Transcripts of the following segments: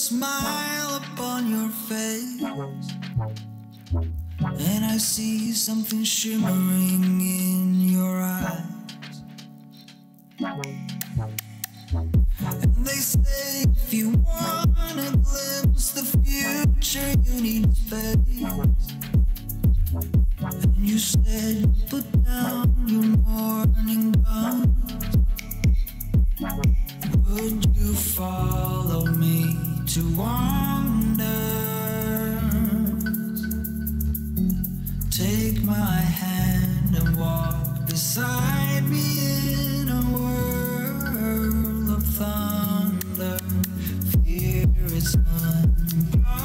smile upon your face, and I see something shimmering in your eyes. And they say if you wanna glimpse the future, you need space. And you said put down your morning gun. Would you follow me to wander? Take my hand and walk beside me in a world of thunder. Fear is imposter.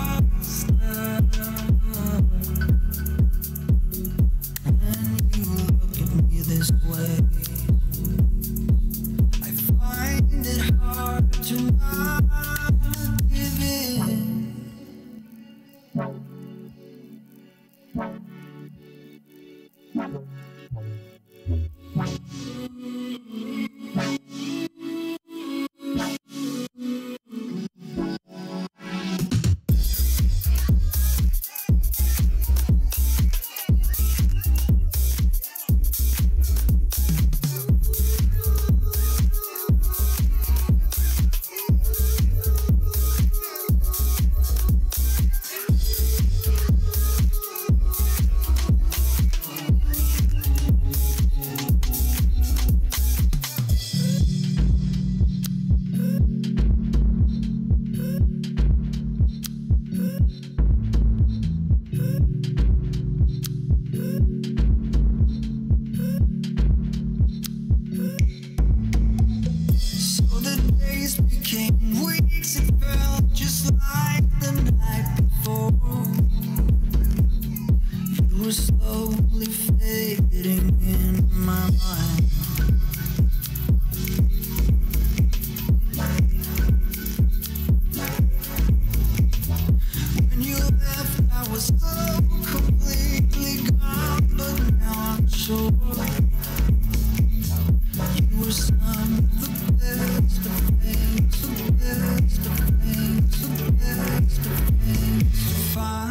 When you look at me this way, I find it hard to not give in. Slowly fading in my mind. When you left, I was so completely gone, but now I'm sure you were some of the best of things, the best of things, the best of things to find.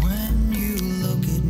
When you look at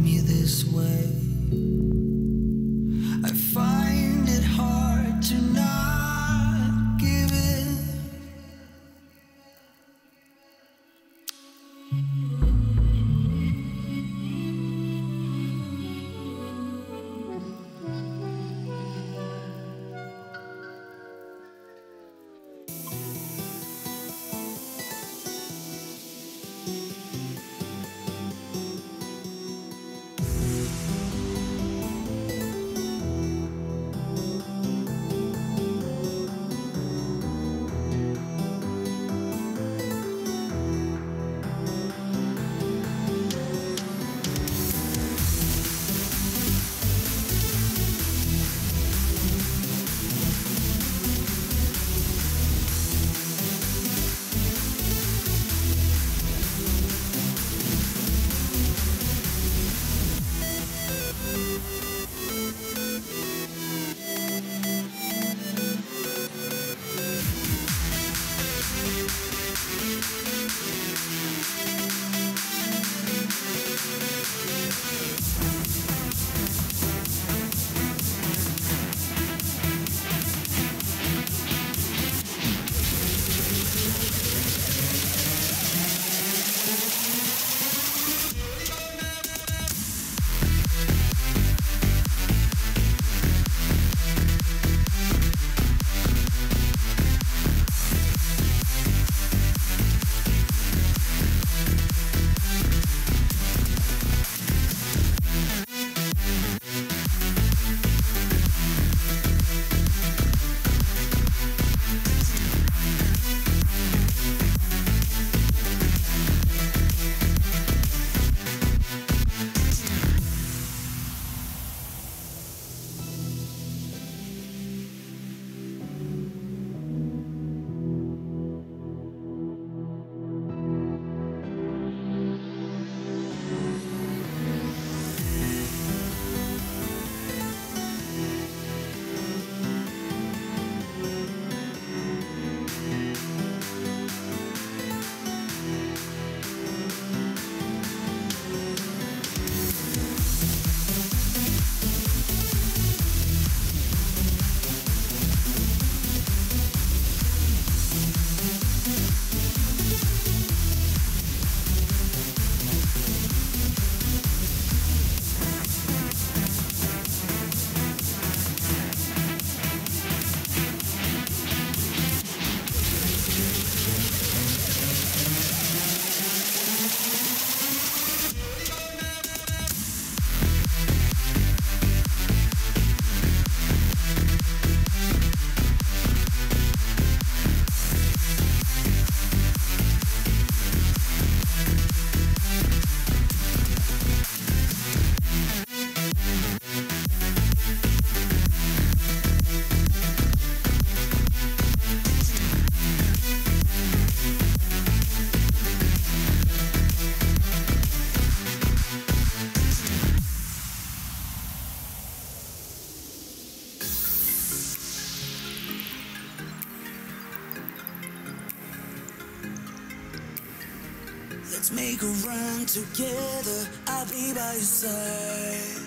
Let's make a run together, I'll be by your side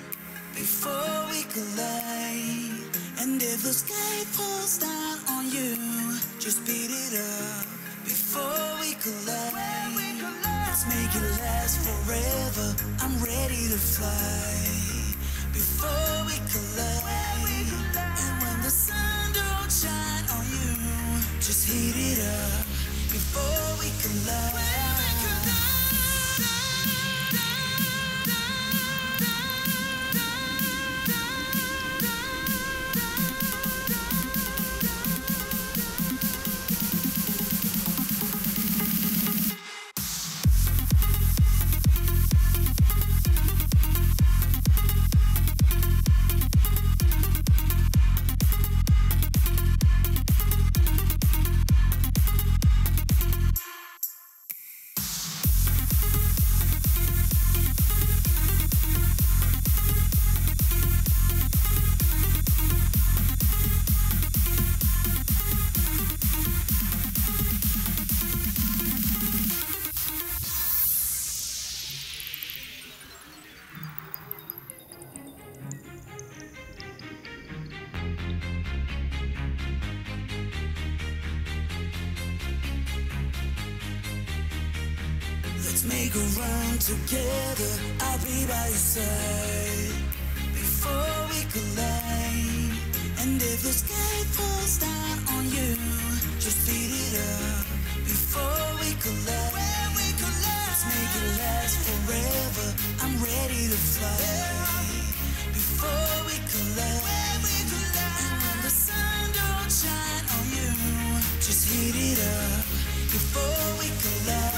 before we collide. And if the sky falls down on you, just beat it up before we collide. Let's make it last forever, I'm ready to fly before we collide. And when the sun don't shine on you, just heat it up before we collide. Let's make a run together, I'll be by your side before we collide. And if the sky falls down on you, just beat it up before we collide. Let's make it last forever, I'm ready to fly before we collide. And when the sun don't shine on you, just heat it up before we collide.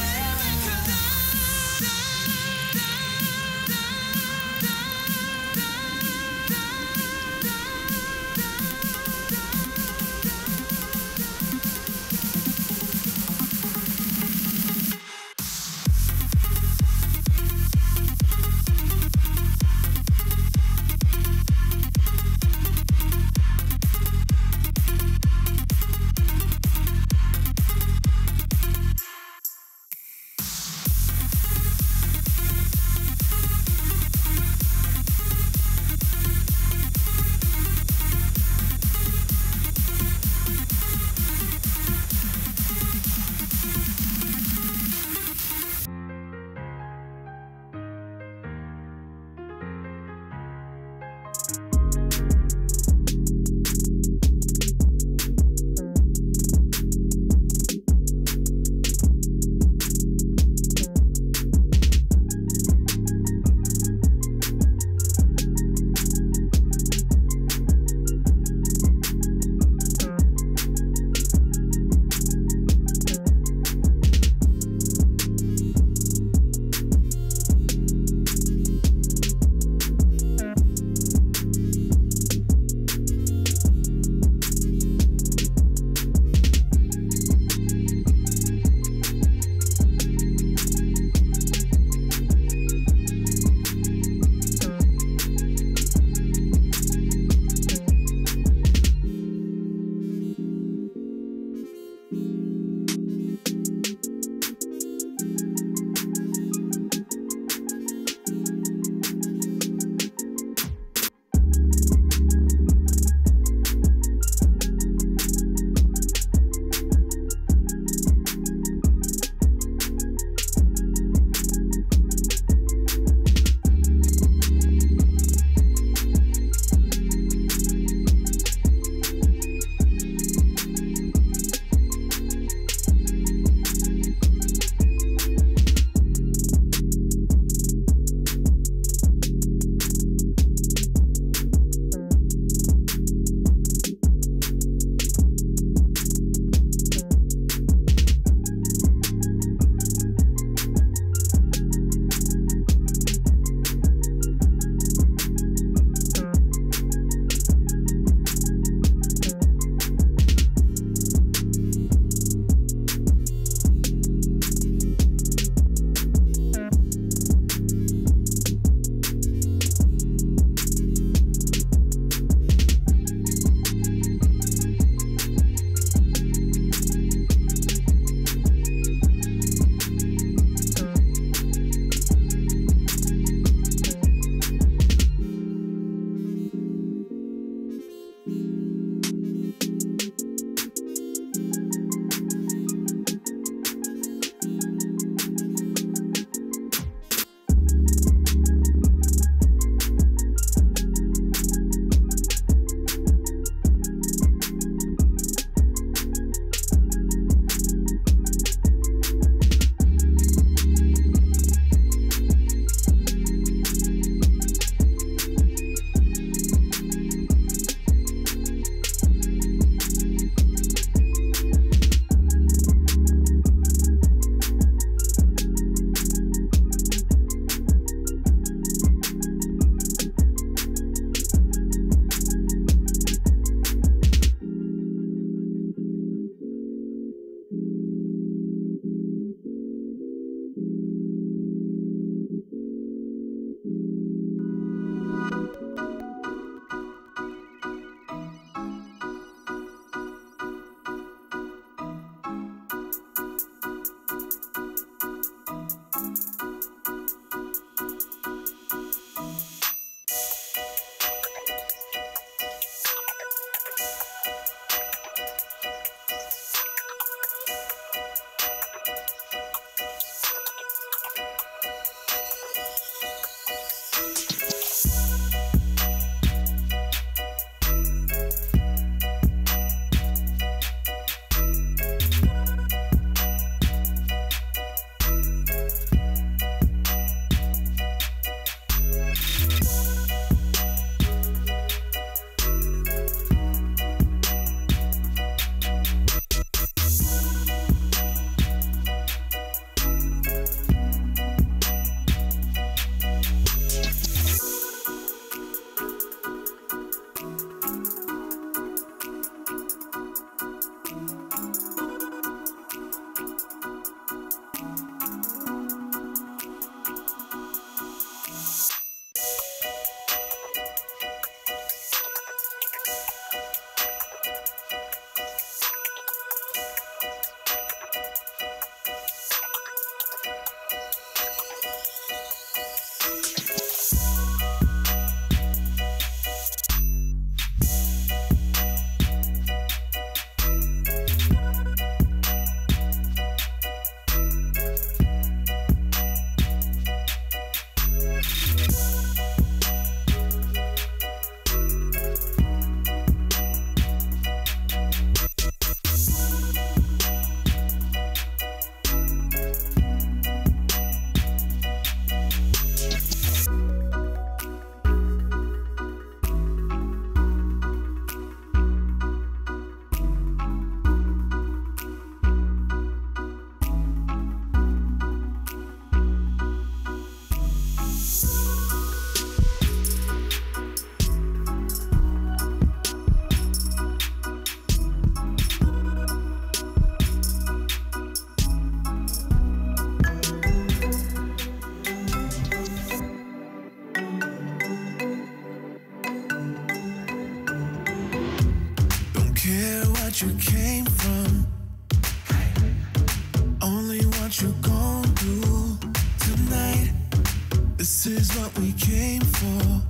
came for.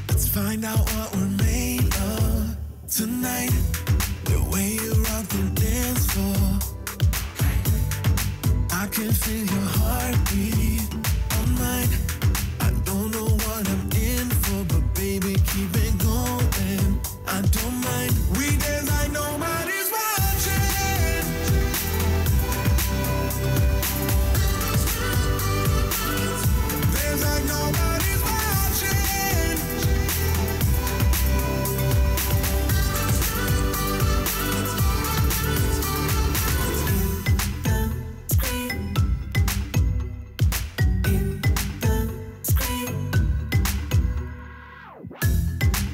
Let's find out what we're made of tonight. The way you rock the dance floor, I can feel your heartbeat on mine. I don't know what I'm in for, but baby, keep it going. I don't mind. We dance like nobody's watching. Dance like nobody's watching.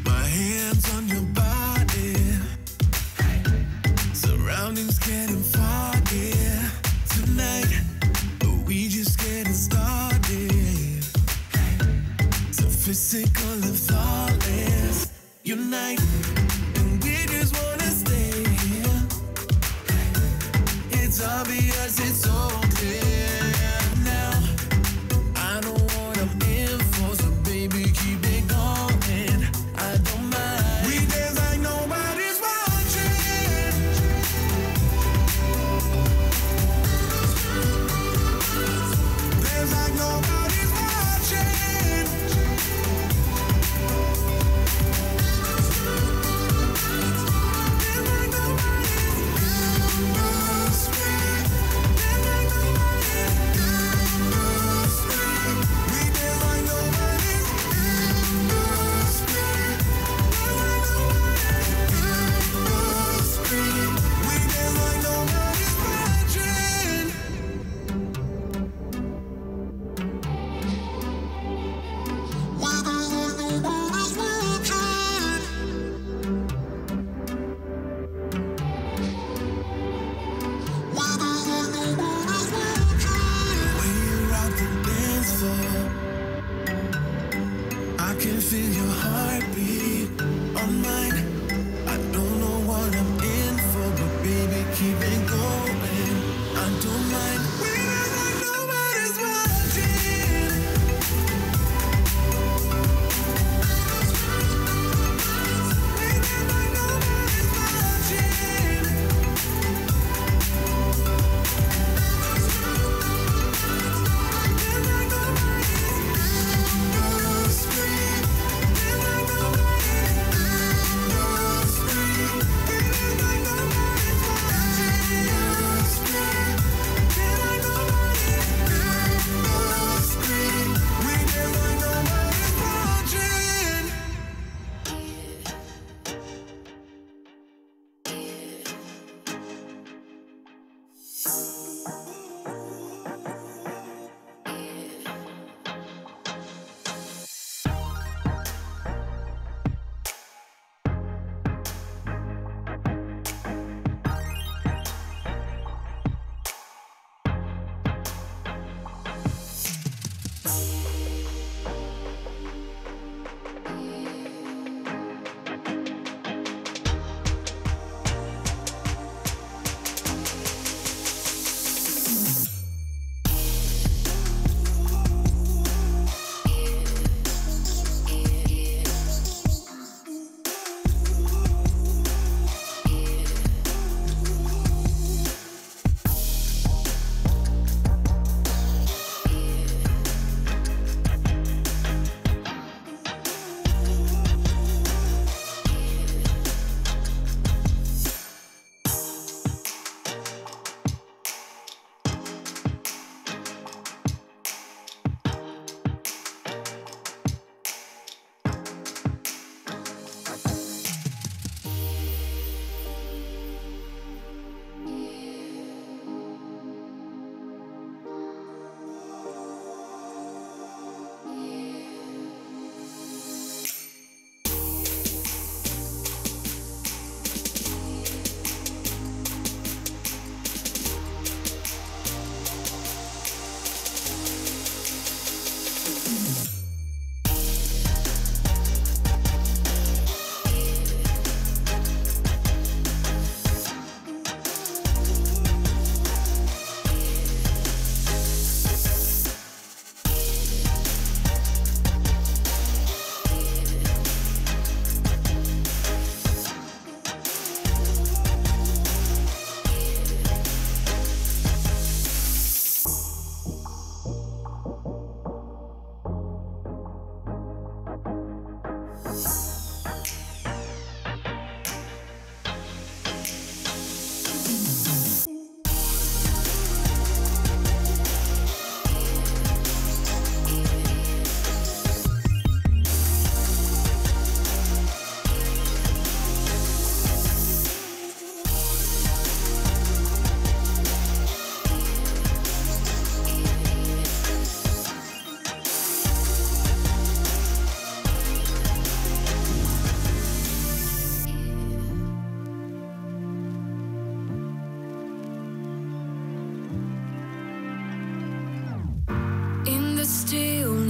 My hands on your body, surroundings getting foggy tonight, but we just getting started. So physical and thoughtless unite, and we just wanna stay here. It's obvious, it's so clear now. I know what I'm in for, so baby, keep it going. I don't mind. We dance like nobody's watching. Dance like nobody's watching. Dance like nobody's in the street. Dance like nobody's in the street. We dance like nobody's in the street. Dance like nobody's in the street. We dance like nobody's watching. We dance like nobody's watching. We dance like nobody's watching. When you rock the dance floor, I can feel your heartbeat on mine. I don't know what I'm in for, but baby, keep it going. I don't mind. We dance like nobody's watching. We dance like nobody's watching. Dance like nobody's in the street. Dance like nobody's in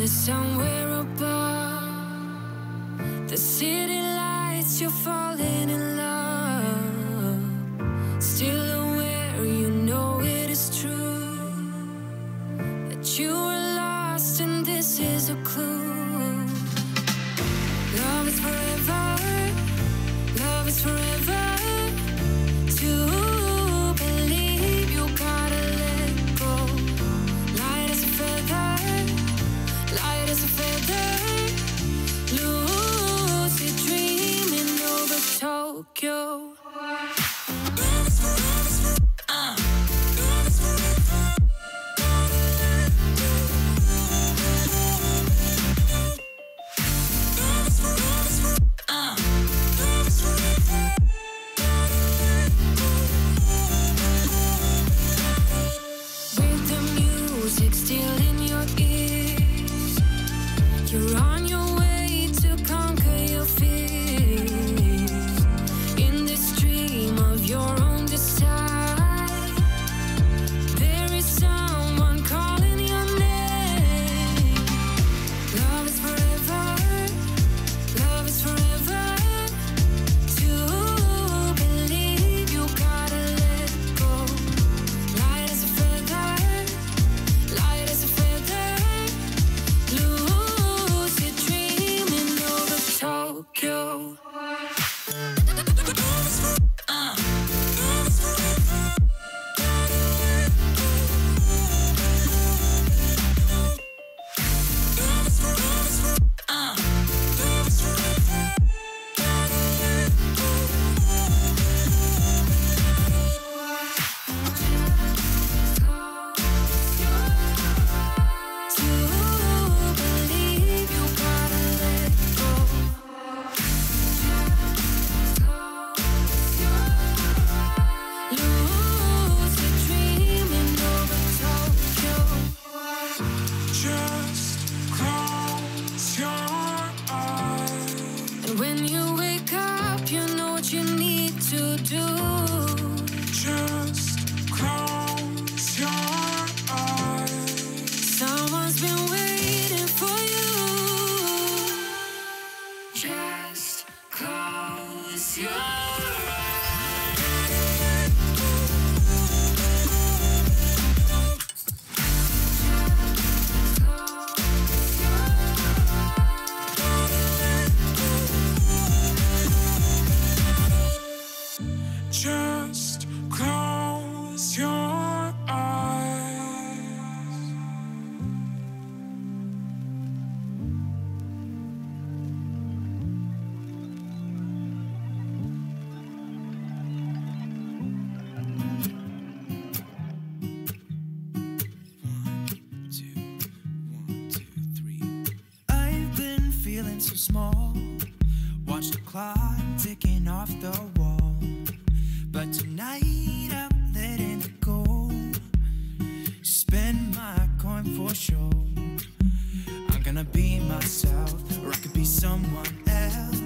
Somewhere above the city lights, you're falling in love. Still aware, you know it is true that you are lost, and this is a clue. Love is forever, love is forever. To believe, you gotta let go. Light as a feather, light as a feather, lucid dreaming over Tokyo. With the music still in your ears, you're on your way to conquer your fears. In this dream of your own desire, there is someone calling your name. Love is forever, love is forever. To believe, you gotta let go. Light as a feather, light as a feather, lucid dreaming over Tokyo. When you wake up, you know what you need to do. Just close your eyes. Someone's been waiting for you. Just close your eyes. Just close your eyes. One, two, three. I've been feeling so small. Watch the clock ticking off the wall. But tonight I'm letting it go. Spend my coin for sure. I'm gonna be myself, or I could be someone else.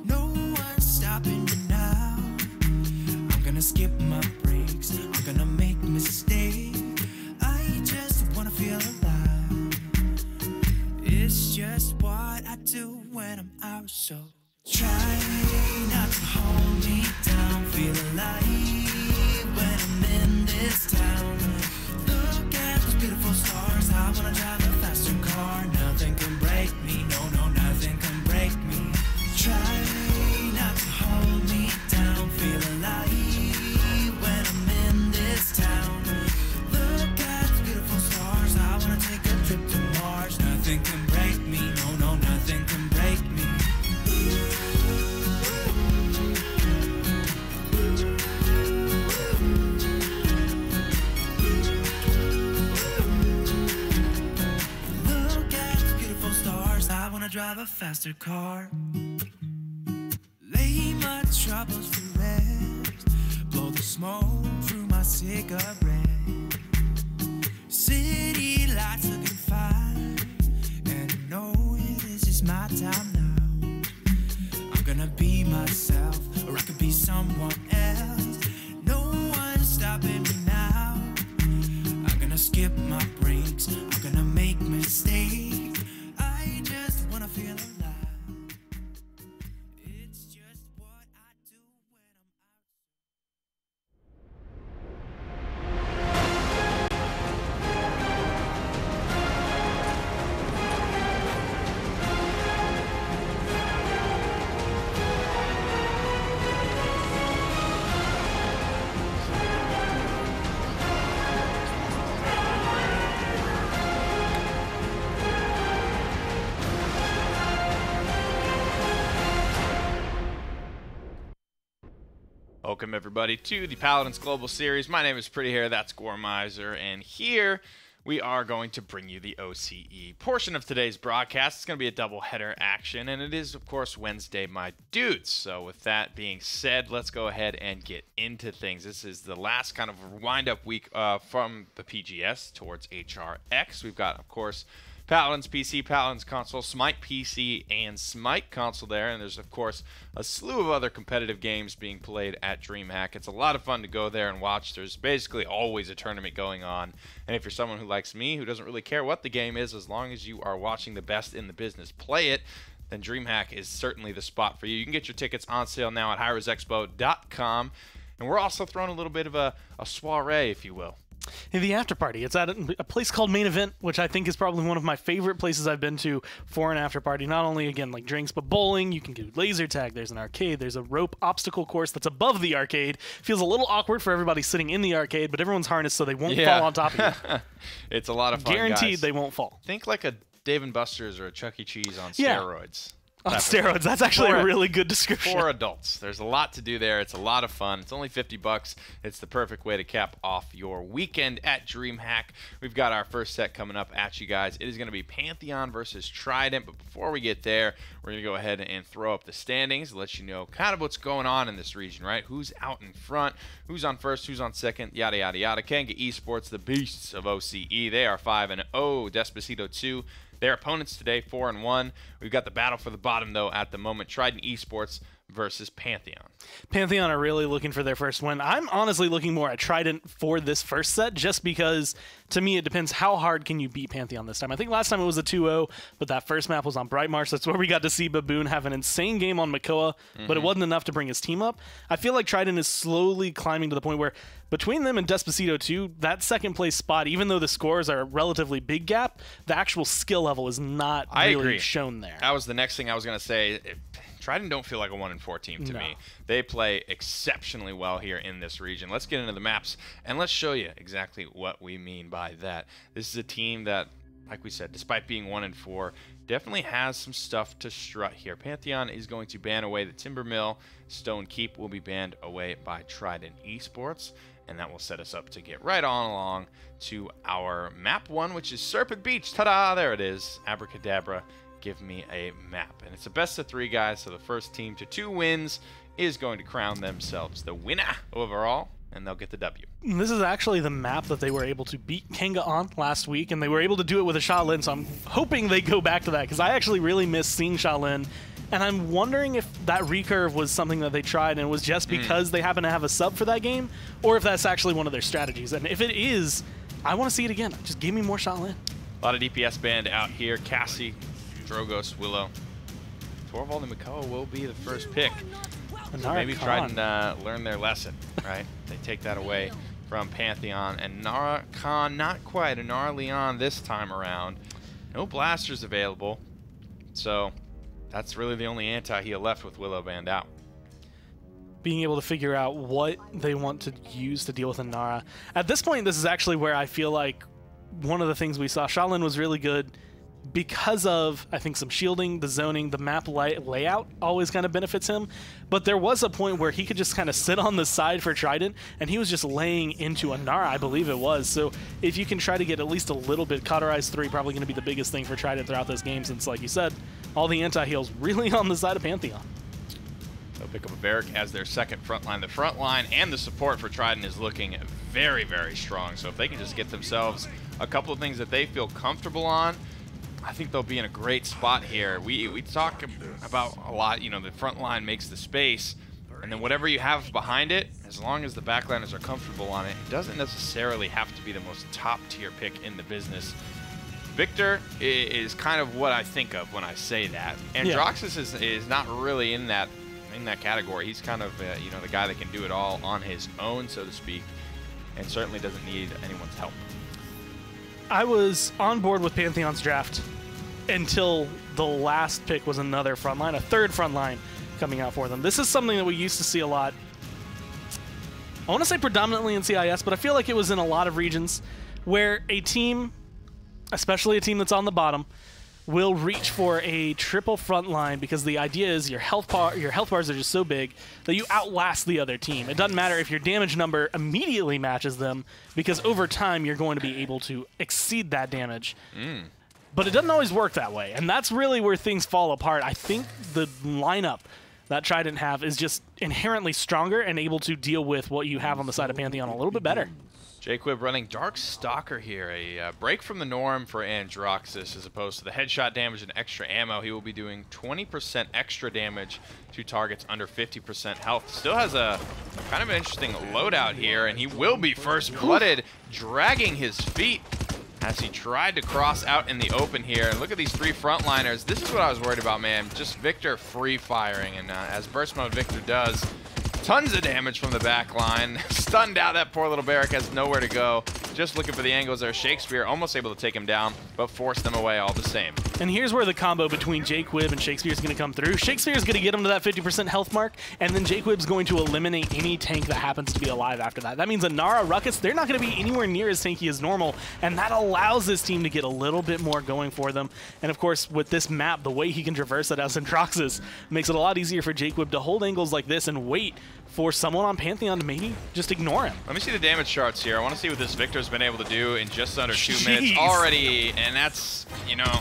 No one's stopping me now. I'm gonna skip my breaks, I'm gonna make mistakes. I just wanna feel alive. It's just what I do when I'm out, so try not to hold me down. Feel alive when I'm in this town. Look at those beautiful stars. I wanna drive a faster car. Nothing can break me, no, no, nothing can break me. Try not to hold me down. Feel alive when I'm in this town. Look at those beautiful stars. I wanna take a trip to Mars. Nothing can break me, no, no, nothing can break me. drive a faster car. Lay my troubles to rest. Blow the smoke through my cigarette. City lights looking fine, and I know this is my time now. I'm gonna be myself, or I could be someone else. No one's stopping me now. I'm gonna skip my breaks, I'm gonna make mistakes. I just wanna feel alive. It's just what I do when I'm out. Welcome everybody to the Paladins Global Series. My name is Pretty Hair, that's Gormizer, and here we are going to bring you the OCE portion of today's broadcast. It's going to be a double-header action, and it is, of course, Wednesday, my dudes. So with that being said, let's go ahead and get into things. This is the last kind of wind-up week from the PGS towards HRX. We've got, of course, Paladins PC, Paladins console, Smite PC, and Smite console there. And there's, of course, a slew of other competitive games being played at DreamHack. It's a lot of fun to go there and watch. There's basically always a tournament going on. And if you're someone who likes me, who doesn't really care what the game is, as long as you are watching the best in the business play it, then DreamHack is certainly the spot for you. You can get your tickets on sale now at HiResExpo.com. And we're also throwing a little bit of a soiree, if you will. The after party. It's at a place called Main Event, which I think is probably one of my favorite places I've been to for an after party. Not only, again, like drinks, but bowling. You can do laser tag. There's an arcade. There's a rope obstacle course that's above the arcade. Feels a little awkward for everybody sitting in the arcade, but everyone's harnessed so they won't fall on top of you. It's a lot of fun, Guaranteed guys. They won't fall. Think like a Dave & Buster's or a Chuck E. Cheese on steroids. On steroids. That's actually a really good description. For adults. There's a lot to do there. It's a lot of fun. It's only $50. It's the perfect way to cap off your weekend at DreamHack. We've got our first set coming up at you guys. It is going to be Pantheon versus Trident. But before we get there, we're going to go ahead and throw up the standings, let you know kind of what's going on in this region, right? Who's out in front, who's on first, who's on second, yada, yada, yada. Kanga Esports, the beasts of OCE. They are 5-0. Despacito 2. Their opponents today, 4-1. We've got the battle for the bottom, though, at the moment. Trident Esports versus Pantheon. Pantheon are really looking for their first win. I'm honestly looking more at Trident for this first set, just because, to me, it depends how hard can you beat Pantheon this time. I think last time it was a 2-0, but that first map was on Bright Marsh. That's where we got to see Baboon have an insane game on Makoa, but it wasn't enough to bring his team up. I feel like Trident is slowly climbing to the point where between them and Despacito 2, that second place spot, even though the scores are a relatively big gap, the actual skill level is not really shown there. That was the next thing I was going to say. Trident don't feel like a 1-4 team to me. They play exceptionally well here in this region. Let's get into the maps, and let's show you exactly what we mean by that. This is a team that, like we said, despite being 1-4, definitely has some stuff to strut here. Pantheon is going to ban away the Timber Mill. Stone Keep will be banned away by Trident Esports, and that will set us up to get right on along to our map 1, which is Serpent Beach. Ta-da! There it is. Abracadabra. Give me a map. And it's a best of 3, guys, so the first team to 2 wins is going to crown themselves the winner overall, and they'll get the W. This is actually the map that they were able to beat Kanga on last week, and they were able to do it with a Shaolin, so I'm hoping they go back to that, because I actually really miss seeing Shaolin, and I'm wondering if that recurve was something that they tried and it was just because they happen to have a sub for that game, or if that's actually one of their strategies. And if it is, I want to see it again. Just give me more Shaolin. A lot of DPS band out here. Cassie, Drogos, Willow. Torvald and Makoa will be the first pick. So maybe try and learn their lesson, right? They take that away from Pantheon. And Nara Khan, not quite. A Nara Leon this time around. No blasters available. So that's really the only anti-heal left with Willow band out. Being able to figure out what they want to use to deal with a Nara. At this point, this is actually where I feel like one of the things we saw. Shaolin was really good because of, I think, some shielding, the zoning, the map layout always kind of benefits him. But there was a point where he could just kind of sit on the side for Trident, and he was just laying into a Nara, I believe it was. So if you can try to get at least a little bit, Cauterize 3 probably going to be the biggest thing for Trident throughout this game, since, like you said, all the anti-heals really on the side of Pantheon. They'll pick up a Barrack as their second front line. The front line and the support for Trident is looking very, very strong. So if they can just get themselves a couple of things that they feel comfortable on, I think they'll be in a great spot here. We talk about a lot, you know, the front line makes the space, and then whatever you have behind it, as long as the backliners are comfortable on it, it doesn't necessarily have to be the most top-tier pick in the business. Victor is kind of what I think of when I say that. And Yeah. Droxus is not really in that category. He's kind of you know, the guy that can do it all on his own, so to speak, and certainly doesn't need anyone's help. I was on board with Pantheon's draft until the last pick was another front line, a third front line coming out for them. This is something that we used to see a lot. I want to say predominantly in CIS, but I feel like it was in a lot of regions where a team, especially a team that's on the bottom, will reach for a triple front line because the idea is your health bars are just so big that you outlast the other team. It doesn't matter if your damage number immediately matches them, because over time you're going to be able to exceed that damage. But it doesn't always work that way, and that's really where things fall apart. I think the lineup that Trident have is just inherently stronger and able to deal with what you have on the side of Pantheon a little bit better. Jaquib running Dark Stalker here, a break from the norm for Androxus as opposed to the headshot damage and extra ammo. He will be doing 20% extra damage to targets under 50% health. Still has a kind of an interesting loadout here, and he will be first blooded, dragging his feet as he tried to cross out in the open here. And look at these three frontliners. This is what I was worried about, man. Just Victor free firing, and as burst mode Victor does, tons of damage from the back line. Stunned out. That poor little Barrack has nowhere to go. Just looking for the angles there. Shakespeare almost able to take him down, but forced them away all the same. And here's where the combo between Jaquib and Shakespeare is going to come through. Shakespeare is going to get him to that 50% health mark, and then Jaquib's going to eliminate any tank that happens to be alive after that. That means a Nara, Ruckus, they're not going to be anywhere near as tanky as normal, and that allows this team to get a little bit more going for them. And of course, with this map, the way he can traverse it as Androxus makes it a lot easier for Jaquib to hold angles like this and wait for someone on Pantheon to maybe just ignore him. Let me see the damage charts here. I want to see what this Victor's been able to do in just under 2 minutes already, and that's, you know,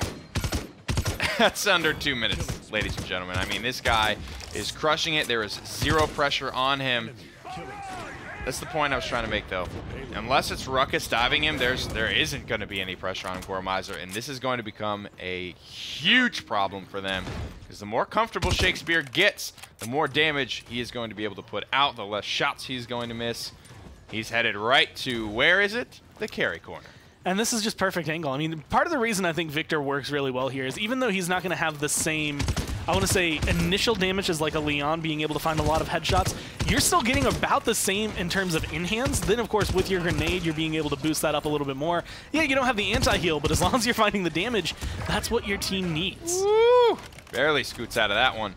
that's under 2 minutes, ladies and gentlemen. I mean, this guy is crushing it. There is zero pressure on him. That's the point I was trying to make, though. Unless it's Ruckus diving him, there isn't going to be any pressure on Gormizer, and this is going to become a huge problem for them, because the more comfortable Shakespeare gets, the more damage he is going to be able to put out, the less shots he's going to miss. He's headed right to, where is it? The carry corner. And this is just perfect angle. I mean, part of the reason I think Victor works really well here is even though he's not going to have the same, I want to say, initial damage as like a Leon being able to find a lot of headshots, you're still getting about the same in terms of in-hands. Then, of course, with your grenade, you're being able to boost that up a little bit more. Yeah, you don't have the anti-heal, but as long as you're finding the damage, that's what your team needs. Woo! Barely scoots out of that one.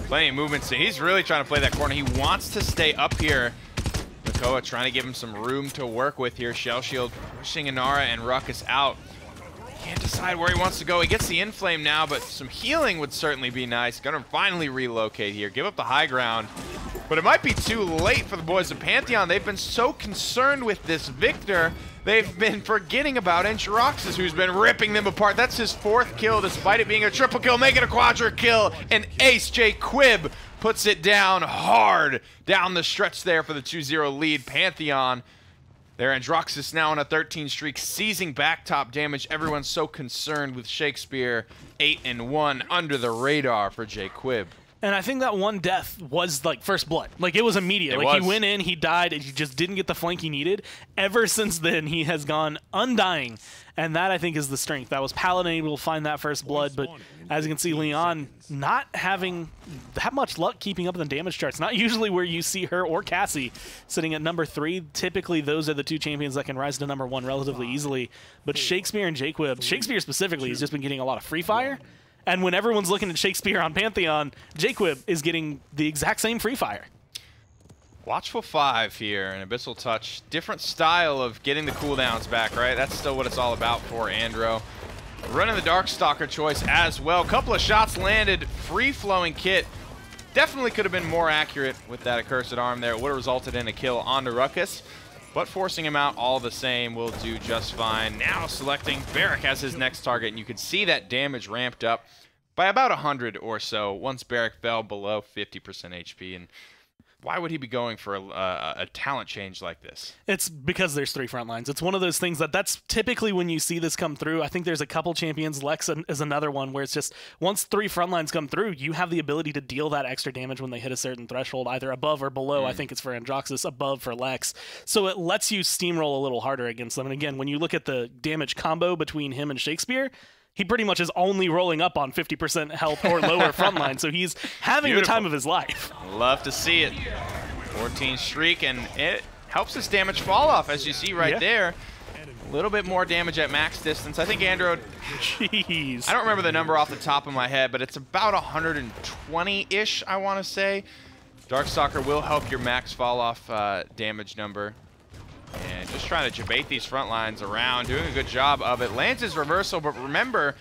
Plenty of movement. So he's really trying to play that corner. He wants to stay up here. Makoa trying to give him some room to work with here. Shell Shield pushing Inara and Ruckus out. Can't decide where he wants to go. He gets the inflame now, but some healing would certainly be nice. Gonna finally relocate here. Give up the high ground. But it might be too late for the boys of Pantheon. They've been so concerned with this Victor, they've been forgetting about Androxus, who's been ripping them apart. That's his 4th kill, despite it being a triple kill, making a quadra kill. And Ace Jaquib puts it down hard down the stretch there for the 2-0 lead. Pantheon, their Androxus now on a 13 streak, seizing back top damage. Everyone's so concerned with Shakespeare. 8-1 under the radar for Jaquib. And I think that one death was like first blood. Like, it was immediate. He went in, he died, and he just didn't get the flank he needed. Ever since then, he has gone undying. And that, I think, is the strength. That was Paladin able to find that first blood. But as you can see, Leon not having that much luck keeping up in the damage charts. Not usually where you see her or Cassie sitting at number 3. Typically, those are the two champions that can rise to number 1 relatively easily. But Shakespeare and Jaquib, Shakespeare specifically, has just been getting a lot of free fire. And when everyone's looking at Shakespeare on Pantheon, Jaquib is getting the exact same free fire. Watchful 5 here, an Abyssal Touch. Different style of getting the cooldowns back, right? That's still what it's all about for Andro. running the Darkstalker choice as well. Couple of shots landed, free-flowing kit. Definitely could have been more accurate with that accursed arm there. It would have resulted in a kill onto Ruckus, but forcing him out all the same will do just fine. Now selecting Barrack as his next target, and you can see that damage ramped up by about 100 or so once Barrack fell below 50% HP. And why would he be going for a talent change like this? It's because there's 3 front lines. It's one of those things that's typically when you see this come through. I think there's a couple champions. Lex is another one where it's just once 3 front lines come through, you have the ability to deal that extra damage when they hit a certain threshold, either above or below. I think it's for Androxus, above for Lex. So it lets you steamroll a little harder against them. And again, when you look at the damage combo between him and Shakespeare, he pretty much is only rolling up on 50% health or lower frontline, so he's having the time of his life. Love to see it. 14 streak, and it helps his damage fall off, as you see right there. A little bit more damage at max distance. I think Andro... Jeez. I don't remember the number off the top of my head, but it's about 120-ish, I want to say. Darkstalker will help your max fall off damage number. And just trying to debate these front lines around, doing a good job of it. Lands his reversal, but remember,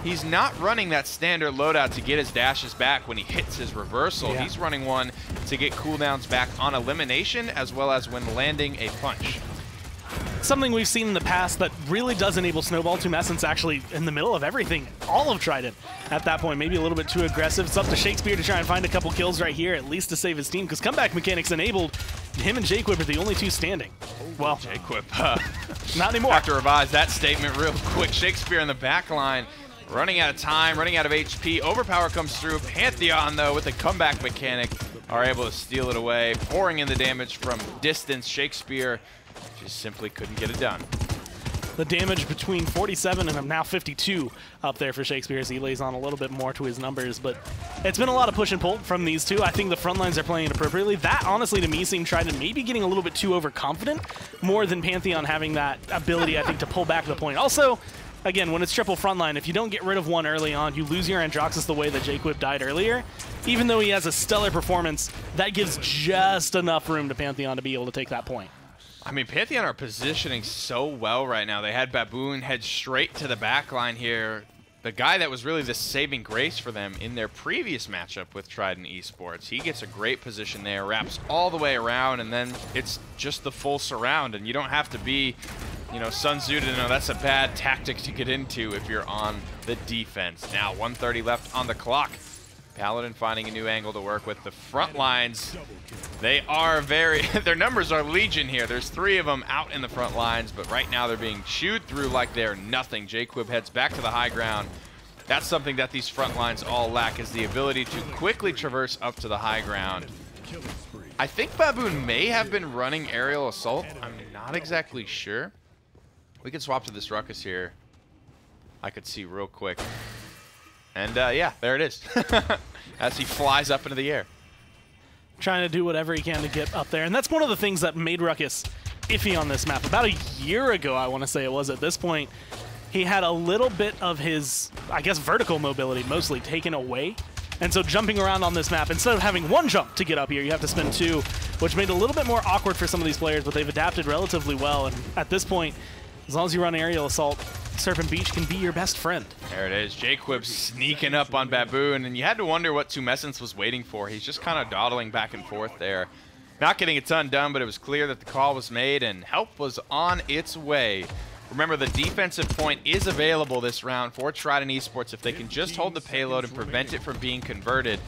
he's not running that standard loadout to get his dashes back when he hits his reversal. Yeah. He's running one to get cooldowns back on elimination, as well as when landing a punch. Something we've seen in the past that really does enable Snowball to Essence actually in the middle of everything. All of Trident at that point, maybe a little bit too aggressive. It's up to Shakespeare to try and find a couple kills right here, at least to save his team, because comeback mechanics enabled. Him and Jaquib are the only 2 standing. Well, Jaquib, not anymore. Have to revise that statement real quick. Shakespeare in the back line, running out of time, running out of HP. Overpower comes through. Pantheon, though, with a comeback mechanic, are able to steal it away, pouring in the damage from distance. Shakespeare just simply couldn't get it done. The damage between 47 and now 52 up there for Shakespeare as he lays on a little bit more to his numbers. But it's been a lot of push and pull from these 2. I think the front lines are playing it appropriately. That, honestly, to me, seemed Trident maybe getting a little bit too overconfident, more than Pantheon having that ability, I think, to pull back the point. Also, again, when it's triple frontline, if you don't get rid of one early on, you lose your Androxus the way that Jaquib died earlier. Even though he has a stellar performance, that gives just enough room to Pantheon to be able to take that point. I mean, Pantheon are positioning so well right now. They had Baboon head straight to the back line here. The guy that was really the saving grace for them in their previous matchup with Trident Esports. He gets a great position there, wraps all the way around, and then it's just the full surround. And you don't have to be, you know, Sun Tzu to know that's a bad tactic to get into if you're on the defense. Now, 1:30 left on the clock. Paladin finding a new angle to work with. The front lines, they are their numbers are legion here. There's 3 of them out in the front lines, but right now they're being chewed through like they're nothing. Jaquib heads back to the high ground. That's something that these front lines all lack, is the ability to quickly traverse up to the high ground. I think Baboon may have been running aerial assault. I'm not exactly sure. We can swap to this Ruckus here. I could see real quick. And yeah, there it is. As he flies up into the air. Trying to do whatever he can to get up there. And that's one of the things that made Ruckus iffy on this map. About a year ago, I want to say it was at this point, he had a little bit of his, I guess, vertical mobility mostly taken away. And so jumping around on this map, instead of having 1 jump to get up here, you have to spend 2, which made it a little bit more awkward for some of these players, but they've adapted relatively well. And at this point, as long as you run aerial assault, Serpent Beach can be your best friend. There it is. Jaquib sneaking up on Baboon, and you had to wonder what Tumescence was waiting for. He's just kind of dawdling back and forth there. Not getting a ton done, but it was clear that the call was made and help was on its way. Remember, the defensive point is available this round for Trident Esports. If they can just hold the payload and prevent it from being converted,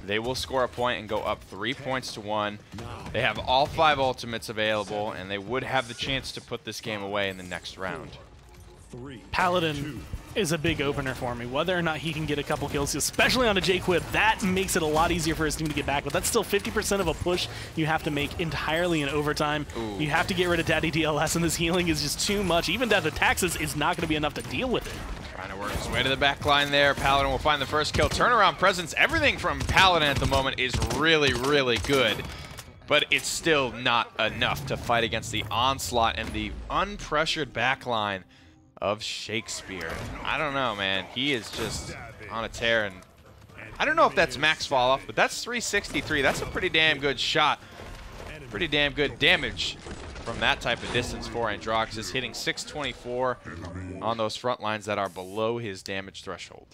they will score a point and go up 3 points to 1. They have all 5 ultimates available, and they would have the chance to put this game away in the next round. Paladin is a big opener for me. Whether or not he can get a couple kills, especially on a Jaquib, that makes it a lot easier for his team to get back. But that's still 50% of a push you have to make entirely in overtime. Ooh. You have to get rid of Daddy DLS, and this healing is just too much. Even Death of Taxes is not going to be enough to deal with it. Trying to work his way to the back line there. Paladin will find the first kill. Turnaround presence. Everything from Paladin at the moment is really, really good. But it's still not enough to fight against the onslaught and the unpressured backline of Shakespeare. I don't know, man. He is just on a tear, and I don't know if that's max fall off, but that's 363. That's a pretty damn good shot. Pretty damn good damage from that type of distance for Androxus, hitting 624 on those front lines that are below his damage threshold.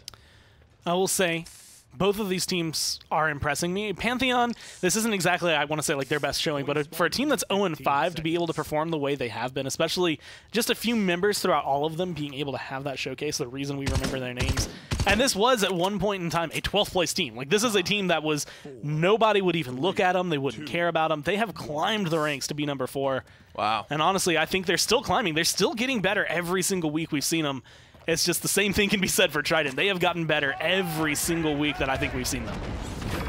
I will say, both of these teams are impressing me. Pantheon, this isn't exactly, I want to say, like their best showing, but for a team that's 0-5 to be able to perform the way they have been, especially just a few members throughout all of them being able to have that showcase, the reason we remember their names. And this was, at one point in time, a 12th place team. Like, this is a team that was, nobody would even look at them, they wouldn't care about them. They have climbed the ranks to be number 4. Wow. And honestly, I think they're still climbing. They're still getting better every single week we've seen them. It's just the same thing can be said for Trident. They have gotten better every single week that I think we've seen them.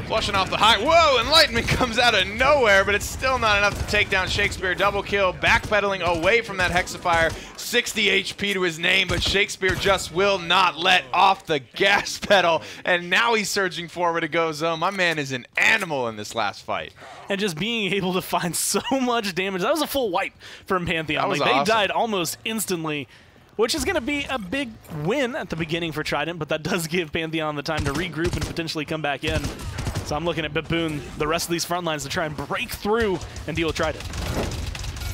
Flushing off the high. Whoa, Enlightenment comes out of nowhere, but it's still not enough to take down Shakespeare. Double kill, backpedaling away from that Hexafire. 60 HP to his name, but Shakespeare just will not let off the gas pedal, and now he's surging forward to go zone. My man is an animal in this last fight. And just being able to find so much damage. That was a full wipe from Pantheon. That was like, awesome. They died almost instantly, which is going to be a big win at the beginning for Trident, but that does give Pantheon the time to regroup and potentially come back in. So I'm looking at Baboon, the rest of these front lines, to try and break through and deal with Trident.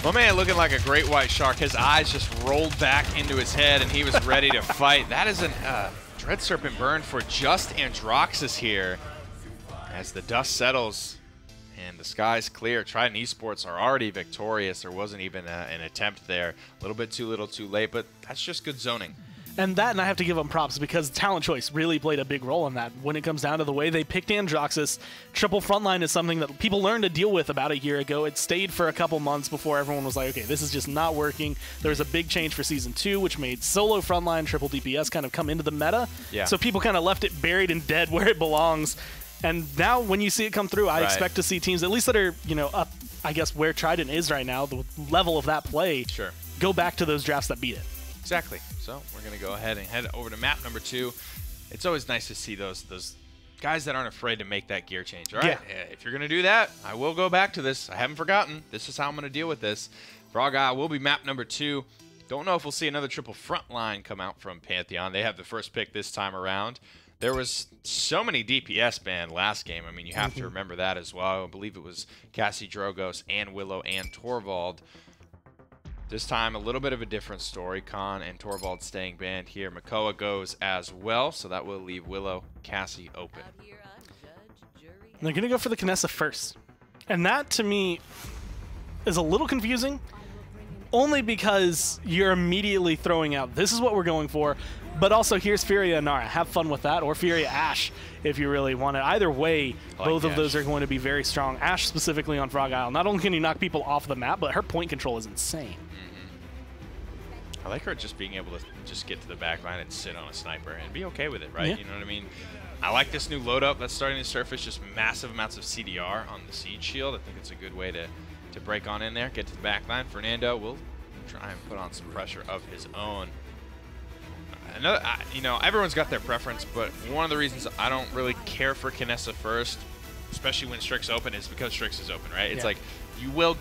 My man looking like a great white shark. His eyes just rolled back into his head, and he was ready to fight. That is a Dread Serpent burn for just Androxus here. As the dust settles and the sky's clear, Trident Esports are already victorious. There wasn't even an attempt there. A little bit too little too late, but that's just good zoning. And I have to give them props because talent choice really played a big role in that. When it comes down to the way they picked Androxus, triple frontline is something that people learned to deal with about a year ago. It stayed for a couple months before everyone was like, okay, this is just not working. There was a big change for Season 2, which made solo frontline, triple DPS kind of come into the meta. Yeah. So people kind of left it buried and dead where it belongs. And now when you see it come through, I expect to see teams, at least that are, up, I guess, where Trident is right now, the level of that play, Sure. go back to those drafts that beat it. Exactly. So we're going to go ahead and head over to map number 2. It's always nice to see those guys that aren't afraid to make that gear change. All right, if you're going to do that, I will go back to this. I haven't forgotten. This is how I'm going to deal with this. Frog Isle will be map number 2. Don't know if we'll see another triple front line come out from Pantheon. They have the first pick this time around. There was so many DPS banned last game. I mean, you have to remember that as well. I believe it was Cassie Drogos and Willow and Torvald. This time, a little bit of a different story. Khan and Torvald staying banned here. Makoa goes as well, so that will leave Willow, Cassie open. They're going to go for the Kinessa first. And that, to me, is a little confusing, only because you're immediately throwing out, this is what we're going for, but also here's Furia Nara. Have fun with that, or Furia Ashe if you really want it. Either way, both of those are going to be very strong. Ashe specifically on Frog Isle. Not only can you knock people off the map, but her point control is insane. I like her just being able to just get to the back line and sit on a sniper and be okay with it, right? Yeah. You know what I mean? I like this new load up that's starting to surface, just massive amounts of CDR on the Siege Shield. I think it's a good way to break on in there, get to the back line. Fernando will try and put on some pressure of his own. Another, everyone's got their preference, but one of the reasons I don't really care for Kinessa first, especially when Strix open, is because Strix is open, right? It's like you will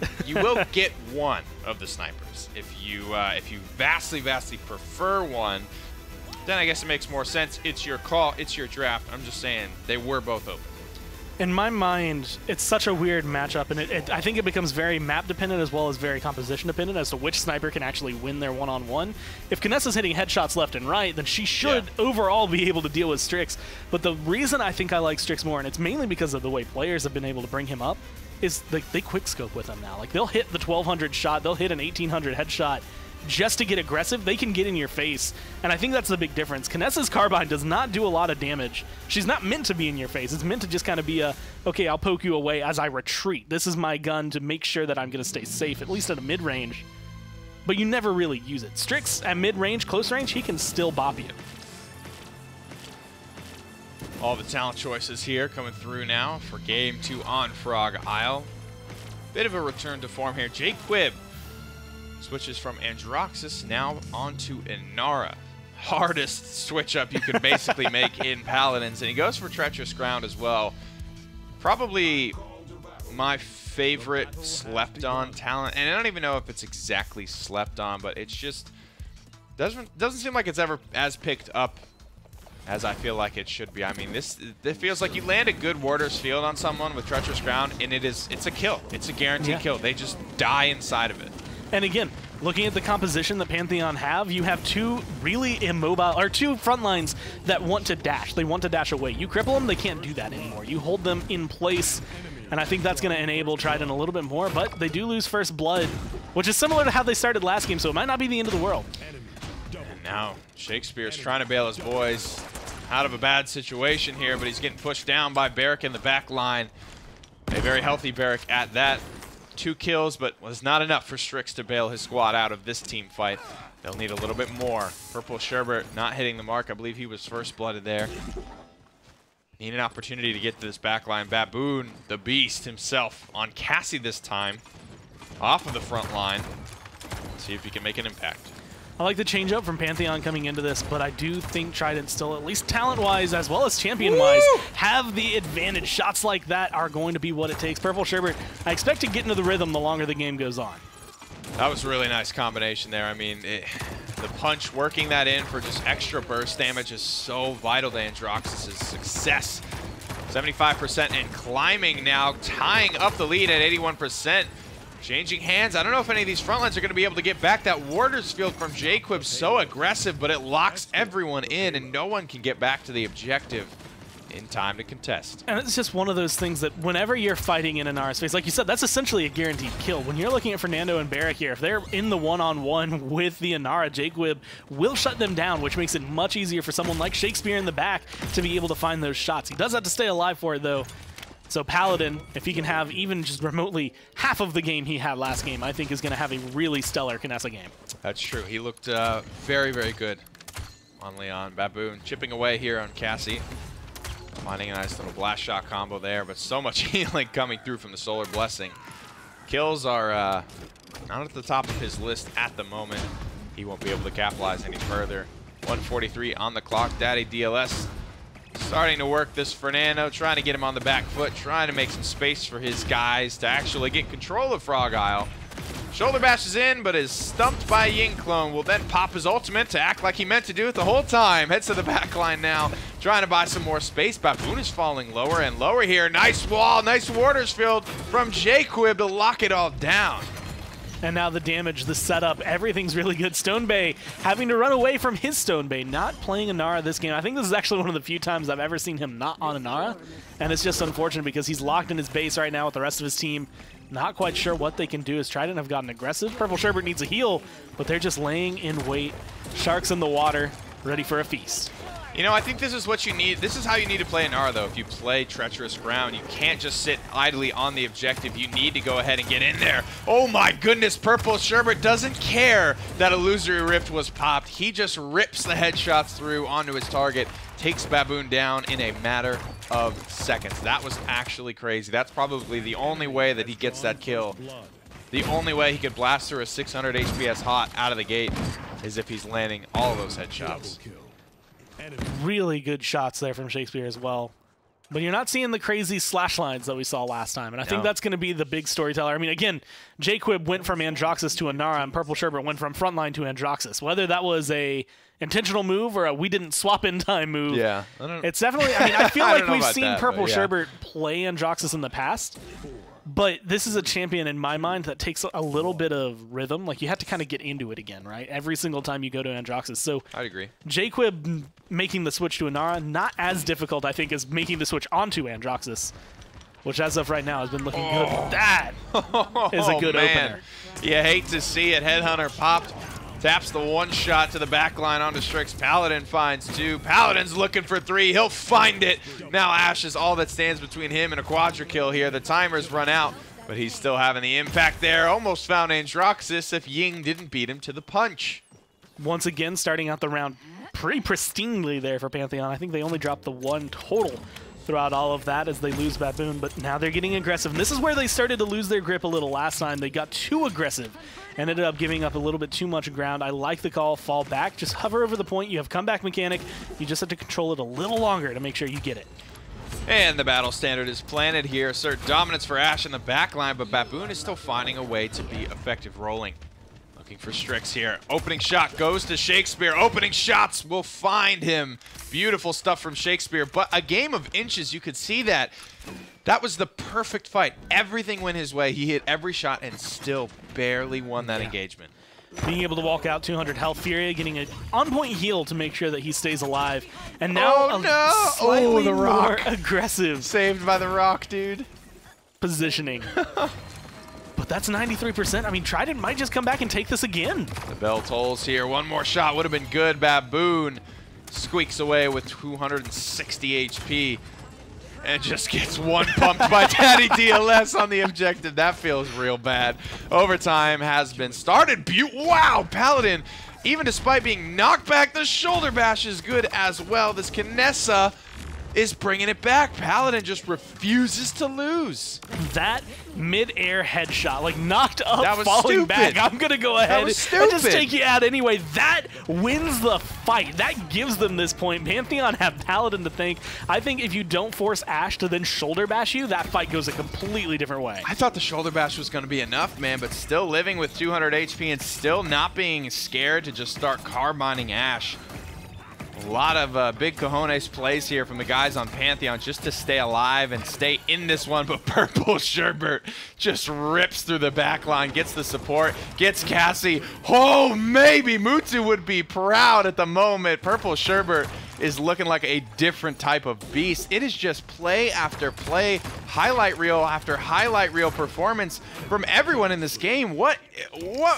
get one of the snipers. If you vastly prefer one, then I guess it makes more sense. It's your call, it's your draft. I'm just saying they were both open. In my mind, it's such a weird matchup, and I think it becomes very map dependent as well as very composition dependent as to which sniper can actually win their one-on-one. If Kinessa's hitting headshots left and right, then she should overall be able to deal with Strix. But the reason I think I like Strix more, and it's mainly because of the way players have been able to bring him up, is they quickscope with him now. Like, they'll hit the 1200 shot, they'll hit an 1800 headshot just to get aggressive. They can get in your face, and I think that's the big difference. Kinessa's carbine does not do a lot of damage. She's not meant to be in your face. It's meant to just kind of be a, okay, I'll poke you away as I retreat. This is my gun to make sure that I'm going to stay safe, at least at a mid-range. But you never really use it. Strix at mid-range, close range, he can still bop you. All the talent choices here coming through now for Game 2 on Frog Isle. Bit of a return to form here. Jay Quib switches from Androxus now onto Inara. Hardest switch up you could basically make in Paladins. And he goes for Treacherous Ground as well. Probably my favorite slept on talent. And I don't even know if it's exactly slept on, but it's just doesn't seem like it's ever as picked up as I feel like it should be. I mean, it feels like you land a good Warder's Field on someone with Treacherous Ground, and it's a kill. It's a guaranteed kill. They just die inside of it. And again, looking at the composition that Pantheon have, you have two really immobile, or two front lines that want to dash. They want to dash away. You cripple them, they can't do that anymore. You hold them in place, and I think that's going to enable Trident a little bit more, but they do lose first blood, which is similar to how they started last game, so it might not be the end of the world. And now Shakespeare's trying to bail his boys out of a bad situation here, but he's getting pushed down by Barrick in the back line. A very healthy Barrick at that. 2 kills, but was not enough for Strix to bail his squad out of this team fight. They'll need a little bit more. Purple Sherbert not hitting the mark. I believe he was first blooded there. Need an opportunity to get to this back line. Baboon, the beast himself, on Cassie this time. Off of the front line. Let's see if he can make an impact. I like the change up from Pantheon coming into this, but I do think Trident still, at least talent-wise as well as champion-wise, have the advantage. Shots like that are going to be what it takes. Purple Sherbert, I expect to get into the rhythm the longer the game goes on. That was a really nice combination there. I mean, the punch, working that in for just extra burst damage is so vital to Androxus' success. 75% and climbing now, tying up the lead at 81%. Changing hands. I don't know if any of these front lines are going to be able to get back. That Warder's Field from Jaquib, so aggressive, but it locks everyone in, and no one can get back to the objective in time to contest. And it's just one of those things that whenever you're fighting in Inara space, like you said, that's essentially a guaranteed kill. When you're looking at Fernando and Barrick here, if they're in the one-on-one with the Inara, Jaquib will shut them down, which makes it much easier for someone like Shakespeare in the back to be able to find those shots. He does have to stay alive for it, though. So Paladin, if he can have even just remotely half of the game he had last game, I think is going to have a really stellar Knessa game. That's true. He looked very, very good on Leon. Baboon chipping away here on Cassie. Finding a nice little blast shot combo there, but so much healing coming through from the Solar Blessing. Kills are not at the top of his list at the moment. He won't be able to capitalize any further. 1:43 on the clock. Daddy DLS starting to work this Fernando, trying to get him on the back foot, trying to make some space for his guys to actually get control of Frog Isle. Shoulder bashes in, but is stumped by Ying Clone. Will then pop his ultimate to act like he meant to do it the whole time. Heads to the back line now, trying to buy some more space. Baboon is falling lower and lower here. Nice wall, nice Warder's Field from Jaquib to lock it all down. And now the damage, the setup, everything's really good. Stone Bay having to run away from his Stone Bay, not playing Inara this game. I think this is actually one of the few times I've ever seen him not on Inara, and it's just unfortunate because he's locked in his base right now with the rest of his team. Not quite sure what they can do as Trident have gotten aggressive. Purple Sherbert needs a heal, but they're just laying in wait. Sharks in the water, ready for a feast. You know, I think this is what you need. This is how you need to play Inara, though. If you play treacherous ground, you can't just sit idly on the objective. You need to go ahead and get in there. Oh my goodness, Purple Sherbert doesn't care that Illusory Rift was popped. He just rips the headshots through onto his target, takes Baboon down in a matter of seconds. That was actually crazy. That's probably the only way that he gets that kill. The only way he could blast through a 600 HPS hot out of the gate is if he's landing all of those headshots. Really good shots there from Shakespeare as well. But you're not seeing the crazy slash lines that we saw last time, and I think that's going to be the big storyteller. I mean, again, Jaquib went from Androxus to Inara, and Purple Sherbert went from frontline to Androxus. Whether that was a intentional move or a we didn't swap in time move, yeah, it's definitely, I mean, I feel like we've seen Purple Sherbert play Androxus in the past, but this is a champion in my mind that takes a little bit of rhythm. Like, you have to kind of get into it again, right? Every single time you go to Androxus. So I'd agree. Jaquib making the switch to Inara, not as difficult, I think, as making the switch onto Androxus, which as of right now has been looking good. That is a good opener. You hate to see it. Headhunter popped. Taps the one shot to the back line onto Strix. Paladin finds 2. Paladin's looking for 3. He'll find it. Now Ash is all that stands between him and a quadra kill here. The timer's run out, but he's still having the impact there. Almost found Androxus if Ying didn't beat him to the punch. Once again, starting out the round pretty pristinely there for Pantheon. I think they only dropped the 1 total throughout all of that as they lose Baboon, but now they're getting aggressive. And this is where they started to lose their grip a little last time. They got too aggressive and ended up giving up a little bit too much ground. I like the call, fall back, just hover over the point. You have comeback mechanic. You just have to control it a little longer to make sure you get it. And the battle standard is planted here. Assert dominance for Ash in the back line, but Baboon is still finding a way to be effective rolling. Looking for Strix here. Opening shot goes to Shakespeare. Opening shots will find him. Beautiful stuff from Shakespeare, but a game of inches. You could see that That was the perfect fight. Everything went his way. He hit every shot and still barely won that engagement. Being able to walk out 200 health, Furia getting an on-point heal to make sure that he stays alive. And now slightly more aggressive. Saved by the rock, dude. Positioning. But that's 93%. I mean, Trident might just come back and take this again. The bell tolls here. One more shot would have been good. Baboon squeaks away with 260 HP. And just gets one pumped by Daddy DLS on the objective. That feels real bad. Overtime has been started. Wow, Paladin, even despite being knocked back, the shoulder bash is good as well. This Kinessa is bringing it back. Paladin just refuses to lose. That mid-air headshot, like knocked up, that was falling stupid. back. I'm going to go ahead and just take you out anyway. That wins the fight. That gives them this point. Pantheon have Paladin to thank. I think if you don't force Ashe to then shoulder bash you, that fight goes a completely different way. I thought the shoulder bash was going to be enough, man, but still living with 200 HP and still not being scared to just start carbining Ashe. A lot of big cojones plays here from the guys on Pantheon just to stay alive and stay in this one, but Purple Sherbert just rips through the back line, gets the support, gets Cassie. Oh, maybe Mutsu would be proud at the moment. Purple Sherbert is looking like a different type of beast. It is just play after play, highlight reel after highlight reel performance from everyone in this game. What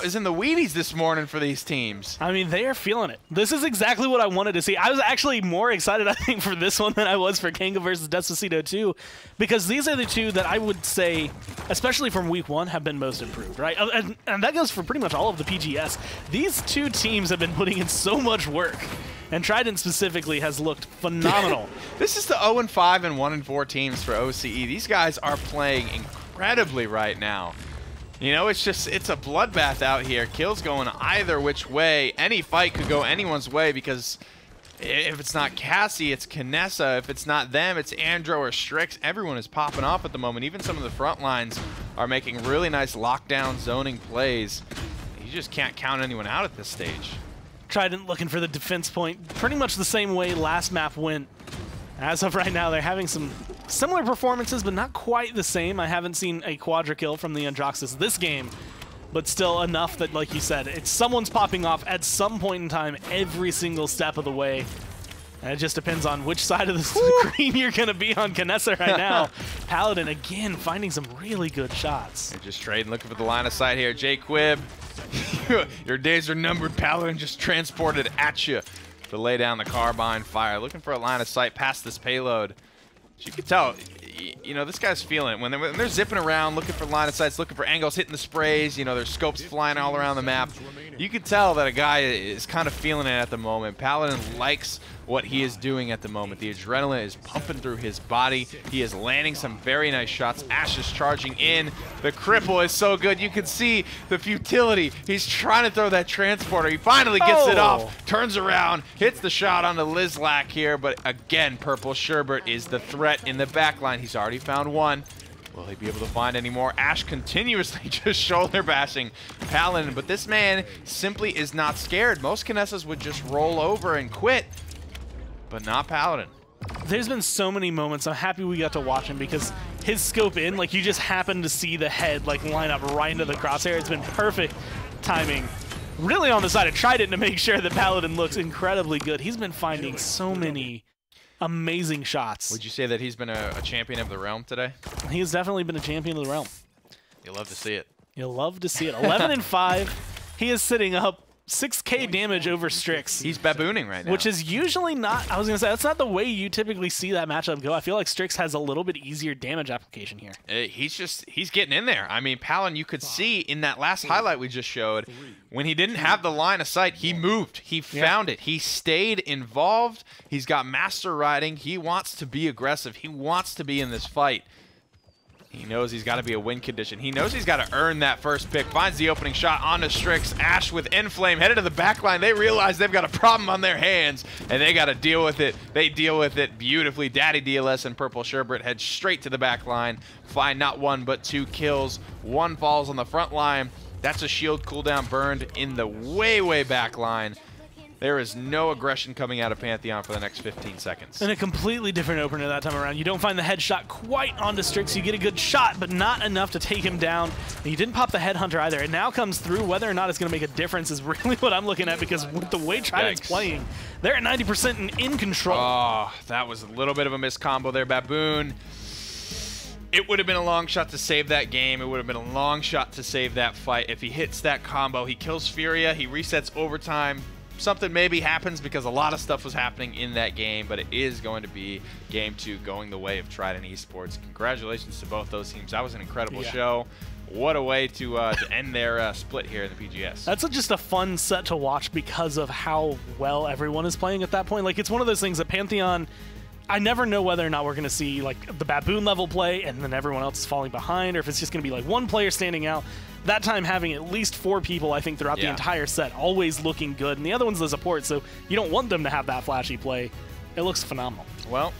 is in the Wheaties this morning for these teams? I mean, they are feeling it. This is exactly what I wanted to see. I was actually more excited, I think, for this one than I was for Kanga versus Despacito 2, because these are the two that I would say, especially from week 1, have been most improved, right? And that goes for pretty much all of the PGS. These two teams have been putting in so much work. And Trident specifically has looked phenomenal. This is the 0-5 and 1-4 teams for OCE. These guys are playing incredibly right now. You know, it's a bloodbath out here. Kills going either which way. Any fight could go anyone's way because if it's not Cassie, it's Kinessa. If it's not them, it's Andro or Strix. Everyone is popping off at the moment. Even some of the front lines are making really nice lockdown zoning plays. You just can't count anyone out at this stage. Trident looking for the defense point pretty much the same way last map went. As of right now, they're having some similar performances, but not quite the same. I haven't seen a quadra kill from the Androxus this game, but still enough that, like you said, it's someone's popping off at some point in time every single step of the way. And it just depends on which side of the screen you're going to be on Kinessa right now. Paladin, again, finding some really good shots. They're just trading, looking for the line of sight here. Jay Quib, your days are numbered. Paladin just transported at you to lay down the carbine fire. Looking for a line of sight past this payload. As you can tell, you know, this guy's feeling it. When they're zipping around, looking for line of sights, looking for angles, hitting the sprays, you know, there's scopes flying all around the map. You can tell that a guy is kind of feeling it at the moment. Paladin likes what he is doing at the moment. The adrenaline is pumping through his body. He is landing some very nice shots. Ashe is charging in. The cripple is so good. You can see the futility. He's trying to throw that transporter. He finally gets it off, turns around, hits the shot onto Lizlak here, but again, Purple Sherbert is the threat in the back line. He's already found one. Will he be able to find any more? Ashe continuously just shoulder bashing Paladin, but this man simply is not scared. Most Kinessas would just roll over and quit, but not Paladin. There's been so many moments. I'm happy we got to watch him because his scope in, like you just happen to see the head like line up right into the crosshair. It's been perfect timing. Really on the side of Trident to make sure that Paladin looks incredibly good. He's been finding so many amazing shots. Would you say that he's been a champion of the realm today? He has definitely been a champion of the realm. You'll love to see it. You'll love to see it. 11-5. He is sitting up 6k damage over Strix. He's babooning right now. Which is usually not, I was going to say, that's not the way you typically see that matchup go. I feel like Strix has a little bit easier damage application here. He's getting in there. I mean, Paladin, you could see in that last highlight we just showed, when he didn't have the line of sight, he moved. He found it. He stayed involved. He's got master riding. He wants to be aggressive. He wants to be in this fight. He knows he's got to be a win condition. He knows he's got to earn that first pick. Finds the opening shot onto Strix. Ashe with Enflame headed to the back line. They realize they've got a problem on their hands, and they got to deal with it. They deal with it beautifully. Daddy DLS and Purple Sherbert head straight to the back line. Find not one, but 2 kills. 1 falls on the front line. That's a shield cooldown burned in the way back line. There is no aggression coming out of Pantheon for the next 15 seconds. And a completely different opener that time around. You don't find the headshot quite onto Strix. You get a good shot, but not enough to take him down. And you didn't pop the Headhunter either. It now comes through. Whether or not it's going to make a difference is really what I'm looking at, because with the way Trident's playing, they're at 90% and in control. Oh, that was a little bit of a missed combo there, Baboon. It would have been a long shot to save that game. It would have been a long shot to save that fight. If he hits that combo, he kills Furia, he resets overtime. Something maybe happens because a lot of stuff was happening in that game, but it is going to be Game 2 going the way of Trident Esports. Congratulations to both those teams. That was an incredible show. What a way to end their split here in the PGS. That's just a fun set to watch because of how well everyone is playing at that point. Like, it's one of those things that Pantheon, I never know whether or not we're going to see like the Baboon level play and then everyone else is falling behind, or if it's just going to be like one player standing out. That time having at least 4 people, I think, throughout the entire set, always looking good. And the other one's the support, so you don't want them to have that flashy play. It looks phenomenal. Well,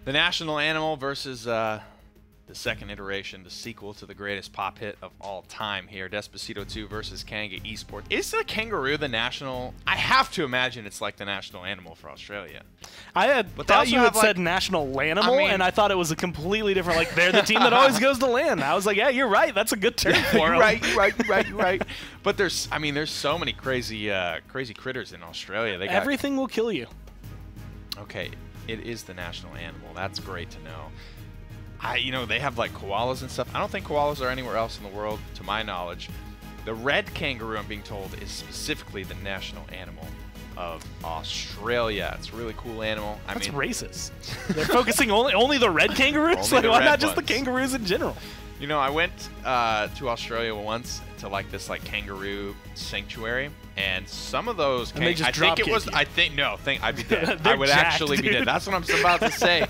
the National Animal versus the second iteration, the sequel to the greatest pop hit of all time here, Despacito 2 versus Kanga Esports. Is the kangaroo the national? I have to imagine it's like the national animal for Australia. I thought you had said national Lanimal, and I thought it was a completely different, like, they're the team that always goes to land. I was like, yeah, you're right. That's a good term for them. Right. But there's so many crazy critters in Australia. They got, everything will kill you. Okay, it is the national animal. That's great to know. You know, they have like koalas and stuff. I don't think koalas are anywhere else in the world, to my knowledge. The red kangaroo, I'm being told, is specifically the national animal of Australia. It's a really cool animal. That's racist. They're focusing only the red kangaroos? Like, why not just the kangaroos in general? You know, I went to Australia once to like this like kangaroo sanctuary, and some of those I'd be dead. I would actually be dead. That's what I'm about to say.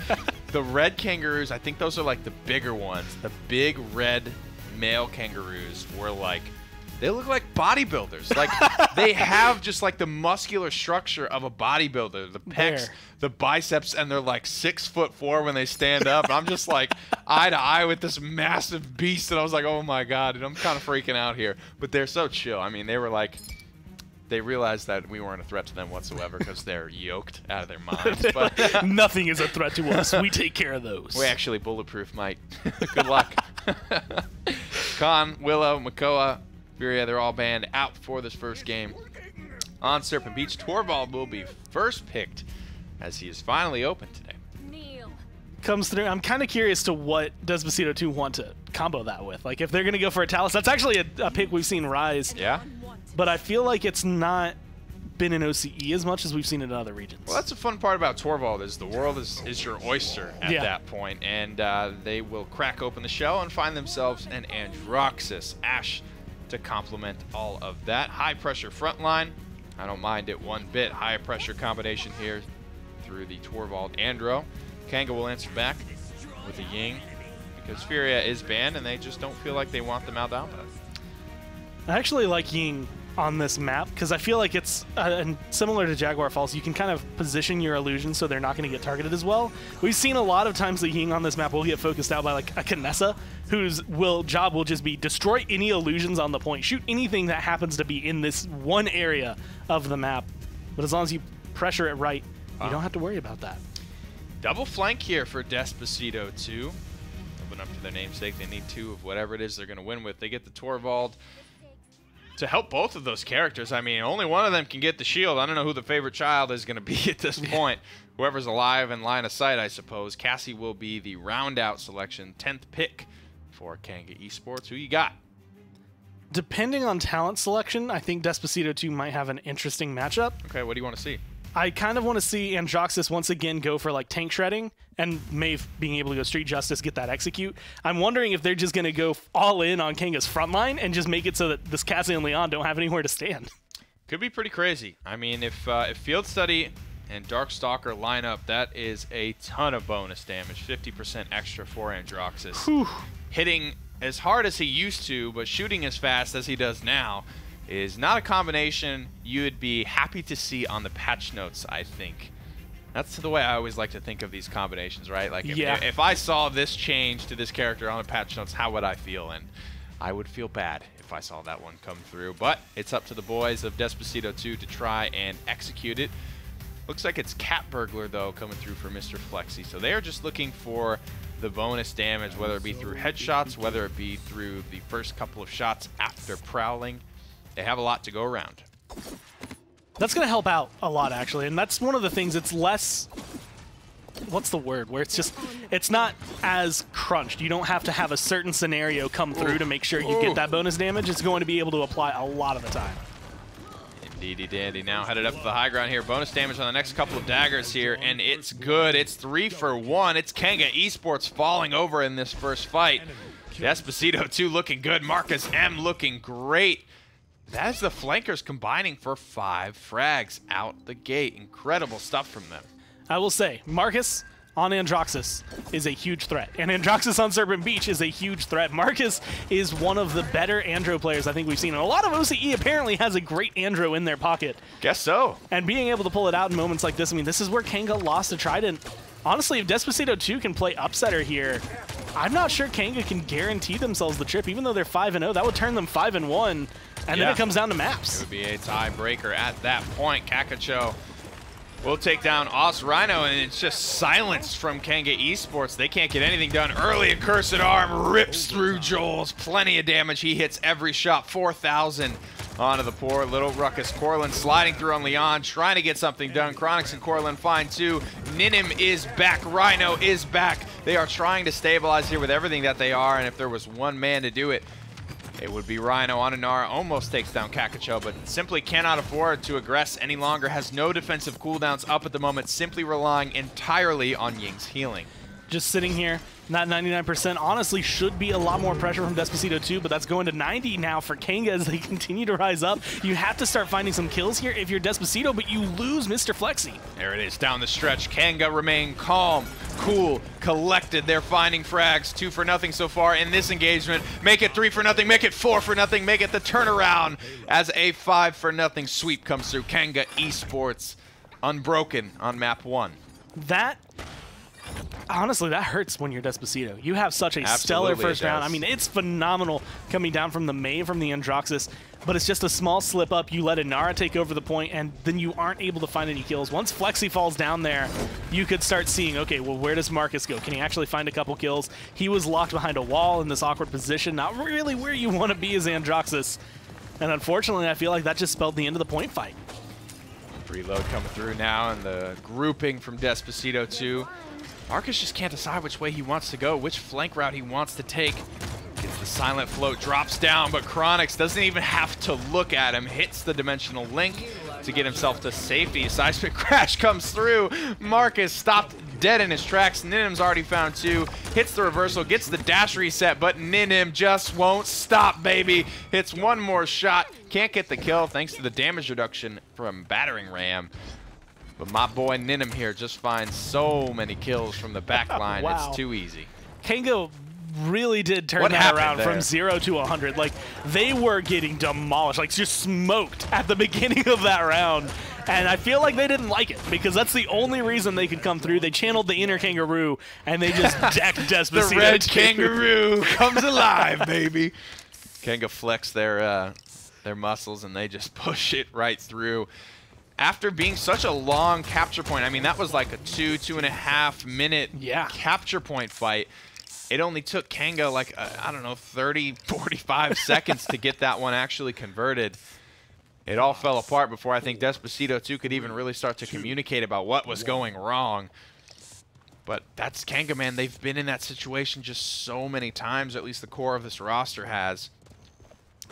The red kangaroos, I think those are like the bigger ones. The big red male kangaroos were like, they look like bodybuilders. Like, they have just like the muscular structure of a bodybuilder. The pecs, the biceps, and they're like 6'4" when they stand up. And I'm just like eye to eye with this massive beast, and I was like, oh my god, dude, I'm kind of freaking out here. But they're so chill. I mean, they were like, they realized that we weren't a threat to them whatsoever because they're yoked out of their minds. But nothing is a threat to us. We take care of those. We're actually bulletproof, Mike. Good luck. Khan, Willow, Makoa, Furia, they're all banned out for this first game. On Serpent Beach, Torvald will be first picked as he is finally open today. Comes through. I'm kind of curious to what Despacito 2 want to combo that with. Like, if they're going to go for a Talus, that's actually a pick we've seen rise. Yeah. But I feel like it's not been in OCE as much as we've seen it in other regions. Well, that's the fun part about Torvald, is the world is your oyster at that point, and they will crack open the shell and find themselves an Androxus Ashe to complement all of that. High pressure front line. I don't mind it one bit. High pressure combination here through the Torvald Andro. Kanga will answer back with a Ying because Furia is banned and they just don't feel like they want the Maldamba. I actually like Ying on this map because I feel like it's similar to Jaguar Falls. You can kind of position your illusions so they're not going to get targeted as well. We've seen a lot of times that Ying on this map will get focused out by like a Kinessa, whose job will just be destroy any illusions on the point, shoot anything that happens to be in this one area of the map. But as long as you pressure it right, you don't have to worry about that. Double flank here for Despacito 2. Open up to their namesake. They need 2 of whatever it is they're going to win with. They get the Torvald to help both of those characters. I mean, only one of them can get the shield. I don't know who the favorite child is going to be at this point. Whoever's alive in line of sight, I suppose. Cassie will be the round-out selection, 10th pick for Kanga Esports. Who you got? Depending on talent selection, I think Despacito 2 might have an interesting matchup. Okay, what do you want to see? I kind of want to see Androxus once again go for like tank shredding and Maeve being able to go Street Justice, get that execute. I'm wondering if they're just going to go all in on Kanga's front line and just make it so that this Cassie and Leon don't have anywhere to stand. Could be pretty crazy. I mean, if Field Study and Darkstalker line up, that is a ton of bonus damage, 50% extra for Androxus. Whew. Hitting as hard as he used to, but shooting as fast as he does now is not a combination you would be happy to see on the patch notes, I think. That's the way I always like to think of these combinations, right? Like, if I saw this change to this character on the patch notes, how would I feel? And I would feel bad if I saw that one come through. But it's up to the boys of Despacito 2 to try and execute it. Looks like it's Cat Burglar, though, coming through for Mr. Flexi. So they are just looking for the bonus damage, whether it be through headshots, whether it be through the first couple of shots after prowling. They have a lot to go around. That's going to help out a lot, actually. And that's one of the things. It's less... What's the word? Where it's just... It's not as crunched. You don't have to have a certain scenario come through to make sure you get that bonus damage. It's going to be able to apply a lot of the time. Indeedy dandy. Now headed up to the high ground here. Bonus damage on the next couple of daggers here, and it's good. It's 3 for 1. It's Kanga Esports falling over in this first fight. Despacito 2 looking good. Marcus M looking great. That's the flankers combining for 5 frags out the gate. Incredible stuff from them. I will say, Marcus on Androxus is a huge threat, and Androxus on Serpent Beach is a huge threat. Marcus is one of the better Andro players I think we've seen, and a lot of OCE apparently has a great Andro in their pocket. Guess so. And being able to pull it out in moments like this, I mean, this is where Kanga lost to Trident. Honestly, if Despacito 2 can play Upsetter here, I'm not sure Kanga can guarantee themselves the trip, even though they're 5-0. That would turn them 5-1, and then it comes down to maps. It would be a tiebreaker at that point. Kakacho will take down Os Rhino, and it's just silence from Kanga Esports. They can't get anything done early. Accursed Arm rips through Joel's. Plenty of damage. He hits every shot. 4,000 onto the poor little Ruckus. Corlin sliding through on Leon, trying to get something done. Chronix and Corlin find 2. Ninim is back. Rhino is back. They are trying to stabilize here with everything that they are, and if there was one man to do it, it would be Rhino. Ananara almost takes down Kakacho, but simply cannot afford to aggress any longer. Has no defensive cooldowns up at the moment, simply relying entirely on Ying's healing. Just sitting here, not 99%. Honestly, should be a lot more pressure from Despacito 2, but that's going to 90 now for Kanga as they continue to rise up. You have to start finding some kills here if you're Despacito, but you lose Mr. Flexi. There it is, down the stretch. Kanga remain calm, cool, collected. They're finding frags. 2 for nothing so far in this engagement. Make it 3 for nothing, make it 4 for nothing, make it the turnaround as a 5 for nothing sweep comes through. Kanga Esports unbroken on map 1. That... Honestly, that hurts when you're Despacito. You have such a stellar first round. I mean, it's phenomenal coming down from the May, from the Androxus, but it's just a small slip up. You let Inara take over the point, and then you aren't able to find any kills. Once Flexi falls down there, you could start seeing, okay, well, where does Marcus go? Can he actually find a couple kills? He was locked behind a wall in this awkward position, not really where you want to be as Androxus. And unfortunately, I feel like that just spelled the end of the point fight. Reload coming through now, and the grouping from Despacito 2. Marcus just can't decide which way he wants to go, which flank route he wants to take. Gets the silent float, drops down, but Chronix doesn't even have to look at him. Hits the dimensional link to get himself to safety. A seismic crash comes through. Marcus stopped dead in his tracks. Ninim's already found 2. Hits the reversal, gets the dash reset, but Ninim just won't stop, baby. Hits one more shot. Can't get the kill thanks to the damage reduction from Battering Ram. But my boy Ninim here just finds so many kills from the back line. Wow. It's too easy. Kango really did turn that around from 0 to 100. Like, they were getting demolished, like just smoked at the beginning of that round. And I feel like they didn't like it because that's the only reason they could come through. They channeled the inner kangaroo and they just decked Despacito. The red kangaroo comes alive, baby. Kanga flex their muscles and they just push it right through. After being such a long capture point, I mean, that was like a 2.5 minute capture point fight. It only took Kanga like, I don't know, 30, 45 seconds to get that one actually converted. It all fell apart before I think Despacito 2 could even really start to communicate about what was going wrong. But that's Kanga, man. They've been in that situation just so many times, or at least the core of this roster has.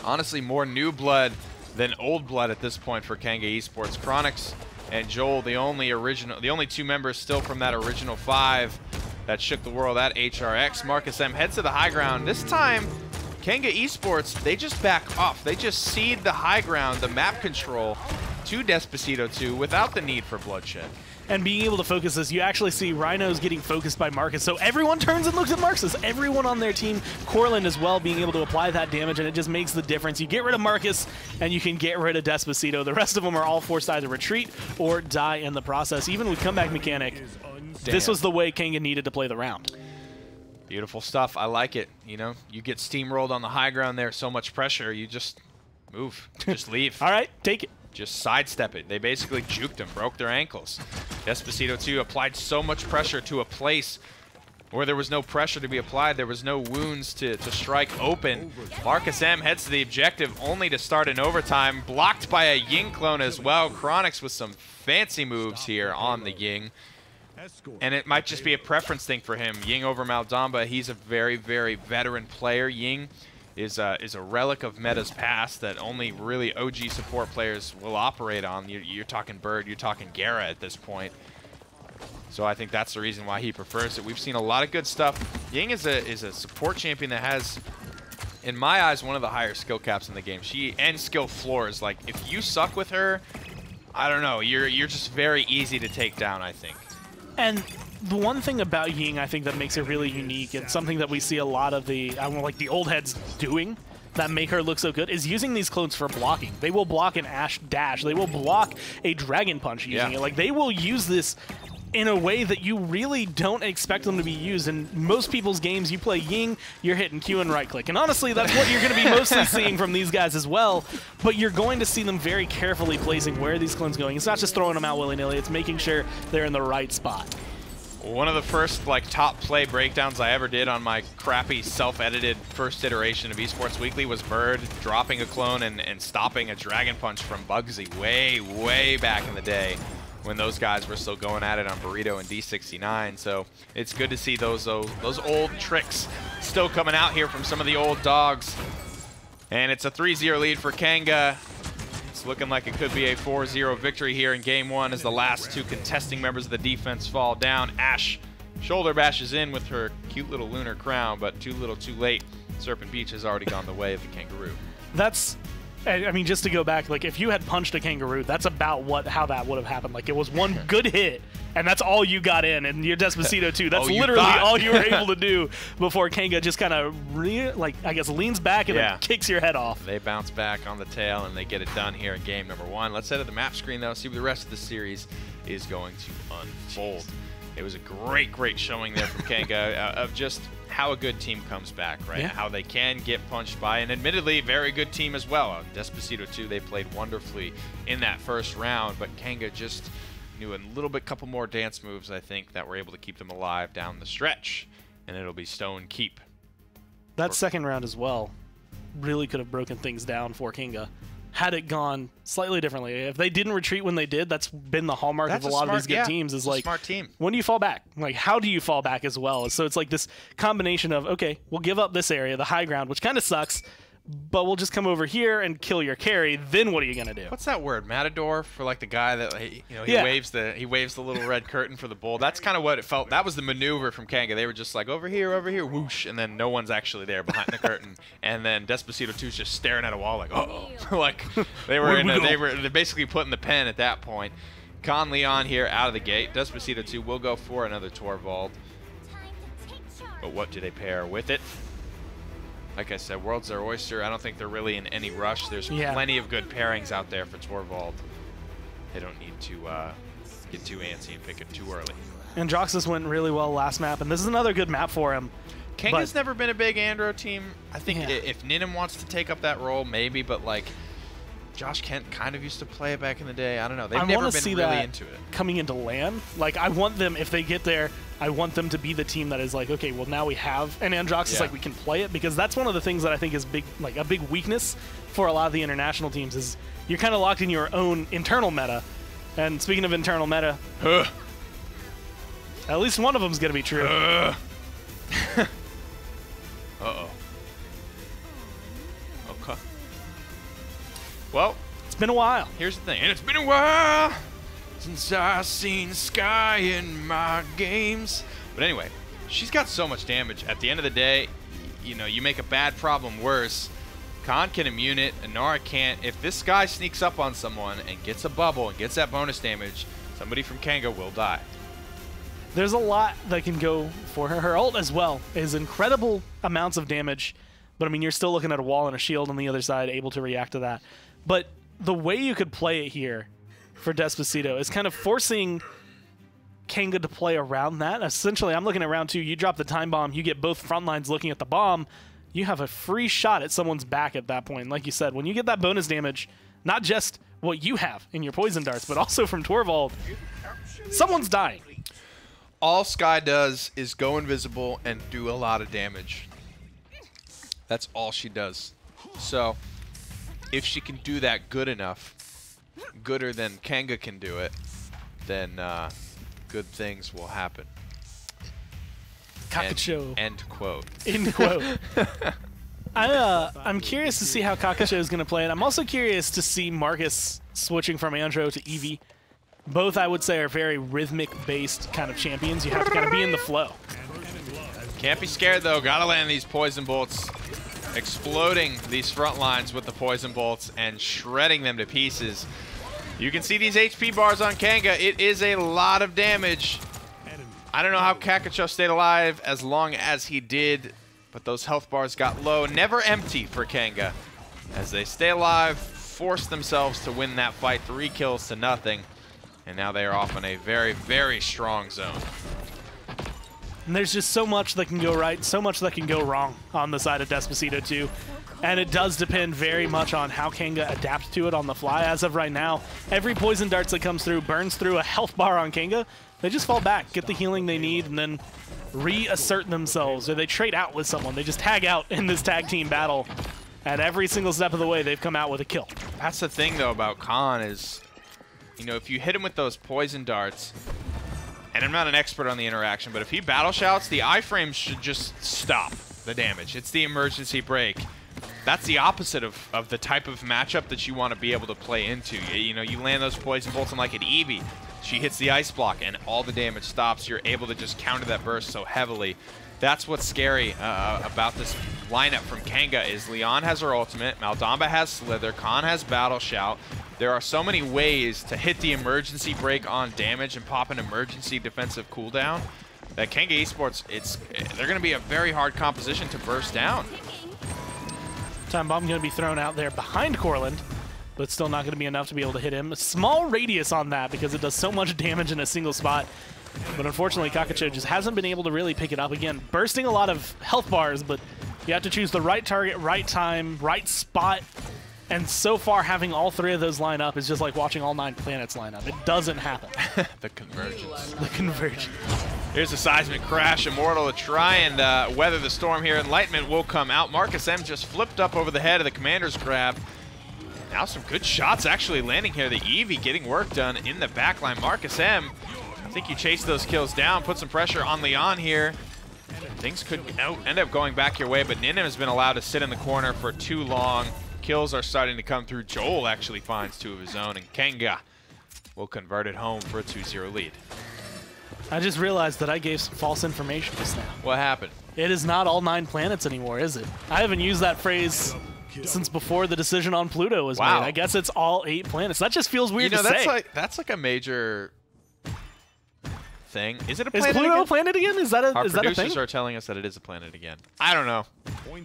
Honestly, more new blood than old blood at this point for Kanga Esports. Chronix and Joel, the only 2 members still from that original 5 that shook the world at HRX. Marcus M heads to the high ground. This time, Kanga Esports, they just back off. They just cede the high ground, the map control, to Despacito 2 without the need for bloodshed. And being able to focus this, you actually see Rhinos getting focused by Marcus. So everyone turns and looks at Marcus. Everyone on their team, Corlin as well, being able to apply that damage, and it just makes the difference. You get rid of Marcus, and you can get rid of Despacito. The rest of them are all forced to either retreat or die in the process. Even with comeback mechanic, this was the way Kanga needed to play the round. Beautiful stuff. I like it. You know, you get steamrolled on the high ground there, so much pressure, you just move. Just leave. All right, take it. Just sidestep it. They basically juked him, broke their ankles. Despacito 2 applied so much pressure to a place where there was no pressure to be applied. There was no wounds to strike open. Marcus M heads to the objective only to start in overtime. Blocked by a Ying clone as well. Chronix with some fancy moves here on the Ying. And it might just be a preference thing for him. Ying over Maldamba. He's a very, very veteran player. Ying is a relic of meta's past that only really OG support players will operate on. You're talking Bird, you're talking Gera at this point. So I think that's the reason why he prefers it. We've seen a lot of good stuff. Ying is a support champion that has, in my eyes, one of the higher skill caps in the game. And skill floors. Like, if you suck with her, I don't know, you're just very easy to take down, I think. And the one thing about Ying I think that makes it really unique, and something that we see a lot of the old heads doing that make her look so good, is using these clones for blocking. They will block an Ashe dash. They will block a Dragon Punch using it. Like, they will use this in a way that you really don't expect them to be used. In most people's games, you play Ying, you're hitting Q and right click. And honestly, that's what you're going to be mostly seeing from these guys as well. But you're going to see them very carefully placing where these clones going. It's not just throwing them out willy-nilly, it's making sure they're in the right spot. One of the first top play breakdowns I ever did on my crappy self-edited first iteration of Esports Weekly was Bird dropping a clone and stopping a Dragon Punch from Bugsy way back in the day, when those guys were still going at it on Burrito and D69. So it's good to see those old tricks still coming out here from some of the old dogs. And it's a 3-0 lead for Kanga. It's looking like it could be a 4-0 victory here in game one as the last two contesting members of the defense fall down. Ashe shoulder bashes in with her cute little lunar crown, but too little too late. Serpent Beach has already gone the way of the kangaroo. That's, I mean, just to go back, like, if you had punched a kangaroo, that's about how that would have happened. Like, it was one good hit, and that's all you got in. And your Despacito, too. That's literally all you were able to do before Kanga just kind of, I guess, leans back and then kicks your head off. They bounce back on the tail, and they get it done here in game number one. Let's head to the map screen, though, see where the rest of the series is going to unfold. It was a great showing there from Kanga of just how a good team comes back, right? How they can get punched by, and admittedly, very good team as well. Despacito 2, they played wonderfully in that first round, but Kanga just knew a couple more dance moves, I think, that were able to keep them alive down the stretch, and it'll be Stone Keep. That second round as well really could have broken things down for Kanga had it gone slightly differently. If they didn't retreat when they did, that's been the hallmark of a lot of these good teams, is like, smart team. When do you fall back? Like, how do you fall back as well? So it's like this combination of, okay, we'll give up this area, the high ground, which kind of sucks, but we'll just come over here and kill your carry. Then what are you gonna do? What's that word? Matador, for like the guy that he waves the little red curtain for the bull. That's kind of what it felt. That was the maneuver from Kanga. They were just like over here, whoosh, and then no one's actually there behind the curtain. And then Despacito 2's just staring at a wall like, uh-oh. Like they're basically putting the pen at that point. Con Leon here out of the gate. Despacito 2 will go for another Torvald. But what do they pair with it? Like I said, world's their oyster. I don't think they're really in any rush. There's plenty of good pairings out there for Torvald. They don't need to get too antsy and pick it too early. And Joxus went really well last map, and this is another good map for him. Kanga's never been a big Andro team. I think if Ninim wants to take up that role, maybe, but like Josh Kent kind of used to play it back in the day. I don't know. They've never been really into it. Coming into LAN, like, I want them, if they get there, I want them to be the team that is like, okay, well, now we have an Androxus, like, we can play it, because that's one of the things that I think is big, like, a big weakness for a lot of the international teams is you're kind of locked in your own internal meta. And speaking of internal meta, at least one of them is going to be true. Uh-oh. Okay. Well, it's been a while. Here's the thing. And it's been a while since I've seen sky in my games. But anyway, she's got so much damage. At the end of the day, you know, you make a bad problem worse. Khan can immune it, Inara can't. If this guy sneaks up on someone and gets a bubble and gets that bonus damage, somebody from Kanga will die. There's a lot that can go for her. Her ult as well is incredible amounts of damage, but I mean, you're still looking at a wall and a shield on the other side able to react to that. But the way you could play it here for Despacito is kind of forcing Kanga to play around that. Essentially, I'm looking at round 2. You drop the time bomb. You get both front lines looking at the bomb. You have a free shot at someone's back at that point. Like you said, when you get that bonus damage, not just what you have in your poison darts, but also from Torvald, someone's dying. All Skye does is go invisible and do a lot of damage. That's all she does. So if she can do that good enough, gooder than Kanga can do it, then good things will happen. Kakacho. End quote. End quote. I'm curious to see how Kakacho is going to play it. I'm also curious to see Marcus switching from Andro to Eevee. Both, I would say, are very rhythmic-based kind of champions. You have to kind of be in the flow. Can't be scared, though. Gotta land these poison bolts. Exploding these front lines with the poison bolts and shredding them to pieces. You can see these HP bars on Kanga. It is a lot of damage. I don't know how Kakacho stayed alive as long as he did, but those health bars got low. Never empty for Kanga. As they stay alive, force themselves to win that fight. 3 kills to nothing. And now they are off in a very, very strong zone. And there's just so much that can go right, so much that can go wrong on the side of Despacito 2. And it does depend very much on how Kanga adapts to it on the fly. As of right now, every poison darts that comes through burns through a health bar on Kanga. They just fall back, get the healing they need, and then reassert themselves, or they trade out with someone. They just tag out in this tag team battle. And every single step of the way, they've come out with a kill. That's the thing, though, about Khan is, you know, if you hit him with those poison darts, and I'm not an expert on the interaction, but if he battle shouts, the iframes should just stop the damage. It's the emergency break. That's the opposite of the type of matchup that you want to be able to play into. You know, you land those poison bolts and like an Eevee, she hits the ice block and all the damage stops. You're able to just counter that burst so heavily. That's what's scary about this lineup from Kanga is Leon has her ultimate, Maldamba has Slither, Khan has Battle Shout. There are so many ways to hit the emergency break on damage and pop an emergency defensive cooldown that Kanga Esports, they're going to be a very hard composition to burst down. Time bomb going to be thrown out there behind Corland, but still not going to be enough to be able to hit him. A small radius on that because it does so much damage in a single spot. But unfortunately, Kakacho just hasn't been able to really pick it up again. Bursting a lot of health bars, but you have to choose the right target, right time, right spot. And so far, having all 3 of those line up is just like watching all 9 planets line up. It doesn't happen. The convergence. The convergence. Here's a seismic crash. Immortal to try and weather the storm here. Enlightenment will come out. Marcus M just flipped up over the head of the commander's grab. Now some good shots actually landing here. The Eevee getting work done in the backline. Marcus M, I think you chase those kills down, put some pressure on Leon here. Things could end up going back your way, but Ninim has been allowed to sit in the corner for too long. Kills are starting to come through. Joel actually finds 2 of his own, and Kanga will convert it home for a 2-0 lead. I just realized that I gave some false information just now. What happened? It is not all 9 planets anymore, is it? I haven't used that phrase since before the decision on Pluto was made. I guess it's all 8 planets. That just feels weird to say. That's like a major thing. Is it a planet Is Pluto again? a planet again? Is that a Our is that a producers thing? are telling us that it is a planet again. I don't know.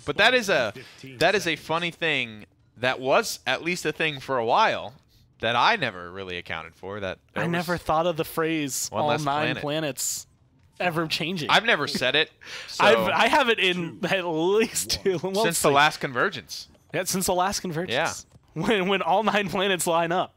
But that is a funny thing that was at least a thing for a while that I never really accounted for. That I never thought of the phrase all 9 planets ever changing. I've never said it. So I have it in at least 2. since the last convergence. Yeah, since the last convergence. Yeah. When all 9 planets line up.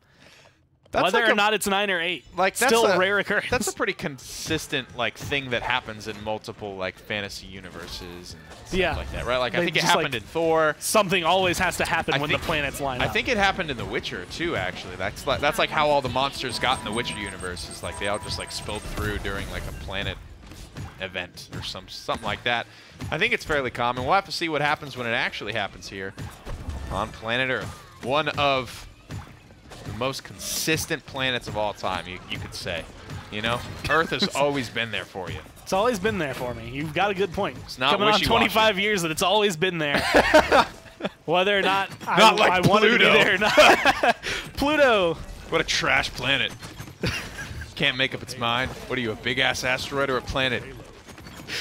That's Whether like or not it's 9 or 8, like still a rare occurrence. That's a pretty consistent like thing that happens in multiple like fantasy universes and stuff like that, right? Like I think it happened in Thor. Something always has to happen when the planets line up. I think it happened in The Witcher too, actually. That's like how all the monsters got in the Witcher universe. Is like they all just like spilled through during like a planet event or something like that. I think it's fairly common. We'll have to see what happens when it actually happens here on planet Earth. One of the most consistent planets of all time, you could say. You know, Earth has always been there for you. It's always been there for me. You've got a good point. It's not coming on 25 years that it's always been there. Whether or not I wanted to be there or not. Pluto. What a trash planet. Can't make up its mind. What are you, a big-ass asteroid or a planet?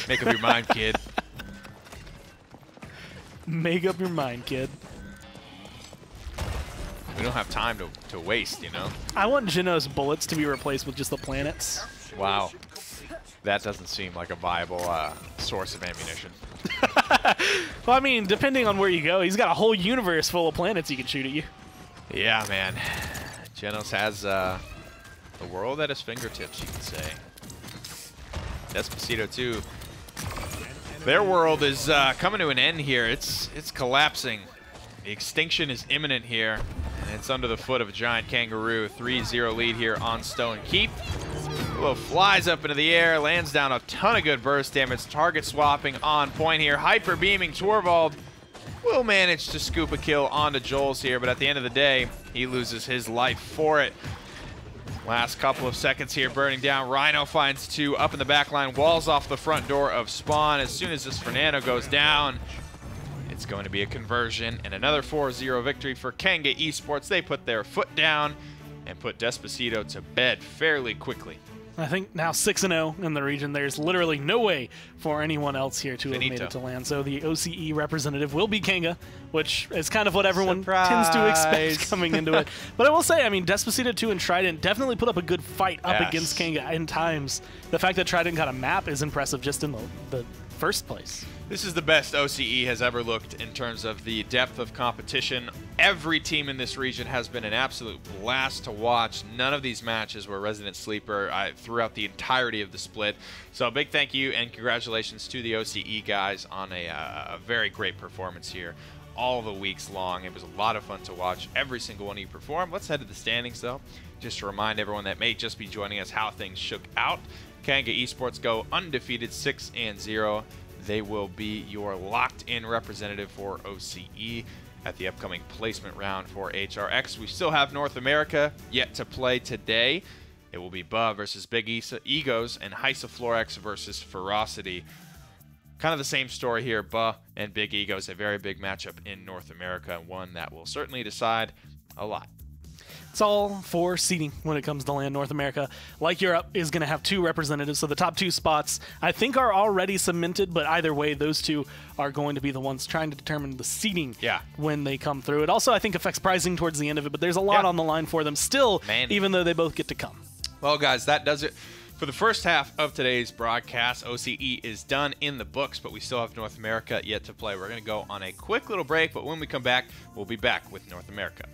Make up your mind, kid. Make up your mind, kid. We don't have time to waste, you know? I want Jino's bullets to be replaced with just the planets. Wow. That doesn't seem like a viable source of ammunition. Well, I mean, depending on where you go, he's got a whole universe full of planets he can shoot at you. Yeah, man. Genos has the world at his fingertips, you could say. Despacito, too. Their world is coming to an end here. It's collapsing. The extinction is imminent here, and it's under the foot of a giant kangaroo. 3-0 lead here on Stone Keep. Willow flies up into the air, lands down a ton of good burst damage. Target swapping on point here. Hyper beaming Torvald will manage to scoop a kill onto Joel's here, but at the end of the day, he loses his life for it. Last couple of seconds here, burning down. Rhino finds 2 up in the back line, walls off the front door of Spawn. As soon as this Fernando goes down, it's going to be a conversion and another 4-0 victory for Kanga Esports. They put their foot down and put Despacito to bed fairly quickly. I think now 6-0 in the region. There's literally no way for anyone else here to have made it to land. So the OCE representative will be Kanga, which is kind of what everyone tends to expect coming into it. But I will say, I mean, Despacito 2 and Trident definitely put up a good fight up against Kanga in times. The fact that Trident got a map is impressive just in the first place. This is the best OCE has ever looked in terms of the depth of competition. Every team in this region has been an absolute blast to watch. None of these matches were resident sleeper throughout the entirety of the split. So a big thank you and congratulations to the OCE guys on a very great performance here all the weeks long. It was a lot of fun to watch every single one of you perform. Let's head to the standings though, just to remind everyone that may just be joining us how things shook out. Kanga Esports go undefeated 6-0. They will be your locked-in representative for OCE at the upcoming placement round for HRX. We still have North America yet to play today. It will be Ba versus Big Egos and Hysaflorex versus Ferocity. Kind of the same story here. Ba and Big Egos, a very big matchup in North America, and one that will certainly decide a lot. It's all for seeding when it comes to LAN North America. Like Europe is going to have 2 representatives, so the top 2 spots I think are already cemented, but either way, those 2 are going to be the ones trying to determine the seeding when they come through. It also, I think, affects pricing towards the end of it, but there's a lot on the line for them still, even though they both get to come. Well, guys, that does it for the first half of today's broadcast. OCE is done in the books, but we still have North America yet to play. We're going to go on a quick little break, but when we come back, we'll be back with North America.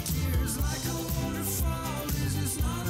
Tears like a waterfall, is this love?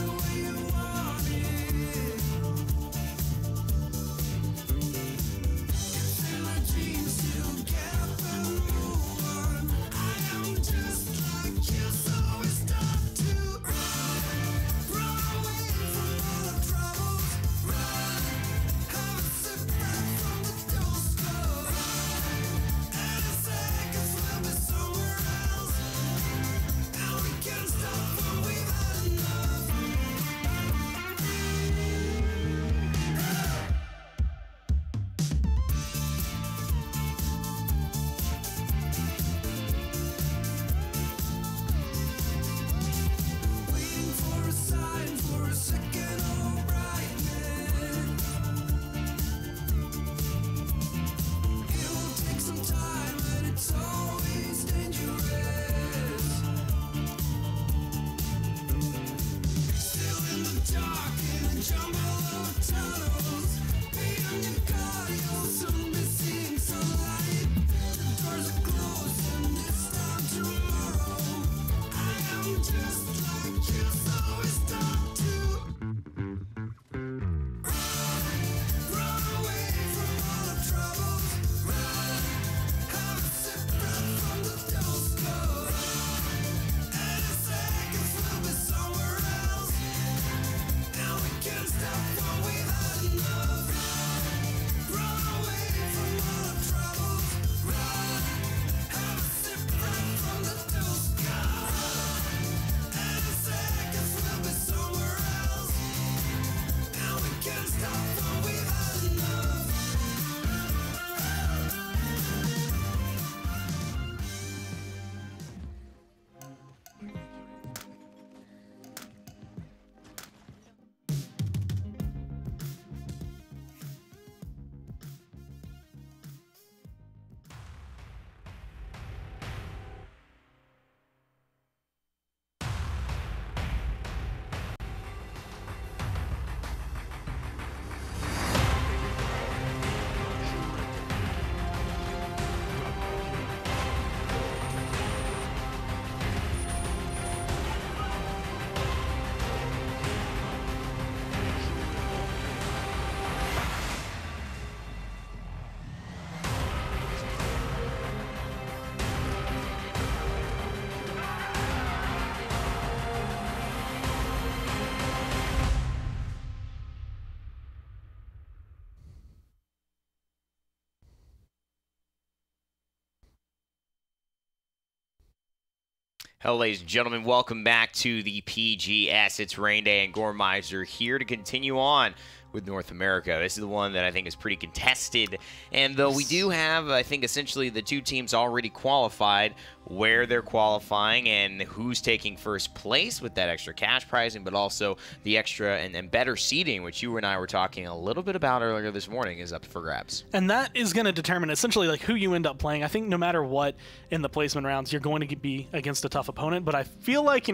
Hello, ladies and gentlemen. Welcome back to the PGS. It's Rain Day and Gormizer here to continue on with North America. This is the one that I think is pretty contested. And though we do have, I think, essentially the two teams already qualified, where they're qualifying and who's taking first place with that extra cash prizing, but also the extra and better seeding, which you and I were talking a little bit about earlier this morning, is up for grabs. And that is going to determine essentially like who you end up playing. I think no matter what in the placement rounds, you're going to be against a tough opponent, but I feel like,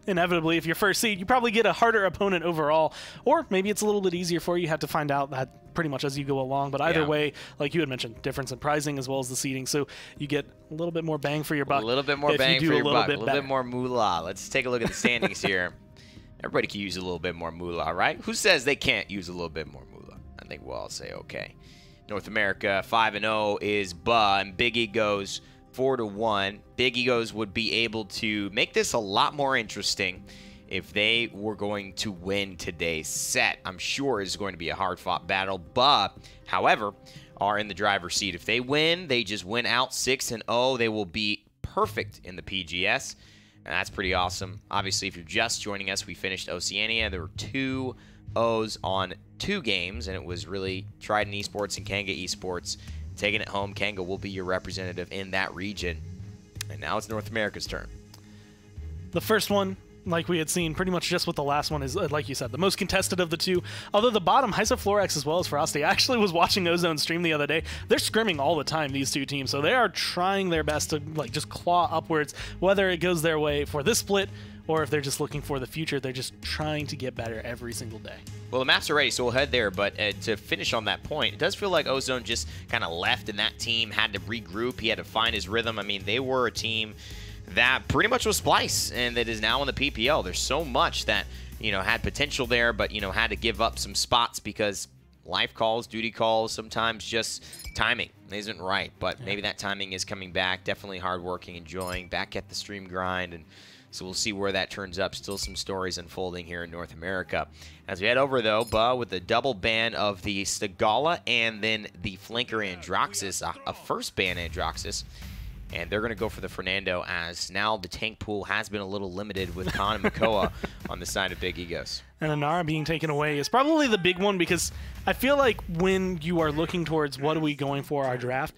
inevitably, if you're first seed, you probably get a harder opponent overall, or maybe it's a little bit easier for you. You have to find out that pretty much as you go along, but either way, like you had mentioned, difference in pricing as well as the seeding, so you get a little bit more bang for your buck. A little bit more bang for your buck, a little bit more moolah. Let's take a look at the standings here. Everybody can use a little bit more moolah, right? Who says they can't use a little bit more moolah? I think we'll all say okay. North America 5-0 is Buh, and Big Egos 4-1. Big Egos would be able to make this a lot more interesting if they were going to win today's set. I'm sure it's going to be a hard-fought battle. Buh, however, are in the driver's seat. If they win, they just win out 6-0. They will be perfect in the PGS, and that's pretty awesome. Obviously, if you're just joining us, we finished Oceania. There were 2 O's on 2 games, and it was really Trident Esports and Kanga Esports taking it home. Kanga will be your representative in that region, and now it's North America's turn. The first one, like we had seen pretty much just with the last one, is, like you said, the most contested of the two. Although the bottom, Florax as well as Frosty, I actually was watching Ozone stream the other day. They're scrimming all the time, these two teams, so they are trying their best to just claw upwards, whether it goes their way for this split or if they're just looking for the future. They're just trying to get better every single day. Well, the maps are ready, so we'll head there, but to finish on that point, it does feel like Ozone just kind of left and that team had to regroup. He had to find his rhythm. I mean, they were a team that pretty much was Splice, and that is now in the PPL. There's so much that, had potential there, but, had to give up some spots because life calls, duty calls, sometimes just timing isn't right. But maybe that timing is coming back. Definitely hardworking, enjoying, back at the stream grind, and so we'll see where that turns up. Still some stories unfolding here in North America. As we head over, though, Buh with the double ban of the Stigala and then the flanker Androxus, a first ban Androxus. And they're going to go for the Fernando, as now the tank pool has been a little limited with Khan and Makoa on the side of Big Egos. And Inara being taken away is probably the big one, because I feel like when you are looking towards what are we going for our draft,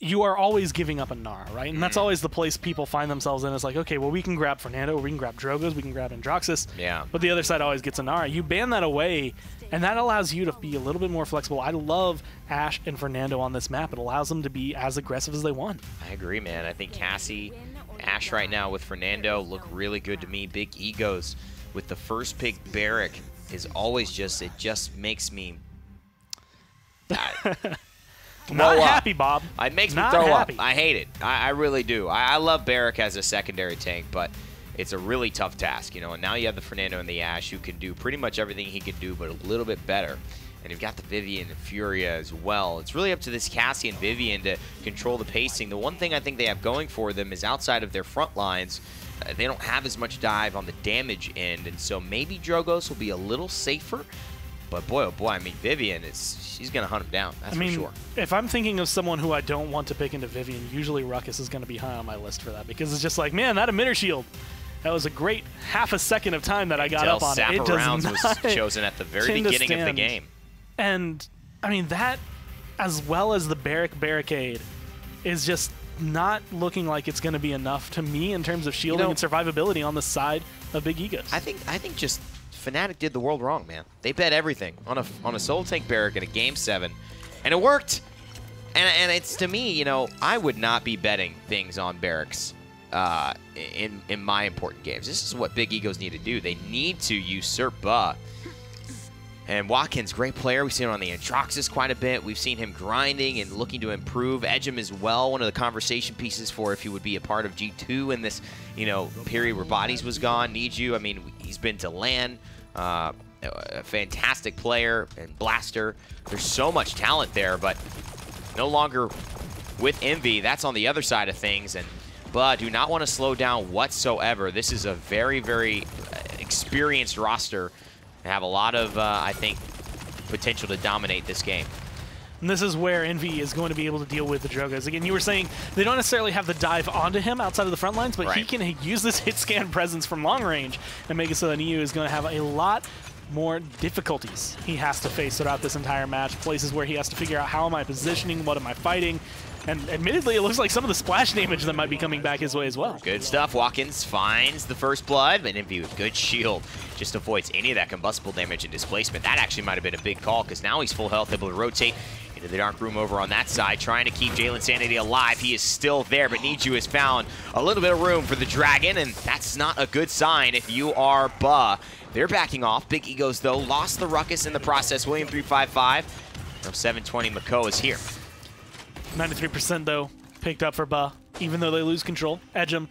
you are always giving up Inara, right? And that's always the place people find themselves in. It's like, okay, well, we can grab Fernando, or we can grab Drogos, we can grab Androxus. Yeah. But the other side always gets Inara. You ban that away, and that allows you to be a little bit more flexible. I love Ashe and Fernando on this map. It allows them to be as aggressive as they want. I agree, man. I think Cassie, Ashe right now with Fernando look really good to me. Big Egos with the first pick Barrack is always just, it just makes me... Not happy, Bob. It makes me Not throw happy. up. I hate it. I really do. I love Barrack as a secondary tank, but it's a really tough task, and now you have the Fernando and the Ashe who can do pretty much everything he can do, but a little bit better. And you've got the Vivian and Furia as well. It's really up to this Cassie and Vivian to control the pacing. The one thing I think they have going for them is outside of their front lines, they don't have as much dive on the damage end, and so maybe Drogos will be a little safer. But boy, oh boy, I mean, Vivian, she's going to hunt him down, that's for sure. If I'm thinking of someone who I don't want to pick into Vivian, usually Ruckus is going to be high on my list for that, because it's just like, man, that emitter shield, that was a great half a second of time that I got up on it. It does not was chosen at the very beginning of the game. And, I mean, that, as well as the Barrack barricade, is just not looking like it's going to be enough to me in terms of shielding and survivability on the side of Big Egos. I think just Fnatic did the world wrong, man. They bet everything on a solo tank Barrack in a Game 7, and it worked. And it's, to me, I would not be betting things on Barracks in my important games. This is what Big Egos need to do. They need to usurp Buh. And Watkins, great player. We've seen him on the Androxus quite a bit. We've seen him grinding and looking to improve. Edgem as well, one of the conversation pieces for if he would be a part of G2 in this, period where Bodies was gone. Need you. I mean, he's been to LAN. A fantastic player and Blaster. There's so much talent there, but no longer with Envy. That's on the other side of things. And Buh do not want to slow down whatsoever. This is a very, very experienced roster. They have a lot of, I think, potential to dominate this game. And this is where Envy is going to be able to deal with the Drogos. Again, you were saying they don't necessarily have the dive onto him outside of the front lines, but he can use this hit scan presence from long range and make it so that NIU is going to have a lot more difficulties he has to face throughout this entire match. Places where he has to figure out, how am I positioning, what am I fighting? And admittedly, it looks like some of the splash damage that might be coming back his way as well. Good stuff. Watkins finds the first blood, but Envy with good shield just avoids any of that combustible damage and displacement. That actually might have been a big call, because now he's full health, able to rotate into the dark room over on that side, trying to keep Jalen Sanity alive. He is still there, but Niju has found a little bit of room for the Dragon, and that's not a good sign if you are Ba. They're backing off. Big Egos, though, lost the Ruckus in the process. William 355 from 720. Mako is here. 93% though, picked up for Ba. Even though they lose control, Edgem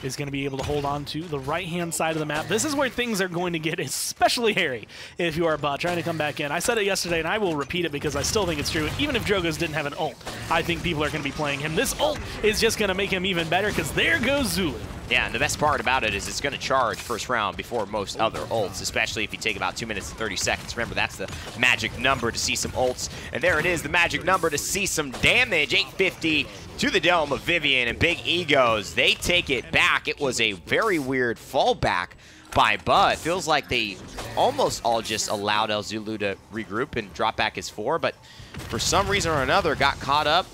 is going to be able to hold on to the right-hand side of the map. This is where things are going to get especially hairy if you are Ba trying to come back in. I said it yesterday, and I will repeat it because I still think it's true. Even if Drogos didn't have an ult, I think people are going to be playing him. This ult is just going to make him even better, because there goes Zulu. Yeah, and the best part about it is it's going to charge first round before most other ults, especially if you take about 2 minutes and 30 seconds. Remember, that's the magic number to see some ults. And there it is, the magic number to see some damage. 850 to the dome of Vivian, and Big Egos, they take it back. It was a very weird fallback by Ba. It feels like they almost all just allowed El Zulu to regroup and drop back his 4, but for some reason or another got caught up,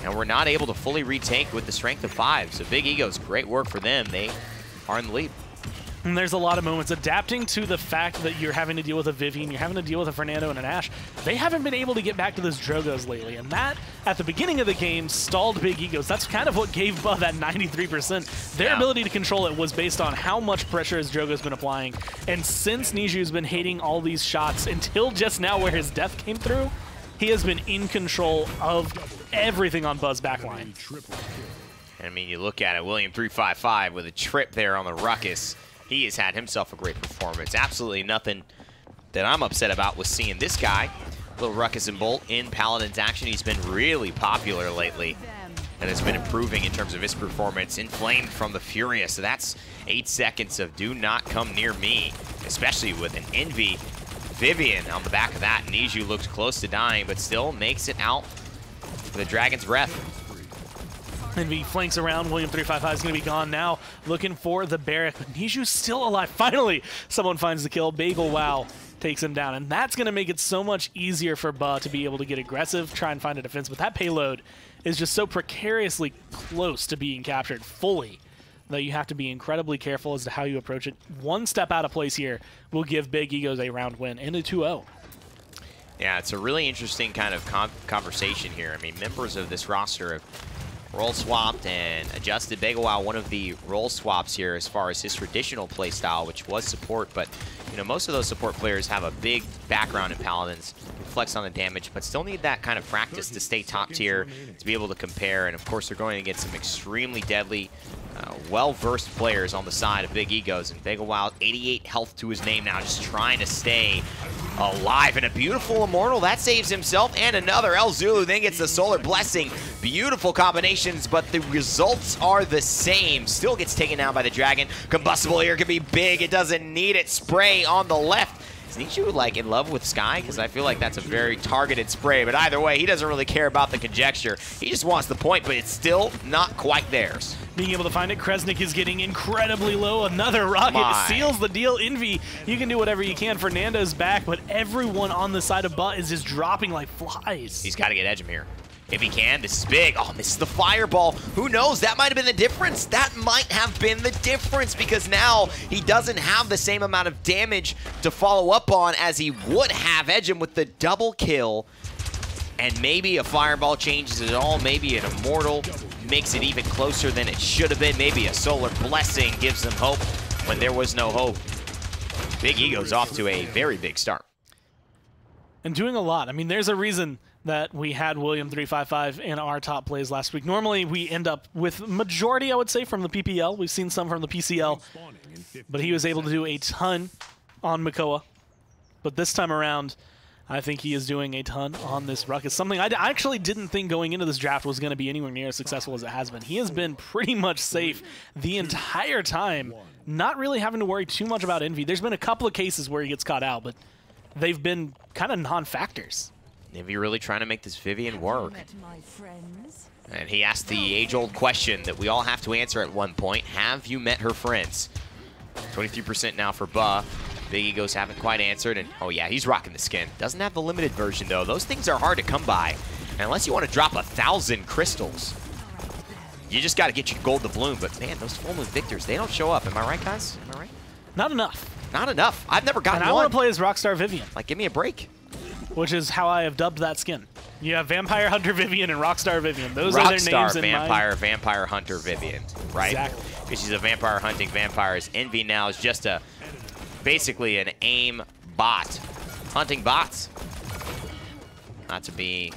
and we're not able to fully retake with the strength of 5. So Big Egos, great work for them. They are in the lead. And there's a lot of moments adapting to the fact that you're having to deal with a Vivian, you're having to deal with a Fernando and an Ashe. They haven't been able to get back to those Drogos lately, and that, at the beginning of the game, stalled Big Egos. That's kind of what gave Ba that 93%. Their ability to control it was based on how much pressure his Drogo's been applying. And since Niju's been hitting all these shots until just now where his death came through, he has been in control of everything on Ba's backline. I mean, you look at it, William 355 with a trip there on the Ruckus. He has had himself a great performance. Absolutely nothing that I'm upset about with seeing this guy. Little Ruckus and Bolt in Paladins action. He's been really popular lately and has been improving in terms of his performance. Inflamed from the Furious. So that's 8 seconds of do not come near me, especially with an Envy Vivian on the back of that. Niju looks close to dying, but still makes it out for the Dragon's Breath. Envy flanks around. William 355 is going to be gone now, looking for the Barrack. But Niju's still alive. Finally, someone finds the kill. Bagel Wow takes him down, and that's going to make it so much easier for Ba to be able to get aggressive, try and find a defense. But that payload is just so precariously close to being captured fully that you have to be incredibly careful as to how you approach it. One step out of place here will give Big Egos a round win and a 2-0. Yeah, it's a really interesting kind of conversation here. I mean, members of this roster have role swapped and adjusted. Bagel one of the role swaps here as far as his traditional play style, which was support, but you know, most of those support players have a big background in Paladins, flex on the damage, but still need that kind of practice to stay top tier, to be able to compare. And of course, they're going against some extremely deadly, well-versed players on the side of Big Egos. And Bagel 88 health to his name now, just trying to stay alive. And a beautiful Immortal, that saves himself, and another. El Zulu then gets the Solar Blessing. Beautiful combinations, but the results are the same. Still gets taken down by the Dragon. Combustible here could be big. It doesn't need it. Spray on the left. Is Niju like in love with Sky? Because I feel like that's a very targeted spray, but either way, he doesn't really care about the conjecture. He just wants the point, but it's still not quite theirs. Being able to find it, Kresnik is getting incredibly low. Another rocket seals the deal. Envy, you can do whatever you can. Fernando's back, but everyone on the side of Ba is just dropping like flies. He's got to get Edgem here. If he can, this is big. Oh, misses the fireball. Who knows? That might have been the difference. That might have been the difference, because now he doesn't have the same amount of damage to follow up on as he would have. Edgem with the double kill. And maybe a fireball changes it all. Maybe an Immortal makes it even closer than it should have been. Maybe a Solar Blessing gives them hope when there was no hope. Big Ego's off to a very big start. And doing a lot. I mean, there's a reason that we had William 355 in our top plays last week. Normally, we end up with majority, I would say, from the PPL. We've seen some from the PCL, but he was able to do a ton on Makoa. But this time around, I think he is doing a ton on this Ruckus. Something I actually didn't think going into this draft was going to be anywhere near as successful as it has been. He has been pretty much safe the entire time, not really having to worry too much about Envy. There's been a couple of cases where he gets caught out, but they've been kind of non-factors. Nivy really trying to make this Vivian work. And he asked the age-old question that we all have to answer at one point. Have you met her friends? 23% now for Ba. Big Egos haven't quite answered. And oh yeah, he's rocking the skin. Doesn't have the limited version though. Those things are hard to come by. And unless you want to drop 1,000 crystals, you just got to get your gold to bloom. But man, those full moon victors, they don't show up. Am I right, guys? Am I right? Not enough. Not enough. I've never gotten one. And I want to play as Rockstar Vivian. Like, give me a break. Which is how I have dubbed that skin. You have Vampire Hunter Vivian and Rockstar Vivian. Those are their names in Vampire, Vampire Hunter Vivian, right? Exactly. Because she's a vampire hunting vampires. Envy now is just basically an aim bot. Hunting bots. Not to be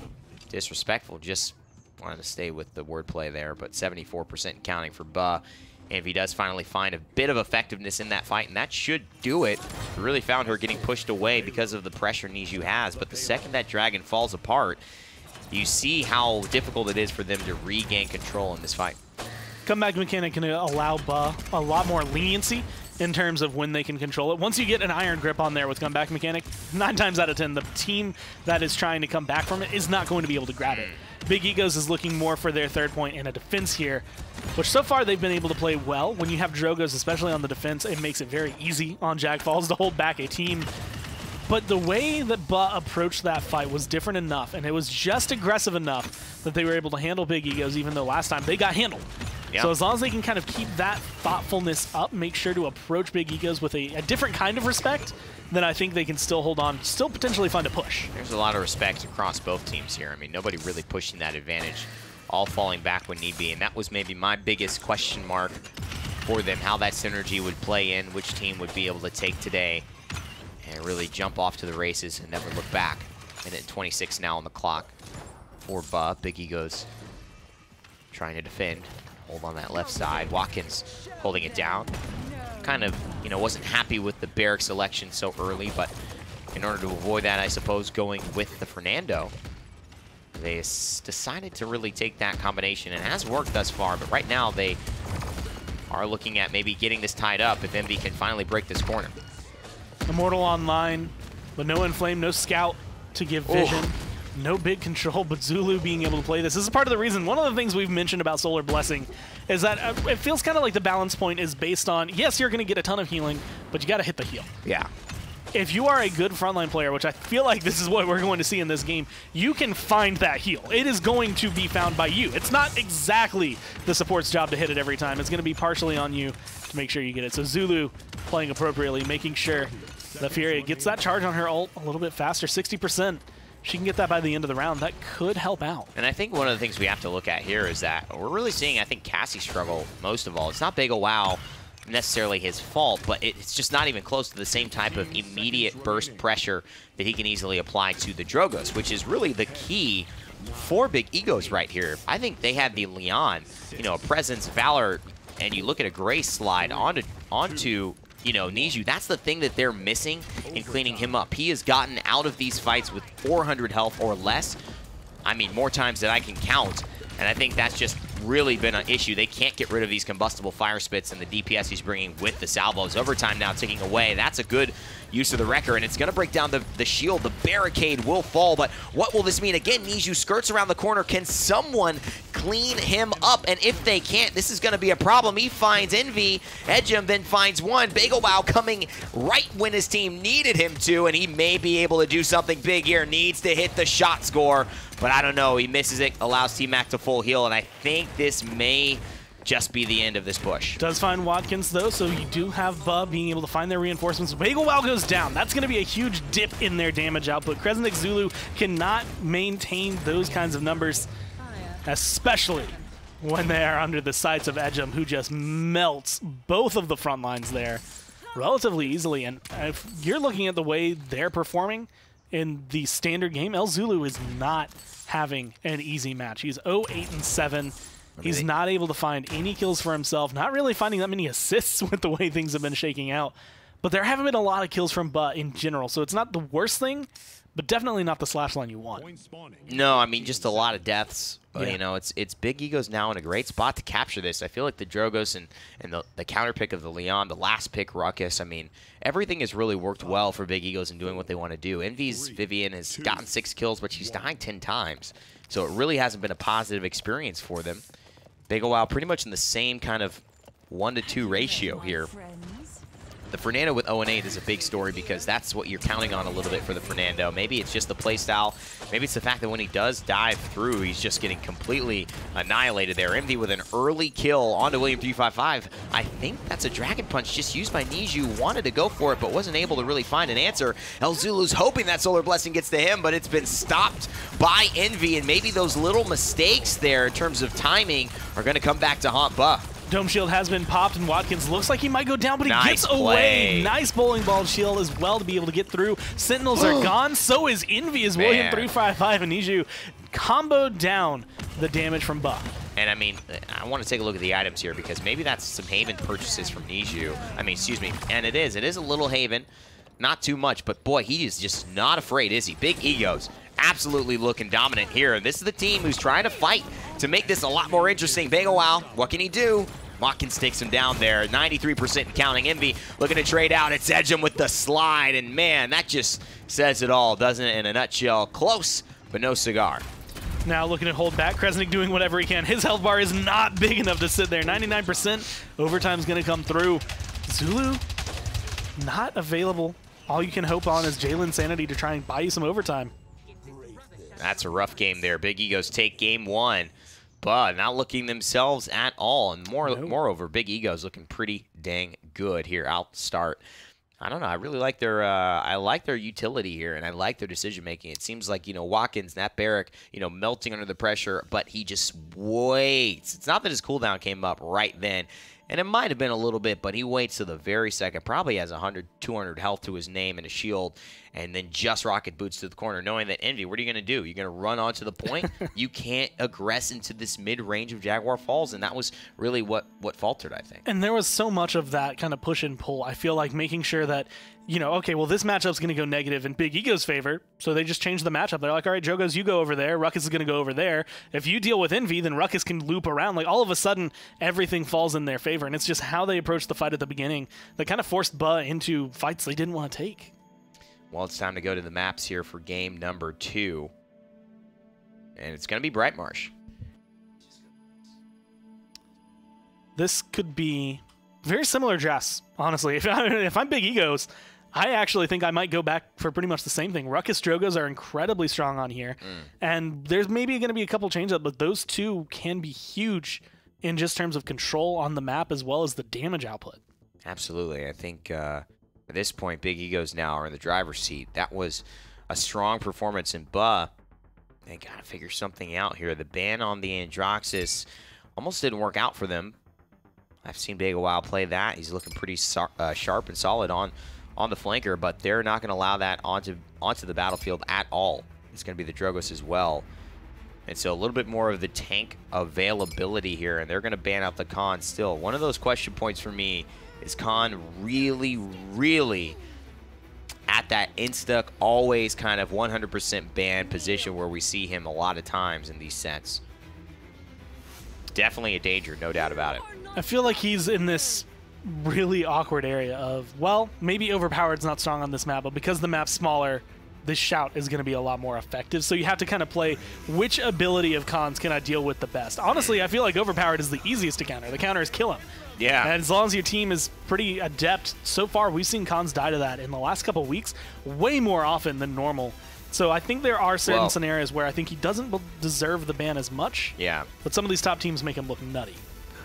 disrespectful, just wanted to stay with the wordplay there, but 74% counting for Ba. Envy does finally find a bit of effectiveness in that fight, and that should do it. We really found her getting pushed away because of the pressure Niju has, but the second that dragon falls apart, you see how difficult it is for them to regain control in this fight. Comeback mechanic can allow Ba a lot more leniency in terms of when they can control it. Once you get an iron grip on there with comeback mechanic, 9 times out of 10, the team that is trying to come back from it is not going to be able to grab it. Big Egos is looking more for their third point in a defense here, which so far they've been able to play well. When you have Drogos, especially on the defense, it makes it very easy on Jag Falls to hold back a team. But the way that Ba approached that fight was different enough, and it was just aggressive enough that they were able to handle Big Egos, even though last time they got handled. Yep. So as long as they can kind of keep that thoughtfulness up, make sure to approach Big Egos with a different kind of respect, then I think they can still hold on, still potentially find a push. There's a lot of respect across both teams here. I mean, nobody really pushing that advantage, all falling back when need be, and that was maybe my biggest question mark for them, how that synergy would play in, which team would be able to take today and really jump off to the races and never look back. And then 26 now on the clock for Ba. Big Egos trying to defend. Hold on that left side. Watkins holding it down. Kind of, wasn't happy with the Barrack selection so early, but in order to avoid that, I suppose, going with the Fernando, they decided to really take that combination, and it has worked thus far, but right now they are looking at maybe getting this tied up if Envy can finally break this corner. Immortal online, but no Inflame, no Scout to give vision. Oh. No big control, but Zulu being able to play this. This is part of the reason, one of the things we've mentioned about Solar Blessing is that it feels kind of like the balance point is based on, yes, you're going to get a ton of healing, but you got to hit the heal. Yeah. If you are a good frontline player, which I feel like this is what we're going to see in this game, you can find that heal. It is going to be found by you. It's not exactly the support's job to hit it every time. It's going to be partially on you to make sure you get it. So Zulu playing appropriately, making sure that Furia gets that charge on her ult a little bit faster, 60%. She can get that by the end of the round. That could help out. And I think one of the things we have to look at here is that we're really seeing, I think, Cassie struggle most of all. It's not Big Wow necessarily his fault, but it's just not even close to the same type of immediate burst pressure that he can easily apply to the Drogos, which is really the key for Big Egos right here. I think they had the Leon, a presence, Valor, and you look at a Grace slide onto Niju. That's the thing that they're missing in cleaning him up. He has gotten out of these fights with 400 health or less. I mean, more times than I can count. And I think that's just really been an issue. They can't get rid of these combustible fire spits and the DPS he's bringing with the salvos. Overtime now ticking away. That's a good use of the Wrecker, and it's going to break down the shield. The barricade will fall, but what will this mean? Again, Niju skirts around the corner. Can someone clean him up? And if they can't, this is going to be a problem. He finds Envy. Edgem then finds one. Bagelbow coming right when his team needed him to, and he may be able to do something big here. Needs to hit the shot score, but I don't know. He misses it, allows T-Mac to full heal, and I think this may just be the end of this push. Does find Watkins, though, so you do have Bub being able to find their reinforcements. Bagelwow goes down. That's going to be a huge dip in their damage output. Kresnik Zulu cannot maintain those kinds of numbers, especially when they are under the sights of Edgem, who just melts both of the front lines there relatively easily. And if you're looking at the way they're performing in the standard game, El Zulu is not having an easy match. He's 0-8-7. He's not able to find any kills for himself, not really finding that many assists with the way things have been shaking out. But there haven't been a lot of kills from Butt in general, so it's not the worst thing, but definitely not the slash line you want. No, I mean, just a lot of deaths. Yeah. You know, it's Big Ego's now in a great spot to capture this. I feel like the Drogos and the counter pick of the Leon, the last pick Ruckus, I mean, everything has really worked well for Big Egos in doing what they want to do. Envy's Vivian has gotten 6 kills, but she's died 10 times. So it really hasn't been a positive experience for them. Big O pretty much in the same kind of 1-to-2 ratio here. The Fernando with 0-8 is a big story because that's what you're counting on a little bit for the Fernando. Maybe it's just the playstyle. Maybe it's the fact that when he does dive through, he's just getting completely annihilated there. Envy with an early kill onto William 355. I think that's a Dragon Punch just used by Niju. Wanted to go for it, but wasn't able to really find an answer. El Zulu's hoping that Solar Blessing gets to him, but it's been stopped by Envy, and maybe those little mistakes there in terms of timing are going to come back to haunt Buh. Dome shield has been popped, and Watkins looks like he might go down, but he Nice gets play. away. Nice bowling ball shield as well to be able to get through. Sentinels are gone. So is Envy as William Man. 355 and Niju comboed down the damage from Buh. And I mean, I want to take a look at the items here because maybe that's some Haven purchases from Niju. I mean, excuse me. And it is a little Haven. Not too much, but boy, he is just not afraid, is he? Big Egos absolutely looking dominant here. And this is the team who's trying to fight to make this a lot more interesting. Big Wow, what can he do? Watkins takes him down there, 93% counting. Envy looking to trade out. It's Edgem with the slide, and man, that just says it all, doesn't it, in a nutshell? Close, but no cigar. Now looking to hold back. Kresnik doing whatever he can. His health bar is not big enough to sit there. 99%. Overtime's going to come through. Zulu, not available. All you can hope on is Jalen's sanity to try and buy you some overtime. That's a rough game there. Big Egos take game 1. But not looking themselves at all. And moreover, Big Egos looking pretty dang good here out the start. I don't know. I really like their utility here, and I like their decision making. It seems like, you know, Watkins, that Barrack, you know, melting under the pressure, but he just waits. It's not that his cooldown came up right then. And it might have been a little bit, but he waits to the very second. Probably has 100, 200 health to his name and a shield, and then just rocket boots to the corner, knowing that Envy, what are you going to do? You're going to run onto the point? You can't aggress into this mid-range of Jaguar Falls, and that was really what faltered, I think. And there was so much of that kind of push and pull. I feel like making sure that, you know, okay, well, this matchup's going to go negative in Big Ego's favor, so they just changed the matchup. They're like, all right, Jogos, you go over there. Ruckus is going to go over there. If you deal with Envy, then Ruckus can loop around. Like, all of a sudden, everything falls in their favor, and it's just how they approached the fight at the beginning that kind of forced Buh into fights they didn't want to take. Well, it's time to go to the maps here for game number 2. And it's going to be Bright Marsh. This could be very similar dress, honestly. If I'm Big Egos, I actually think I might go back for pretty much the same thing. Ruckus Drogos are incredibly strong on here. And there's maybe going to be a couple change-up, but those two can be huge in just terms of control on the map as well as the damage output. Absolutely. I think at this point, Big Egos now are in the driver's seat. That was a strong performance in Buh. They got to figure something out here. The ban on the Androxus almost didn't work out for them. I've seen Big Wow play that. He's looking pretty sharp and solid on the flanker, but they're not going to allow that onto the battlefield at all. It's going to be the Drogos as well. And so a little bit more of the tank availability here, and they're going to ban out the Khan still. One of those question points for me is Khan really, really at that insta, always kind of 100% ban position where we see him a lot of times in these sets. Definitely a danger, no doubt about it. I feel like he's in this really awkward area of, well, maybe Overpowered's not strong on this map, but because the map's smaller, this shout is going to be a lot more effective. So you have to kind of play which ability of Khan's can I deal with the best. Honestly, I feel like Overpowered is the easiest to counter. The counter is kill him. Yeah. And as long as your team is pretty adept, so far we've seen Khans die to that in the last couple of weeks way more often than normal. So I think there are certain scenarios where I think he doesn't deserve the ban as much. Yeah. But some of these top teams make him look nutty.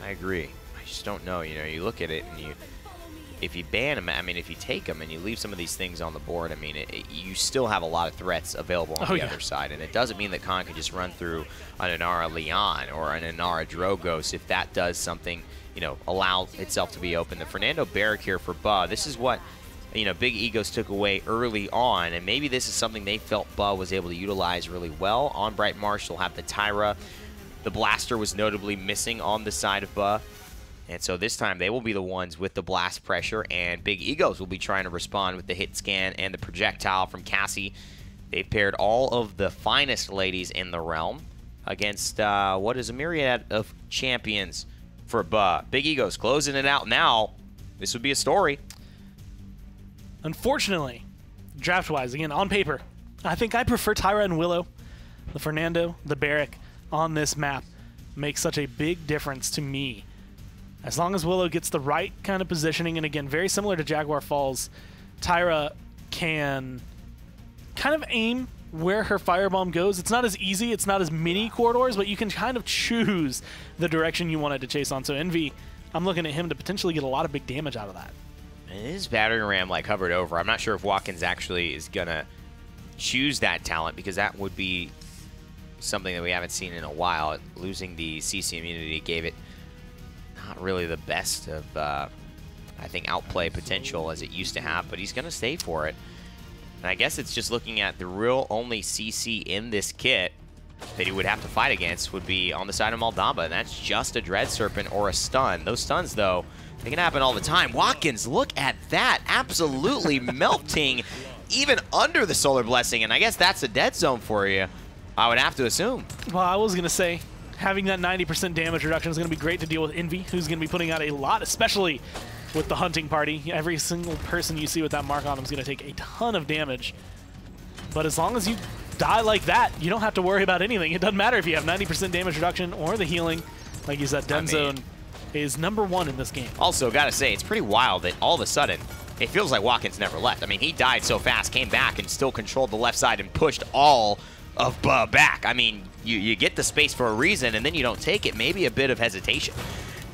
I agree. I just don't know. You know, you look at it and if you ban him, I mean, if you take him and you leave some of these things on the board, I mean, you still have a lot of threats available on the other side. And it doesn't mean that Khan can just run through an Inara Leon or an Inara Drogos if that does something, you know, allow itself to be open. The Fernando Barrack here for Buh, this is what, you know, Big Egos took away early on, and maybe this is something they felt Buh was able to utilize really well. On Bright Marsh, they'll have the Tyra. The Blaster was notably missing on the side of Buh. And so this time they will be the ones with the blast pressure, and Big Egos will be trying to respond with the hit scan and the projectile from Cassie. They've paired all of the finest ladies in the realm against what is a myriad of champions for Big Ego's closing it out now. This would be a story. Unfortunately, draft-wise, again, on paper, I think I prefer Tyra and Willow. The Fernando, the Barrack on this map makes such a big difference to me. As long as Willow gets the right kind of positioning, and again, very similar to Jaguar Falls, Tyra can kind of aim where her firebomb goes. It's not as easy, it's not as many corridors, but you can kind of choose the direction you wanted to chase on. So Envy, I'm looking at him to potentially get a lot of big damage out of that. And his battering ram like hovered over. I'm not sure if Watkins actually is gonna choose that talent, because that would be something that we haven't seen in a while. Losing the CC immunity gave it not really the best of, I think, outplay potential as it used to have, but he's going to stay for it. And I guess it's just looking at the real only CC in this kit that he would have to fight against would be on the side of Moldamba, and that's just a Dread Serpent or a stun. Those stuns, though, they can happen all the time. Watkins, look at that, absolutely melting even under the Solar Blessing, and I guess that's a dead zone for you, I would have to assume. Well, I was going to say, having that 90% damage reduction is going to be great to deal with Envy, who's going to be putting out a lot, especially with the hunting party. Every single person you see with that mark on him is going to take a ton of damage. But as long as you die like that, you don't have to worry about anything. It doesn't matter if you have 90% damage reduction or the healing. Like you said, Dead Zone is #1 in this game. Also, got to say, it's pretty wild that all of a sudden, it feels like Watkins never left. I mean, he died so fast, came back, and still controlled the left side and pushed all of back. I mean, you get the space for a reason, and then you don't take it. Maybe a bit of hesitation.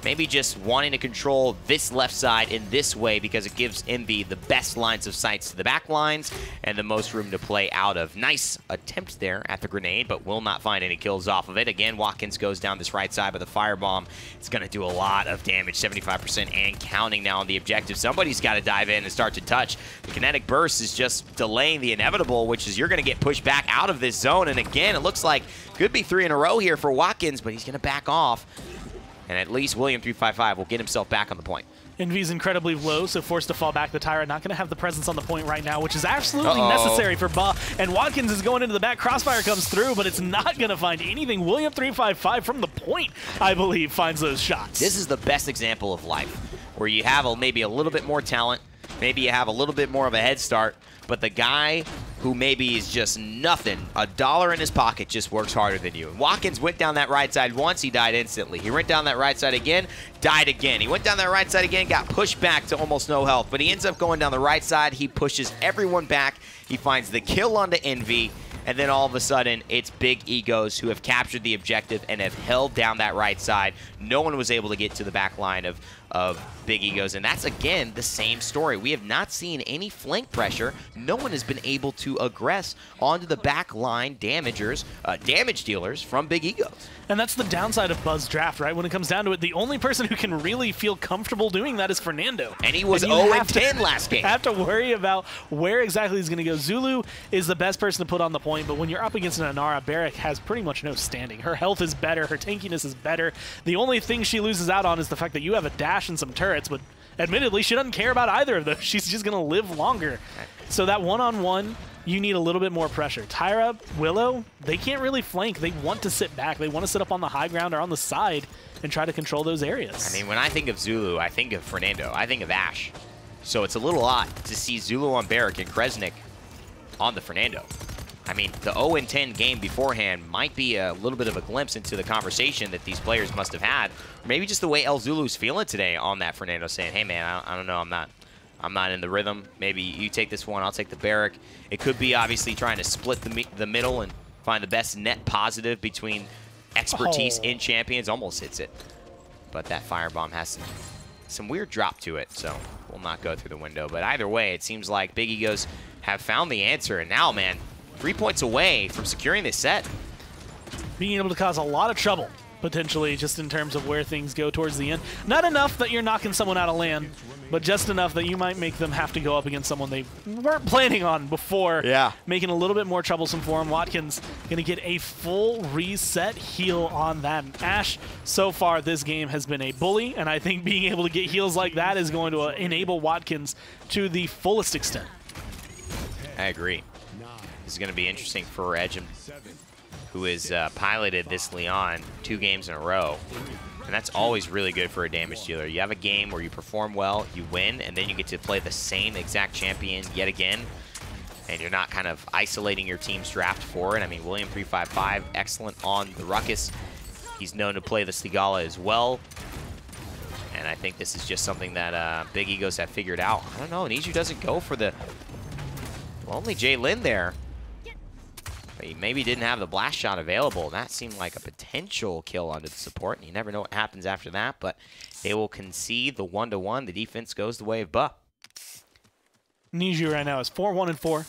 Maybe just wanting to control this left side in this way because it gives Envy the best lines of sight to the back lines and the most room to play out of. Nice attempt there at the grenade, but will not find any kills off of it. Again, Watkins goes down this right side, but the firebomb, it's going to do a lot of damage, 75% and counting now on the objective. Somebody's got to dive in and start to touch. The kinetic burst is just delaying the inevitable, which is you're going to get pushed back out of this zone. And again, it looks like could be 3 in a row here for Watkins, but he's going to back off. And at least William355 will get himself back on the point. Envy's incredibly low, so forced to fall back. The Tyra not going to have the presence on the point right now, which is absolutely necessary for Ba. And Watkins is going into the back. Crossfire comes through, but it's not going to find anything. William355 from the point, I believe, finds those shots. This is the best example of life, where you have maybe a little bit more talent, maybe you have a little bit more of a head start, but the guy who maybe is just nothing, $1 in his pocket, just works harder than you. And Watkins went down that right side once, he died instantly. He went down that right side again, died again. He went down that right side again, got pushed back to almost no health, but he ends up going down the right side. He pushes everyone back. He finds the kill onto Envy, and then all of a sudden, it's Big Egos who have captured the objective and have held down that right side. No one was able to get to the back line of Big Egos, and that's, again, the same story. We have not seen any flank pressure. No one has been able to aggress onto the back line damage dealers from Big Egos. And that's the downside of Buzz Draft, right? When it comes down to it, the only person who can really feel comfortable doing that is Fernando. And he was 0-10 last game. Have to worry about where exactly he's going to go. Zulu is the best person to put on the point, but when you're up against an Inara, Barrack has pretty much no standing. Her health is better, her tankiness is better. The only thing she loses out on is the fact that you have a dash and some turrets, but admittedly, she doesn't care about either of those. She's just going to live longer. So that one-on-one, you need a little bit more pressure. Tyra, Willow, they can't really flank. They want to sit back. They want to sit up on the high ground or on the side and try to control those areas. I mean, when I think of Zulu, I think of Fernando. I think of Ashe. So it's a little odd to see Zulu on Barrack and Kresnik on the Fernando. I mean, the 0-10 game beforehand might be a little bit of a glimpse into the conversation that these players must have had. Maybe just the way El Zulu's feeling today on that Fernando, saying, hey, man, I don't know, I'm not in the rhythm. Maybe you take this one, I'll take the Barrack. It could be obviously trying to split the middle and find the best net positive between expertise in champions. Almost hits it. But that firebomb has some weird drop to it, so will not go through the window. But either way, it seems like Big Egos have found the answer. And now, man, 3 points away from securing this set. Being able to cause a lot of trouble, potentially, just in terms of where things go towards the end. Not enough that you're knocking someone out of land, but just enough that you might make them have to go up against someone they weren't planning on before, making it a little bit more troublesome for him. Watkins going to get a full reset heal on that. And Ashe, so far, this game has been a bully, and I think being able to get heals like that is going to enable Watkins to the fullest extent. I agree. This is going to be interesting for Edgem, who has piloted this Leon 2 games in a row. And that's always really good for a damage dealer. You have a game where you perform well, you win, and then you get to play the same exact champion yet again. And you're not kind of isolating your team's draft for it. I mean, William 355, excellent on the Ruckus. He's known to play the Stigala as well. And I think this is just something that Big Egos have figured out. I don't know, Niju doesn't go for the... Well, only Jay Lin there. But he maybe didn't have the blast shot available. That seemed like a potential kill onto the support. And you never know what happens after that. But they will concede the 1-1. The defense goes the way of Buh. Niju right now is 4-1-4.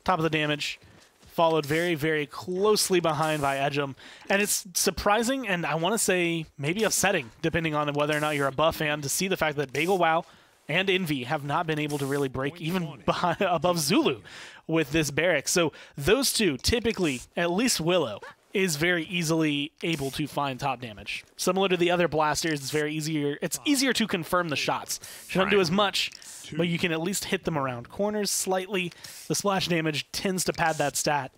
Top of the damage. Followed very, very closely behind by Edgem. And it's surprising, and I want to say maybe upsetting, depending on whether or not you're a Buh fan, to see the fact that Bagel Wow and Envy have not been able to really break even above Zulu with this barrack. So those two, typically, at least Willow, is very easily able to find top damage. Similar to the other blasters, it's easier to confirm the shots. You don't do as much, but you can at least hit them around corners slightly. The splash damage tends to pad that stat.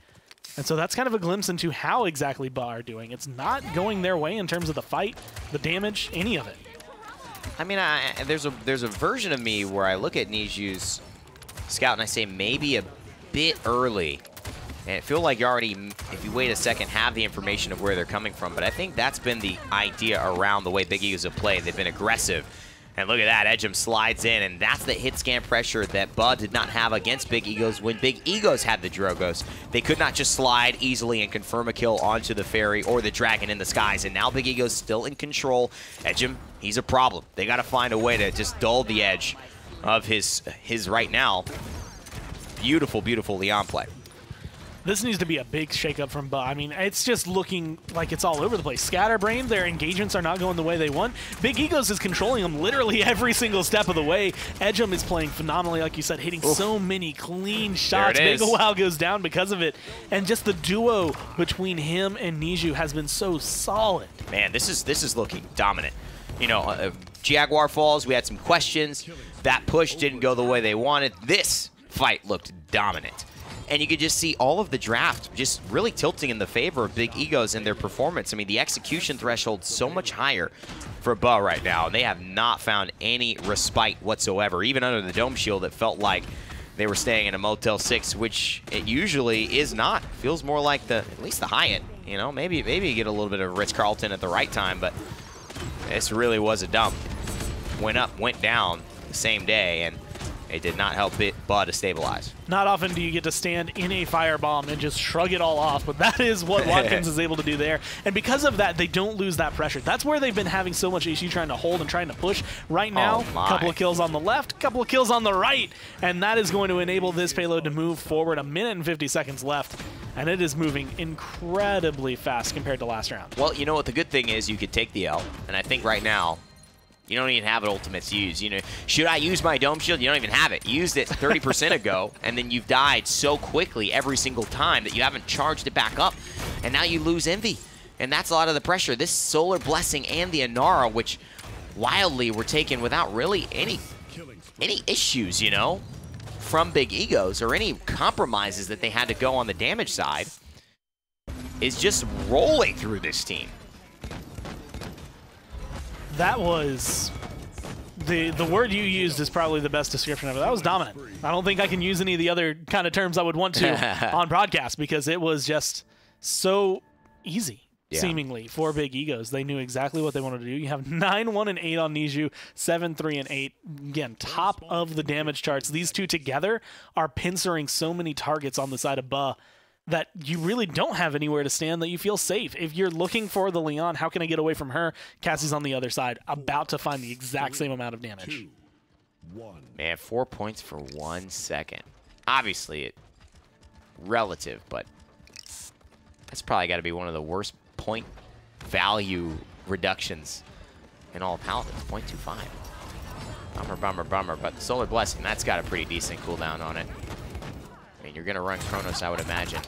And so that's kind of a glimpse into how exactly Buh are doing. It's not going their way in terms of the fight, the damage, any of it. I mean, there's a version of me where I look at Niju's scout and I say maybe a bit early. And it feels like you already, if you wait a second, have the information of where they're coming from. But I think that's been the idea around the way Big Egos have played. They've been aggressive. And look at that, Edgem slides in, and that's the hit scan pressure that Buh did not have against Big Egos when Big Egos had the Drogos. They could not just slide easily and confirm a kill onto the Fairy or the Dragon in the skies, and now Big Egos still in control. Edgem, he's a problem. They got to find a way to just dull the edge of his right now. Beautiful, beautiful Leon play. This needs to be a big shakeup from Buh. I mean, it's just looking like it's all over the place. Scatterbrain, their engagements are not going the way they want. Big Egos is controlling them literally every single step of the way. Edgem is playing phenomenally, like you said, hitting so many clean shots. Big Wow goes down because of it. And just the duo between him and Niju has been so solid. Man, this is looking dominant. You know, Jaguar Falls, we had some questions. That push didn't go the way they wanted. This fight looked dominant. And you could just see all of the draft just really tilting in the favor of Big Egos and their performance. I mean, the execution threshold so much higher for Buh right now. And they have not found any respite whatsoever. Even under the Dome Shield, it felt like they were staying in a Motel 6, which it usually is not. Feels more like at least the Hyatt. You know, maybe you get a little bit of Ritz-Carlton at the right time, but this really was a dump. Went up, went down the same day, and it did not help Buh to stabilize. Not often do you get to stand in a firebomb and just shrug it all off, but that is what Watkins is able to do there. And because of that, they don't lose that pressure. That's where they've been having so much issue trying to hold and trying to push. Right now, a couple of kills on the left, couple of kills on the right, and that is going to enable this payload to move forward. 1 minute and 50 seconds left, and it is moving incredibly fast compared to last round. Well, you know what the good thing is? You could take the L, and I think right now, you don't even have an ultimate to use. You know, should I use my Dome Shield? You don't even have it. You used it 30% ago, and then you've died so quickly every single time that you haven't charged it back up, and now you lose Envy. And that's a lot of the pressure. This Solar Blessing and the Inara, which wildly were taken without really any issues, you know, from Big Egos or any compromises that they had to go on the damage side, is just rolling through this team. That was the word you used is probably the best description of it. That was dominant. I don't think I can use any of the other kind of terms I would want to on broadcast because it was just so easy, seemingly, for Big Egos. They knew exactly what they wanted to do. You have 9-1 and 8 on Niju, 7-3 and 8. Again, top of the damage charts. These two together are pincering so many targets on the side of Buh that you really don't have anywhere to stand that you feel safe. If you're looking for the Leon, how can I get away from her? Cassie's on the other side, about to find the exact same amount of damage. 2, 1. Man, 4 points for 1 second. Obviously, it relative, but that's probably got to be one of the worst point value reductions in all of Paladins, 0.25. Bummer, bummer, bummer, but the Solar Blessing, that's got a pretty decent cooldown on it. I mean, you're going to run Chronos, I would imagine,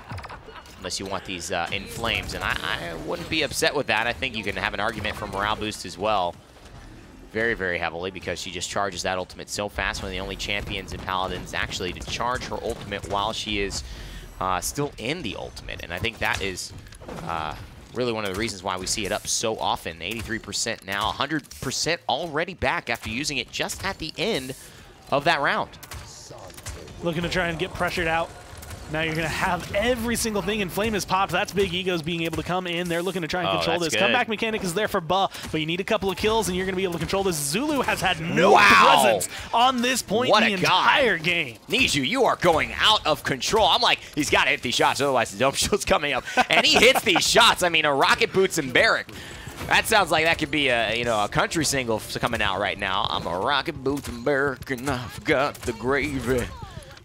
unless you want these in flames, and I wouldn't be upset with that. I think you can have an argument for morale boost as well, very, very heavily, because she just charges that ultimate so fast. One of the only champions in Paladins actually to charge her ultimate while she is still in the ultimate, and I think that is really one of the reasons why we see it up so often. 83% now, 100% already back after using it just at the end of that round. Looking to try and get pressured out. Now you're going to have every single thing, and Flame is popped. That's Big Egos being able to come in. They're looking to try and control this. Good. Comeback mechanic is there for Ba, but you need a couple of kills, and you're going to be able to control this. Zulu has had no presence on this point the entire game. Niju, you are going out of control. I'm like, he's got to hit these shots, otherwise the dome shield's coming up. And he hits these shots. I mean, a Rocket Boots and Barrack. That sounds like that could be a, a country single coming out right now. I'm a Rocket Boots and Barrack, and I've got the gravy.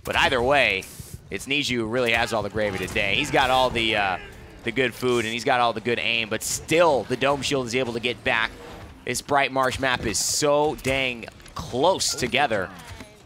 But either way, it's Niju who really has all the gravy today. He's got all the good food, and he's got all the good aim, but still the dome shield is able to get back. This Bright Marsh map is so dang close together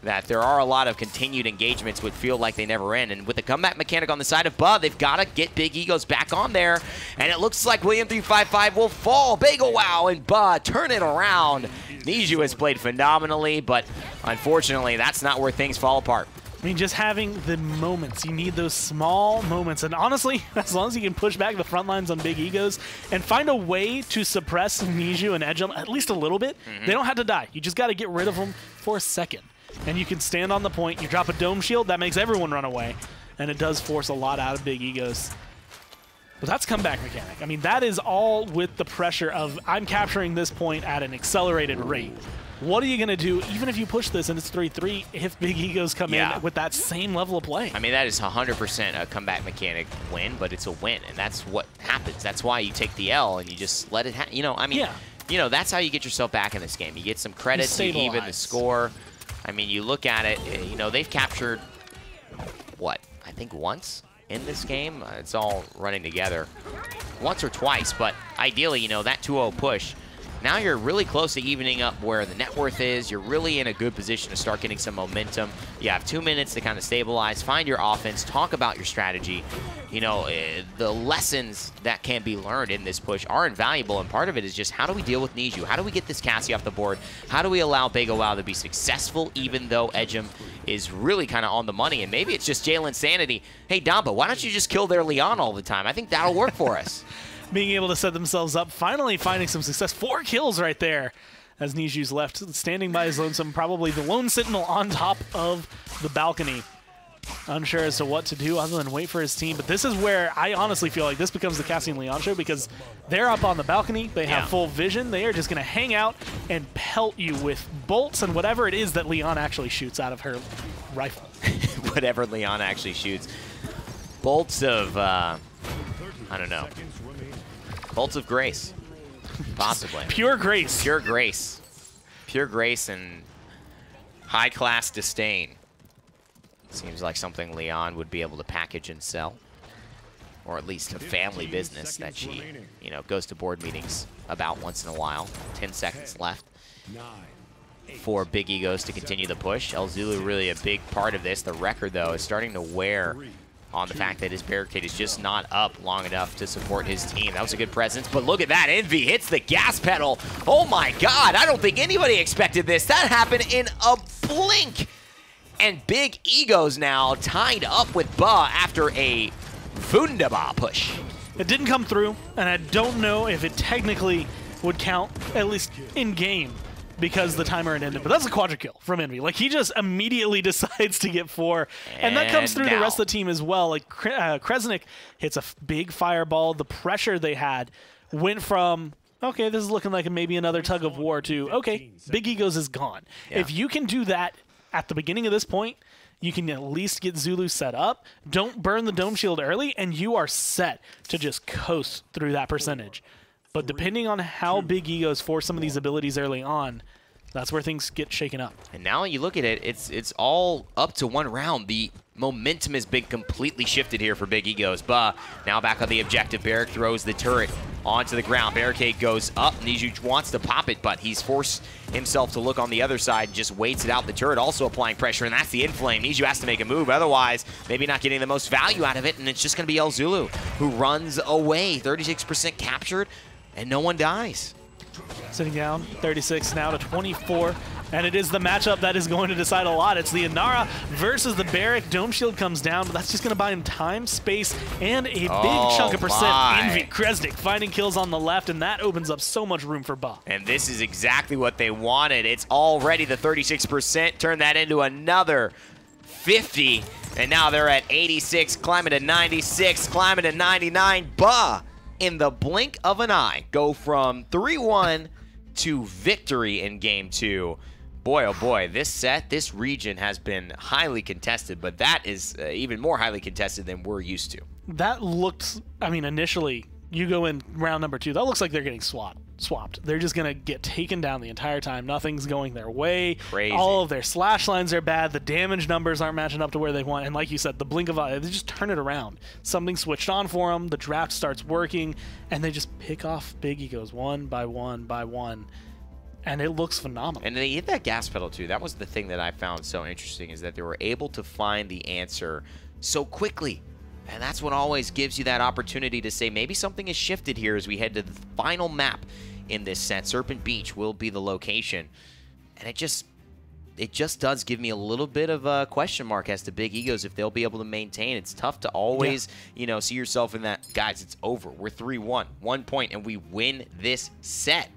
that there are a lot of continued engagements which feel like they never end. And with the comeback mechanic on the side of Bud, they've got to get Big Egos back on there. And it looks like William355 will fall. Big wow, and Bud turn it around. Niju has played phenomenally, but unfortunately, that's not where things fall apart. I mean, just having the moments. You need those small moments. And honestly, as long as you can push back the front lines on Big Egos and find a way to suppress Niju and Edge at least a little bit, they don't have to die. You just got to get rid of them for a second. And you can stand on the point. You drop a dome shield. That makes everyone run away. And it does force a lot out of Big Egos. But that's comeback mechanic. I mean, that is all with the pressure of I'm capturing this point at an accelerated rate. What are you going to do, even if you push this and it's 3-3, if Big Egos come in with that same level of play? I mean, that is 100% a comeback mechanic win, but it's a win, and that's what happens. That's why you take the L and you just let it happen. That's how you get yourself back in this game. You get some credit to even the score. I mean, you look at it, they've captured, what, I think once in this game? It's all running together. Once or twice, but ideally, that 2-0 push, now you're really close to evening up where the net worth is. You're really in a good position to start getting some momentum. You have 2 minutes to kind of stabilize, find your offense, talk about your strategy. The lessons that can be learned in this push are invaluable, and part of it is just how do we deal with Niju? How do we get this Cassie off the board? How do we allow Big Wow to be successful even though Edgem is really kind of on the money? And maybe it's just Jalen's sanity. Hey, Damba, why don't you just kill their Leon all the time? I think that'll work for us. Being able to set themselves up, finally finding some success. 4 kills right there as Niju's left, standing by his lonesome, probably the lone sentinel on top of the balcony. Unsure as to what to do other than wait for his team. But this is where I honestly feel like this becomes the Cassie and Leon show, because they're up on the balcony. They have full vision. They are just going to hang out and pelt you with bolts and whatever it is that Leon actually shoots out of her rifle. Whatever Leon actually shoots. Bolts of, I don't know. Bolts of grace, possibly. Pure grace. Pure grace. Pure grace and high-class disdain. Seems like something Leon would be able to package and sell. Or at least a family business that she, goes to board meetings about once in a while. 10 seconds left for Big Egos to continue the push. El Zulu really a big part of this. The record, though, is starting to wear on the fact that his barricade is just not up long enough to support his team. That was a good presence, but look at that. Envy hits the gas pedal. Oh my God, I don't think anybody expected this. That happened in a blink. And Big Egos now tied up with Ba after a Wunderbar push. It didn't come through, and I don't know if it technically would count, at least in-game, because the timer had ended. But that's a quadra kill from Envy. Like, he just immediately decides to get 4. And that comes through the rest of the team as well. Like, Kresnik hits a big fireball. The pressure they had went from, okay, this is looking like maybe another tug of war, to, okay, Big Egos is gone. Yeah. If you can do that at the beginning of this point, you can at least get Zulu set up. Don't burn the dome shield early, and you are set to just coast through that percentage. But depending on how Big Egos force some of these abilities early on, that's where things get shaken up. And now you look at it, it's all up to 1 round. The momentum has been completely shifted here for Big Egos. Ba now back on the objective. Barrack throws the turret onto the ground. Barricade goes up. Niju wants to pop it, but he's forced himself to look on the other side, just waits it out. The turret also applying pressure, and that's the inflame. Niju has to make a move, otherwise maybe not getting the most value out of it, and it's just going to be El Zulu who runs away. 36% captured, and no one dies. Sitting down, 36 now to 24 And it is the matchup that is going to decide a lot. It's the Inara versus the Barrack. Dome Shield comes down, but that's just going to buy him time, space, and a big chunk of percent. Envy, Kresnik finding kills on the left, and that opens up so much room for Ba. And this is exactly what they wanted. It's already the 36%. Turn that into another 50. And now they're at 86, climbing to 96, climbing to 99. Ba, in the blink of an eye, go from 3-1 to victory in game 2. Boy, oh boy, this set, this region has been highly contested, but that is even more highly contested than we're used to. That looked, I mean, initially, you go in round number 2, that looks like they're getting swapped. They're just going to get taken down the entire time. Nothing's going their way. Crazy. All of their slash lines are bad. The damage numbers aren't matching up to where they want. And like you said, the blink of an eye, they just turn it around. Something switched on for them. The draft starts working, and they just pick off big egos one by one by one. And it looks phenomenal. And they hit that gas pedal, too. That was the thing that I found so interesting, is that they were able to find the answer so quickly. And that's what always gives you that opportunity to say maybe something has shifted here as we head to the final map in this set. Serpent Beach will be the location. And it just does give me a little bit of a question mark as to Big Egos if they'll be able to maintain. It's tough to always, see yourself in that, guys, it's over. We're 3-1, 1 point, and we win this set.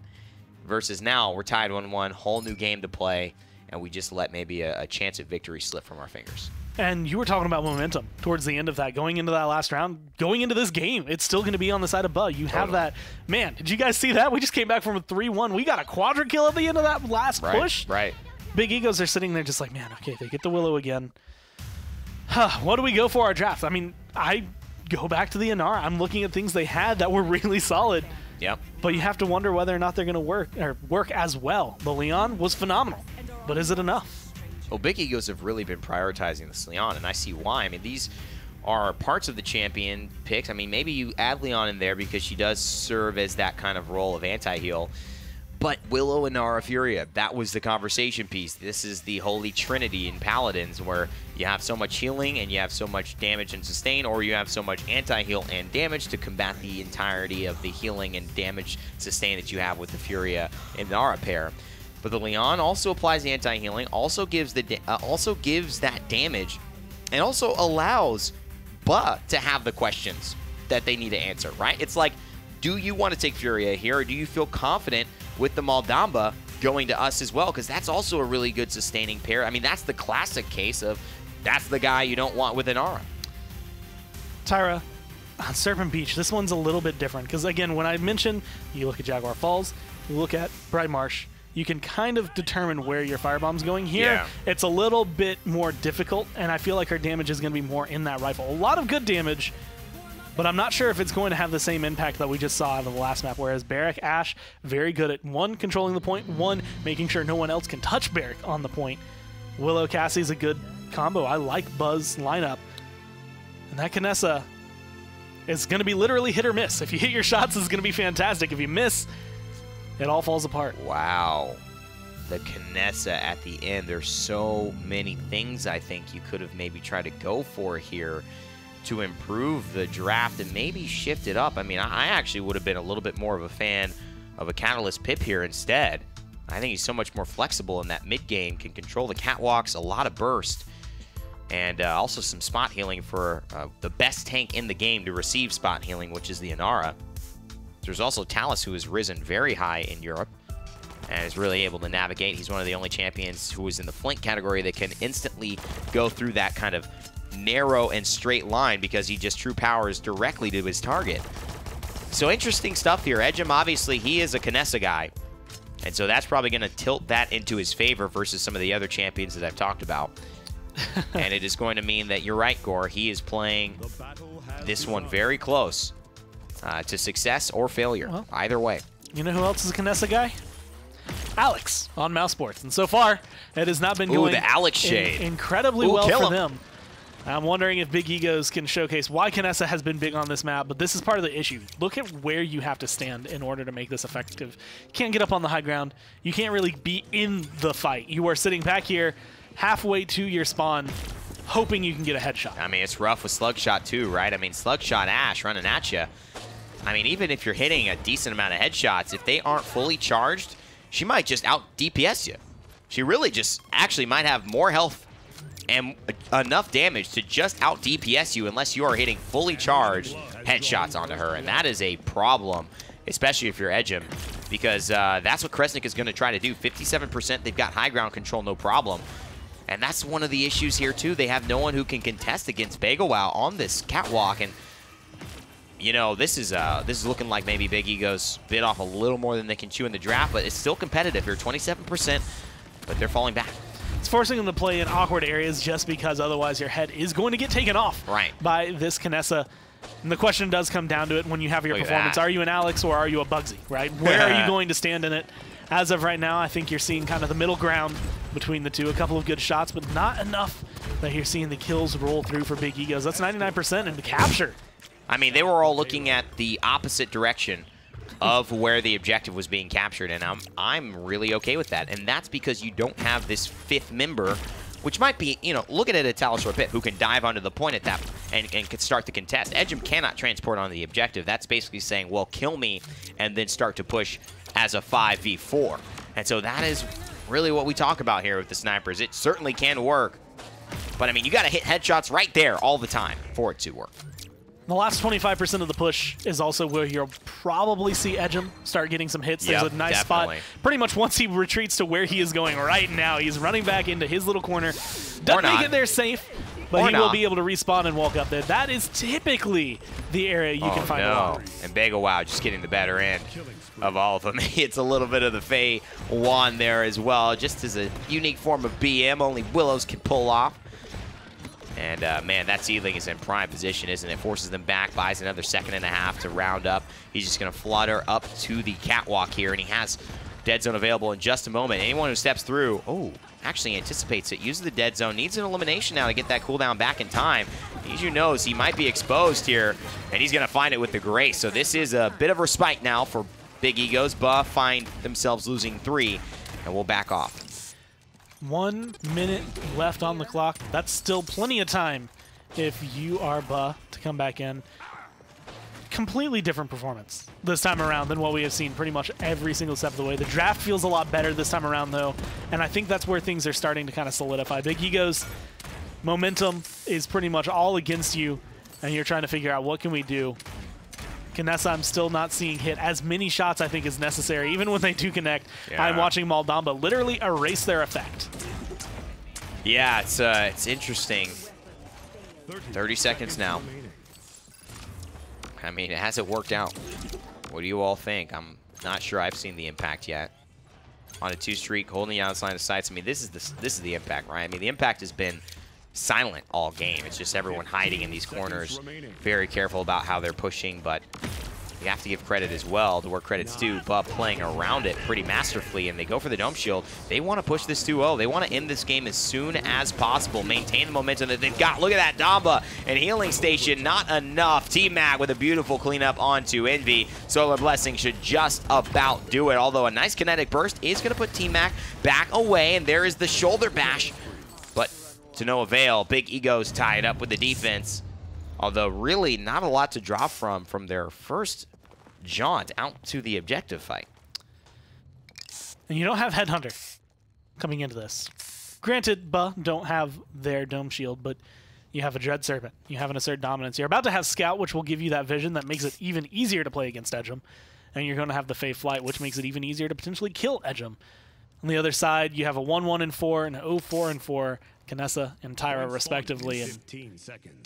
Versus now, we're tied 1-1, whole new game to play, and we just let maybe a chance at victory slip from our fingers. And you were talking about momentum towards the end of that, going into that last round, going into this game. It's still going to be on the side of Ba. You have that. Man, did you guys see that? We just came back from a 3-1. We got a quadra kill at the end of that last push. Right. Big Egos are sitting there just like, man, okay, they get the Willow again. What do we go for our draft? I mean, I go back to the Inara. I'm looking at things they had that were really solid. Yep. But you have to wonder whether or not they're going to work as well. The Leon was phenomenal, but is it enough? Well, Big Egos have really been prioritizing this Leon, and I see why. I mean, these are parts of the champion picks. I mean, maybe you add Leon in there because she does serve as that kind of role of anti-heal. But Willow and Nara Furia, that was the conversation piece. This is the holy trinity in Paladins, where you have so much healing and you have so much damage and sustain, or you have so much anti-heal and damage to combat the entirety of the healing and damage sustain that you have with the Furia and Nara pair. But the Leon also applies the anti-healing, also gives that damage, and also allows Ba to have the questions that they need to answer, right? It's like, do you want to take Furia here, or do you feel confident with the Maldamba going to us as well? Because that's also a really good sustaining pair. I mean, that's the classic case of that's the guy you don't want with an Aura. Tyra, on Serpent Beach, this one's a little bit different. Because, again, when I mentioned you look at Jaguar Falls, you look at Bright Marsh, you can kind of determine where your firebomb's going. Here, it's a little bit more difficult, and I feel like her damage is going to be more in that rifle. A lot of good damage, but I'm not sure if it's going to have the same impact that we just saw in the last map, whereas Barrack, Ashe, very good at, one, controlling the point, one, making sure no one else can touch Barrack on the point. Willow, Cassie's a good combo. I like Buzz lineup. And that Kinessa is going to be literally hit or miss. If you hit your shots, it's going to be fantastic. If you miss, it all falls apart. Wow. The Kinessa at the end. There's so many things I think you could have maybe tried to go for here to improve the draft and maybe shift it up. I mean, I actually would have been a little bit more of a fan of a Catalyst Pip here instead. I think he's so much more flexible in that mid game, can control the catwalks, a lot of burst, and also some spot healing for the best tank in the game to receive spot healing, which is the Inara. There's also Talus, who has risen very high in Europe and is really able to navigate. He's one of the only champions who is in the flank category that can instantly go through that kind of narrow and straight line because he just true powers directly to his target. So interesting stuff here. Edgem, obviously, he is a Kinessa guy, and so that's probably going to tilt that into his favor versus some of the other champions that I've talked about. And it is going to mean that you're right, Gore. He is playing this one very close to success or failure, well, either way. You know who else is a Kinessa guy? Alex on Mouse Sports. And so far, it has not been going the Alex shade. Incredibly well for them. I'm wondering if Big Egos can showcase why Kinessa has been big on this map, but this is part of the issue. Look at where you have to stand in order to make this effective. You can't get up on the high ground. You can't really be in the fight. You are sitting back here halfway to your spawn, hoping you can get a headshot. I mean, it's rough with Slugshot too, right? I mean, Slugshot Ashe running at you. I mean, even if you're hitting a decent amount of headshots, if they aren't fully charged, she might just out DPS you. she really just actually might have more health and enough damage to just out DPS you unless you are hitting fully charged headshots onto her. And that is a problem, especially if you're Edgem, because that's what Kresnik is going to try to do. 57%, they've got high ground control, no problem. And that's one of the issues here, too. They have no one who can contest against Begowow on this catwalk. And, you know, this is looking like maybe Big Ego's bit off a little more than they can chew in the draft, but it's still competitive here. 27%, but they're falling back. It's forcing them to play in awkward areas just because otherwise your head is going to get taken off by this Kinessa. And the question does come down to it when you have your performance. Are you an Alex or are you a Bugsy, right? Where are you going to stand in it? As of right now, I think you're seeing kind of the middle ground between the two. A couple of good shots, but not enough that you're seeing the kills roll through for Big Egos. That's 99% and the capture. I mean, they were all looking at the opposite direction of where the objective was being captured, and I'm really okay with that. And that's because you don't have this fifth member, which might be, you know, look at it at Talos or Pip, who can dive onto the point at that and can start the contest. Edgem cannot transport on the objective. That's basically saying, well, kill me and then start to push as a 5v4. And so that is really what we talk about here with the snipers. It certainly can work, but I mean, you got to hit headshots right there all the time for it to work. The last 25% of the push is also where you'll probably see Edgem start getting some hits. There's a nice spot. Pretty much once he retreats to where he is going right now, he's running back into his little corner. Doesn't make it there safe, but he will be able to respawn and walk up there. That is typically the area you can find a lot. And Begowow just getting the better end of all of them. It's a little bit of the Fey wand there as well, just as a unique form of BM only Willows can pull off. And, man, that Seedling is in prime position, isn't it? Forces them back, buys another 1.5 seconds to round up. He's just going to flutter up to the catwalk here, and he has Dead Zone available in just a moment. Anyone who steps through, actually anticipates it, uses the Dead Zone, needs an elimination now to get that cooldown back in time. Niju knows he might be exposed here, and he's going to find it with the Grace. So this is a bit of respite now for Big Egos. Buh find themselves losing 3, and we'll back off. 1 minute left on the clock. That's still plenty of time if you are Buh to come back in. Completely different performance this time around than what we have seen pretty much every single step of the way. The draft feels a lot better this time around, though, and I think that's where things are starting to kind of solidify. Big Ego's momentum is pretty much all against you, and you're trying to figure out what can we do. Kinessa, I'm still not seeing hit as many shots I think is necessary. Even when they do connect, I'm watching Maldamba literally erase their effect. Yeah, it's interesting. 30 seconds now. I mean, it hasn't worked out. What do you all think? I'm not sure I've seen the impact yet. On a 2 streak, holding the outside of sights. I mean, this is the impact, right? I mean, the impact has been silent all game. It's just everyone hiding in these corners, very careful about how they're pushing, but you have to give credit as well to where credit's due. Buh playing around it pretty masterfully, and they go for the Dome Shield. They want to push this 2-0. They want to end this game as soon as possible, maintain the momentum that they've got. Look at that, Damba and Healing Station, not enough. T-Mag with a beautiful cleanup onto Envy. Solar Blessing should just about do it, although a nice kinetic burst is going to put T-Mag back away, and there is the shoulder bash, but to no avail. Big Egos tied up with the defense, although really not a lot to draw from their first jaunt out to the objective fight. And you don't have Headhunter coming into this. Granted, Buh don't have their Dome Shield, but you have a Dread Serpent. You have an Assert Dominance. You're about to have Scout, which will give you that vision that makes it even easier to play against Edgem. And you're going to have the Fey Flight, which makes it even easier to potentially kill Edgem. On the other side, you have a 1-1-4 and an 0-4-4, Kinessa and Tyra respectively. And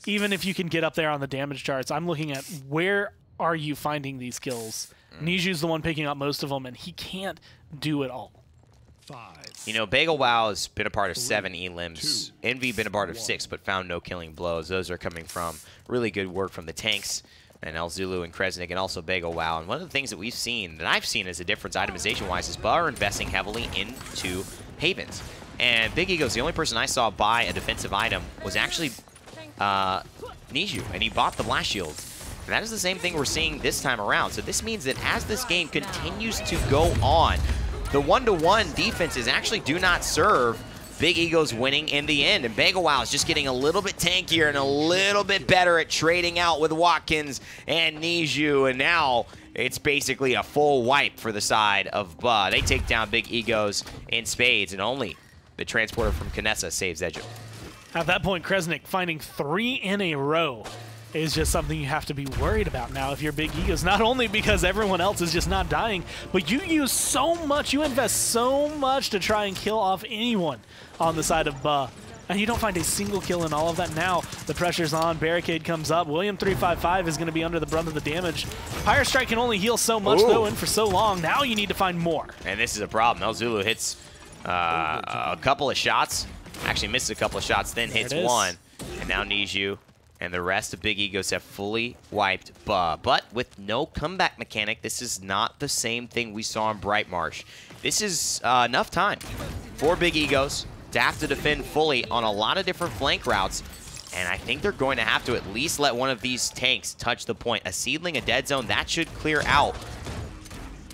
even if you can get up there on the damage charts, I'm looking at where are you finding these kills. Niju's the one picking up most of them, and he can't do it all. You know, Begowow has been a part of 7 elims. Envy been a part of 6, but found no killing blows. Those are coming from really good work from the tanks, and El Zulu and Kresnik, and also Begowow. And one of the things that we've seen, that I've seen as a difference itemization-wise, is Buh are investing heavily into Havens. And Big Ego's the only person I saw buy a defensive item was actually Niju, and he bought the Blast Shield. And that is the same thing we're seeing this time around. So this means that as this game continues to go on, the 1-to-1 defenses actually do not serve Big Egos winning in the end. And Begowow is just getting a little bit tankier and a little bit better at trading out with Watkins and Niju. And now it's basically a full wipe for the side of Ba. They take down Big Egos in spades, and only the transporter from Knessa saves Edgem. At that point, Kresnik finding 3 in a row is just something you have to be worried about now if you're Big Egos. Not only because everyone else is just not dying, but you use so much, you invest so much to try and kill off anyone on the side of Ba. And you don't find a single kill in all of that. Now the pressure's on, barricade comes up. William 355 is going to be under the brunt of the damage. Pyre Strike can only heal so much though, and for so long. Now you need to find more. And this is a problem. El Zulu hits a couple of shots. Actually misses a couple of shots, then hits one. And now Niju and the rest of Big Egos have fully wiped Ba. But with no comeback mechanic, this is not the same thing we saw in Bright Marsh. This is enough time for Big Egos to have to defend fully on a lot of different flank routes. And I think they're going to have to at least let one of these tanks touch the point. A Seedling, a Dead Zone, that should clear out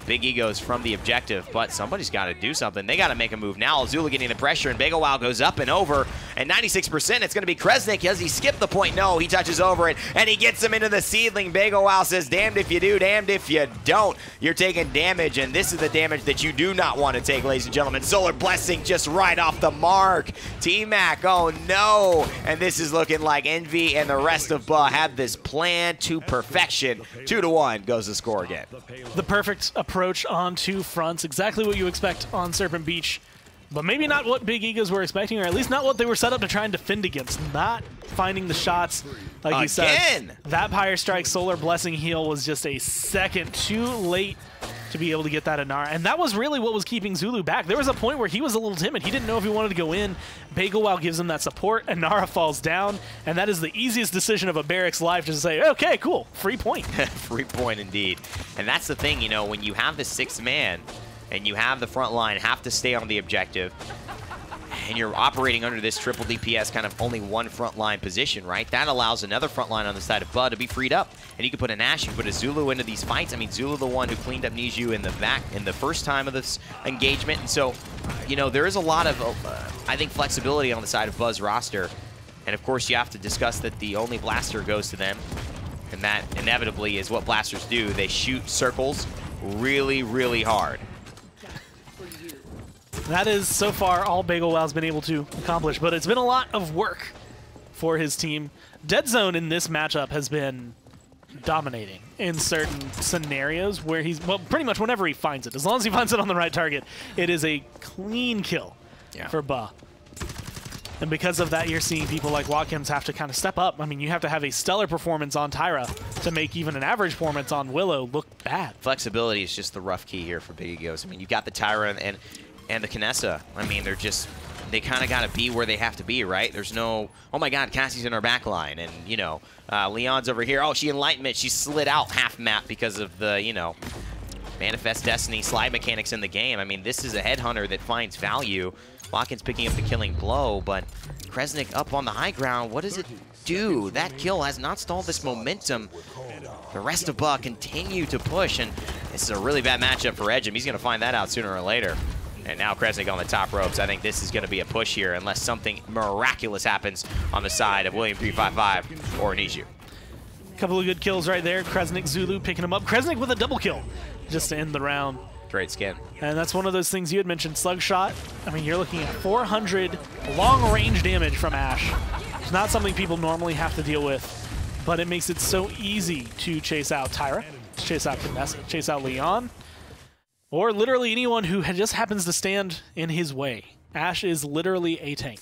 Big Egos from the objective, but somebody's got to do something. They got to make a move now. Zulu getting the pressure, and Begowow goes up and over, and 96%, it's going to be Kresnik. Does he skip the point? No, he touches over it, and he gets him into the Seedling. Begowow says, damned if you do, damned if you don't. You're taking damage, and this is the damage that you do not want to take, ladies and gentlemen. Solar Blessing just right off the mark. T-Mac, oh no, and this is looking like Envy and the rest of Ba have this plan to perfection. 2-1 goes the score again. The perfect approach on 2 fronts, exactly what you expect on Serpent Beach, but maybe not what Big Egos were expecting, or at least not what they were set up to try and defend against. Not finding the shots, like you said. That Pyre Strike Solar Blessing heal was just a second too late to be able to get that Inara, and that was really what was keeping Zulu back. There was a point where he was a little timid. He didn't know if he wanted to go in. Begowow gives him that support, Inara falls down, and that is the easiest decision of a Barrack's life, to say, okay, cool, free point. Free point indeed. And that's the thing, you know, when you have the 6th man and you have the front line have to stay on the objective, and you're operating under this triple DPS kind of only one front line position, right? That allows another front line on the side of Bud to be freed up. And you can put a Nash, you can put a Zulu into these fights. I mean, Zulu the one who cleaned up Niju in the first time of this engagement. And so, you know, there is a lot of, I think, flexibility on the side of Bud's roster. And of course, you have to discuss that the only blaster goes to them. And that inevitably is what blasters do. They shoot circles really, really hard. That is, so far, all Begelwow's been able to accomplish, but it's been a lot of work for his team. Dead Zone in this matchup has been dominating in certain scenarios where he's, well, pretty much whenever he finds it. As long as he finds it on the right target, it is a clean kill for Ba. And because of that, you're seeing people like Watkins have to kind of step up. I mean, you have to have a stellar performance on Tyra to make even an average performance on Willow look bad. Flexibility is just the rough key here for Big Egos. I mean, you've got the Tyra and the Knessa. I mean, they kind of got to be where they have to be, right? There's no, oh my God, Cassie's in our back line, and, you know, Leon's over here. Oh, she Enlightenment. She slid out half map because of the, you know, Manifest Destiny slide mechanics in the game. I mean, this is a headhunter that finds value. Watkins picking up the killing blow, but Kresnik up on the high ground. What does it do? That kill has not stalled this momentum. The rest of Ba continue to push, and this is a really bad matchup for Edgem. He's going to find that out sooner or later. And now Kresnik on the top ropes. I think this is going to be a push here unless something miraculous happens on the side of William 355 or Niju. Couple of good kills right there. Kresnik, Zulu picking him up. Kresnik with a double kill just to end the round. Great skin. And that's one of those things you had mentioned, Slug Shot. I mean, you're looking at 400 long-range damage from Ashe. It's not something people normally have to deal with, but it makes it so easy to chase out Tyra, to chase out Knessa, chase out Leon, or literally anyone who just happens to stand in his way. Ashe is literally a tank.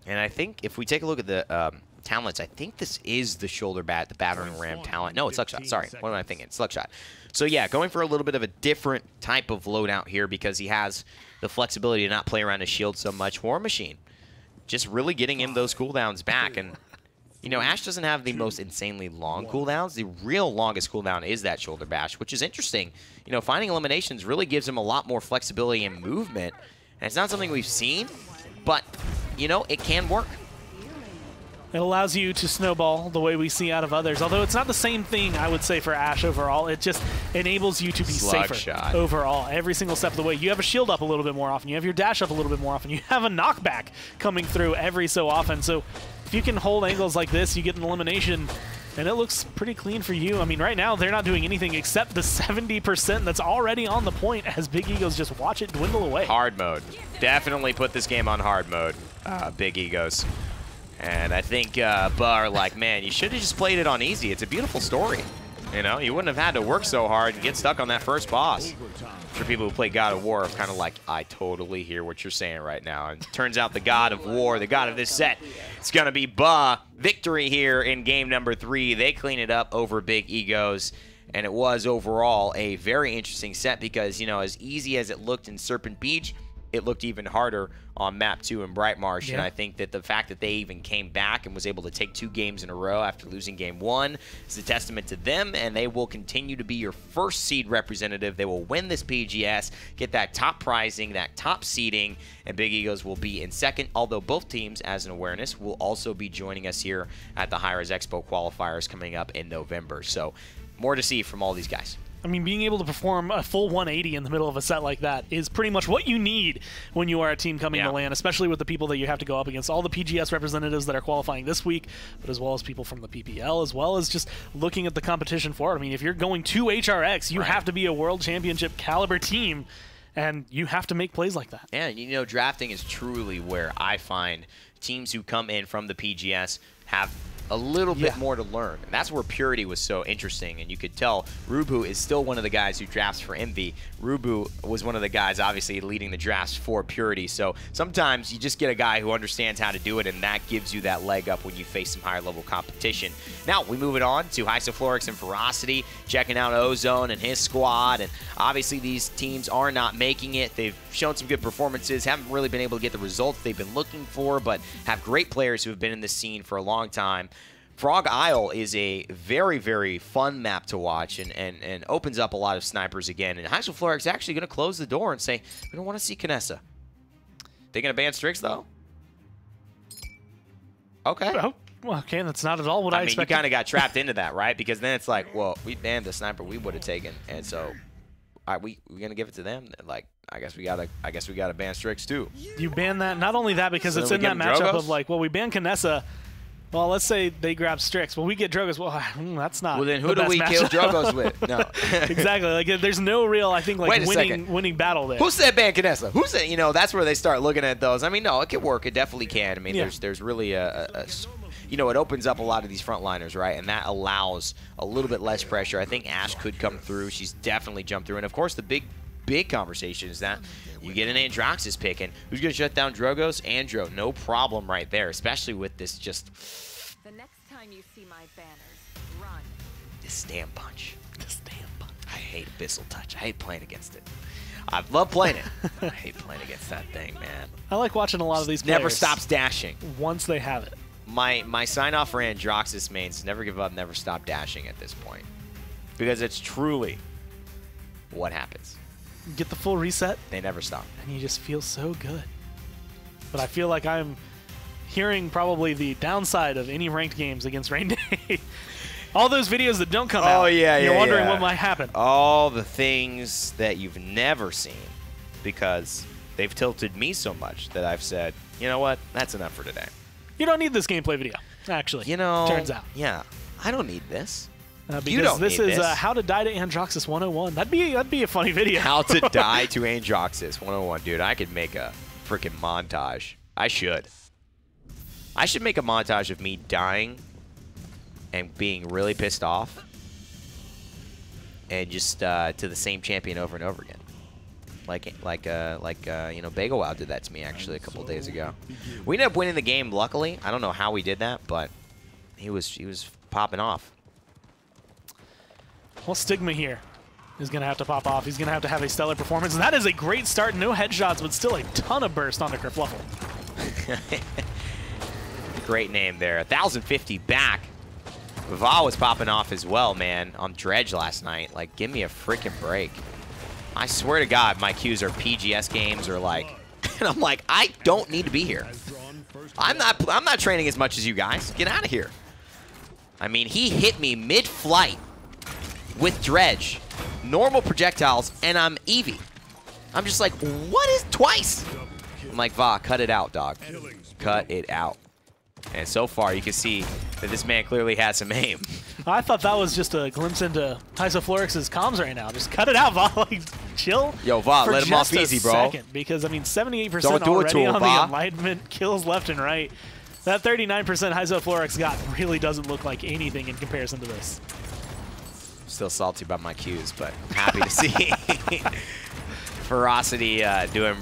And I think if we take a look at the talents, I think this is the shoulder bat, the battering ram talent. No, it's Slug Shot. Sorry, what am I thinking? Slug Shot. So yeah, going for a little bit of a different type of loadout here because he has the flexibility to not play around his shield so much. War Machine, just really getting him those cooldowns back. And, you know, Ashe doesn't have the most insanely long cooldowns. The real longest cooldown is that shoulder bash, which is interesting. You know, finding eliminations really gives him a lot more flexibility and movement. And it's not something we've seen, but, you know, it can work. It allows you to snowball the way we see out of others. Although it's not the same thing, I would say, for Ashe overall. It just enables you to be safer overall. Every single step of the way. You have a shield up a little bit more often. You have your dash up a little bit more often. You have a knockback coming through every so often. So if you can hold angles like this, you get an elimination. And it looks pretty clean for you. I mean, right now, they're not doing anything except the 70% that's already on the point as Big Egos just watch it dwindle away. Hard mode. Definitely put this game on hard mode, Big Egos. And I think Buh are like, man, you should have just played it on easy. It's a beautiful story. You know, you wouldn't have had to work so hard and get stuck on that first boss. For people who play God of War, kind of like, I totally hear what you're saying right now. And it turns out the God of War, the God of this set, it's going to be Buh. Victory here in game number 3. They clean it up over Big Egos. And it was overall a very interesting set because, you know, as easy as it looked in Serpent Beach, it looked even harder on map 2 in Bright Marsh. And I think that the fact that they even came back and was able to take 2 games in a row after losing game 1 is a testament to them, and they will continue to be your first seed representative. They will win this PGS, get that top prizing, that top seeding, and Big Egos will be in second, although both teams, as an awareness, will also be joining us here at the Hi-Rez Expo qualifiers coming up in November. So more to see from all these guys. I mean, being able to perform a full 180 in the middle of a set like that is pretty much what you need when you are a team coming to LAN, especially with the people that you have to go up against, all the PGS representatives that are qualifying this week, but as well as people from the PPL, as well as just looking at the competition for it. I mean, if you're going to HRX, you have to be a World Championship caliber team, and you have to make plays like that. Yeah, you know, drafting is truly where I find teams who come in from the PGS have a little bit more to learn. And that's where Purity was so interesting. And you could tell Rubu is still one of the guys who drafts for Envy. Rubu was one of the guys, obviously, leading the drafts for Purity. So sometimes you just get a guy who understands how to do it, and that gives you that leg up when you face some higher level competition. Now, we move it on to Isoflorix and Ferocity, checking out Ozone and his squad. And obviously, these teams are not making it. They've shown some good performances, haven't really been able to get the results they've been looking for, but have great players who have been in the scene for a long time. Frog Isle is a very, very fun map to watch and opens up a lot of snipers again. And Isoflorix is actually going to close the door and say, we don't want to see Kinessa. They going to ban Strix, though? Okay. Oh, well, okay, that's not at all what I expected. You kind of got trapped into that, right? Because then it's like, well, we banned the sniper we would have taken, and so we going to give it to them? Like, I guess we gotta ban Strix too. You ban that. Not only that, because So it's we in that give matchup Drogos? of like, well, we ban Kinessa. Well, let's say they grab Strix. Well, we get Drogos. Well, that's not. Well, then who the do best we kill matchup. Drogos with? No. Exactly. Like, there's no real, I think, like Wait a second. winning battle there. Who said ban Kinessa? Who said, you know, that's where they start looking at those. I mean, no, it could work. It definitely can. I mean, there's really you know, it opens up a lot of these frontliners, right? And that allows a little bit less pressure. I think Ash could come through. She's definitely jumped through. And, of course, the big conversation is that you get an Androxus pick. And who's going to shut down Drogos? Andro. No problem right there, especially with this just... The next time you see my banners, run. This damn punch. This damn punch. I hate Abyssal Touch. I hate playing against it. I love playing it. I hate playing against that thing, man. I like watching a lot of these players. Never stops dashing. Once they have it. My sign-off for Androxus mains, never give up, never stop dashing at this point. Because it's truly what happens. Get the full reset. They never stop. And you just feel so good. But I feel like I'm hearing probably the downside of any ranked games against Rain Day. All those videos that don't come out. Oh, yeah, You're wondering what might happen. All the things that you've never seen because they've tilted me so much that I've said, you know what, that's enough for today. You don't need this gameplay video, actually. You know, turns out. Yeah, I don't need this. Because you don't this need is this. How to Die to Androxus 101. That'd be a funny video. How to Die to Androxus 101. Dude, I could make a freaking montage. I should make a montage of me dying and being really pissed off and just to the same champion over and over again. Like you know, Bagel Wow did that to me actually a couple of days ago. We ended up winning the game, luckily. I don't know how we did that, but he was popping off. Well, Stigma here is going to have to pop off. He's going to have a stellar performance. And that is a great start. No headshots, but still a ton of burst on the Kerfluffle. Great name there. 1,050 back. Va was popping off as well, man, on Dredge last night. Like, give me a freaking break. I swear to God, my queues are PGS games or like, and I'm like, I don't need to be here. I'm not training as much as you guys. Get out of here. I mean, he hit me mid-flight with Dredge, normal projectiles, and I'm Eevee. I'm just like, what is twice? I'm like, Va, cut it out, dog. Cut it out. And so far, you can see that this man clearly has some aim. I thought that was just a glimpse into Isoflorix's comms right now. Just cut it out, Va. Like, chill. Yo, Va, for let him off easy, bro. Second, because, I mean, 78% Don't do it to already him, on the Va. Enlightenment, kills left and right. That 39% Isoflorix got really doesn't look like anything in comparison to this. Still salty about my cues, but happy to see Ferocity doing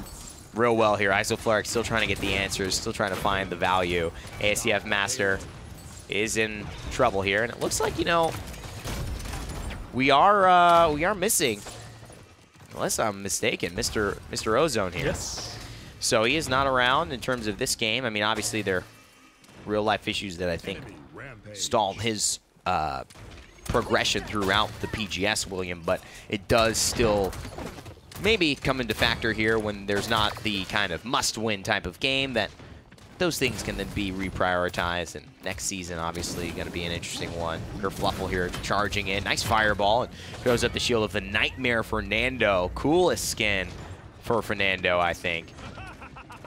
real well here. Isoflorix still trying to get the answers, still trying to find the value. ASDF Master is in trouble here, and it looks like, you know, we are missing, unless I'm mistaken, Mr. Ozone here. Yes. So he is not around in terms of this game. I mean, obviously there are real-life issues that I think stalled his progression throughout the PGS, William, but it does still maybe come into factor here when there's not the kind of must-win type of game, that those things can then be reprioritized, and next season obviously going to be an interesting one. Kerfluffle here charging in. Nice fireball, and throws up the shield of the Nightmare Fernando. Coolest skin for Fernando, I think.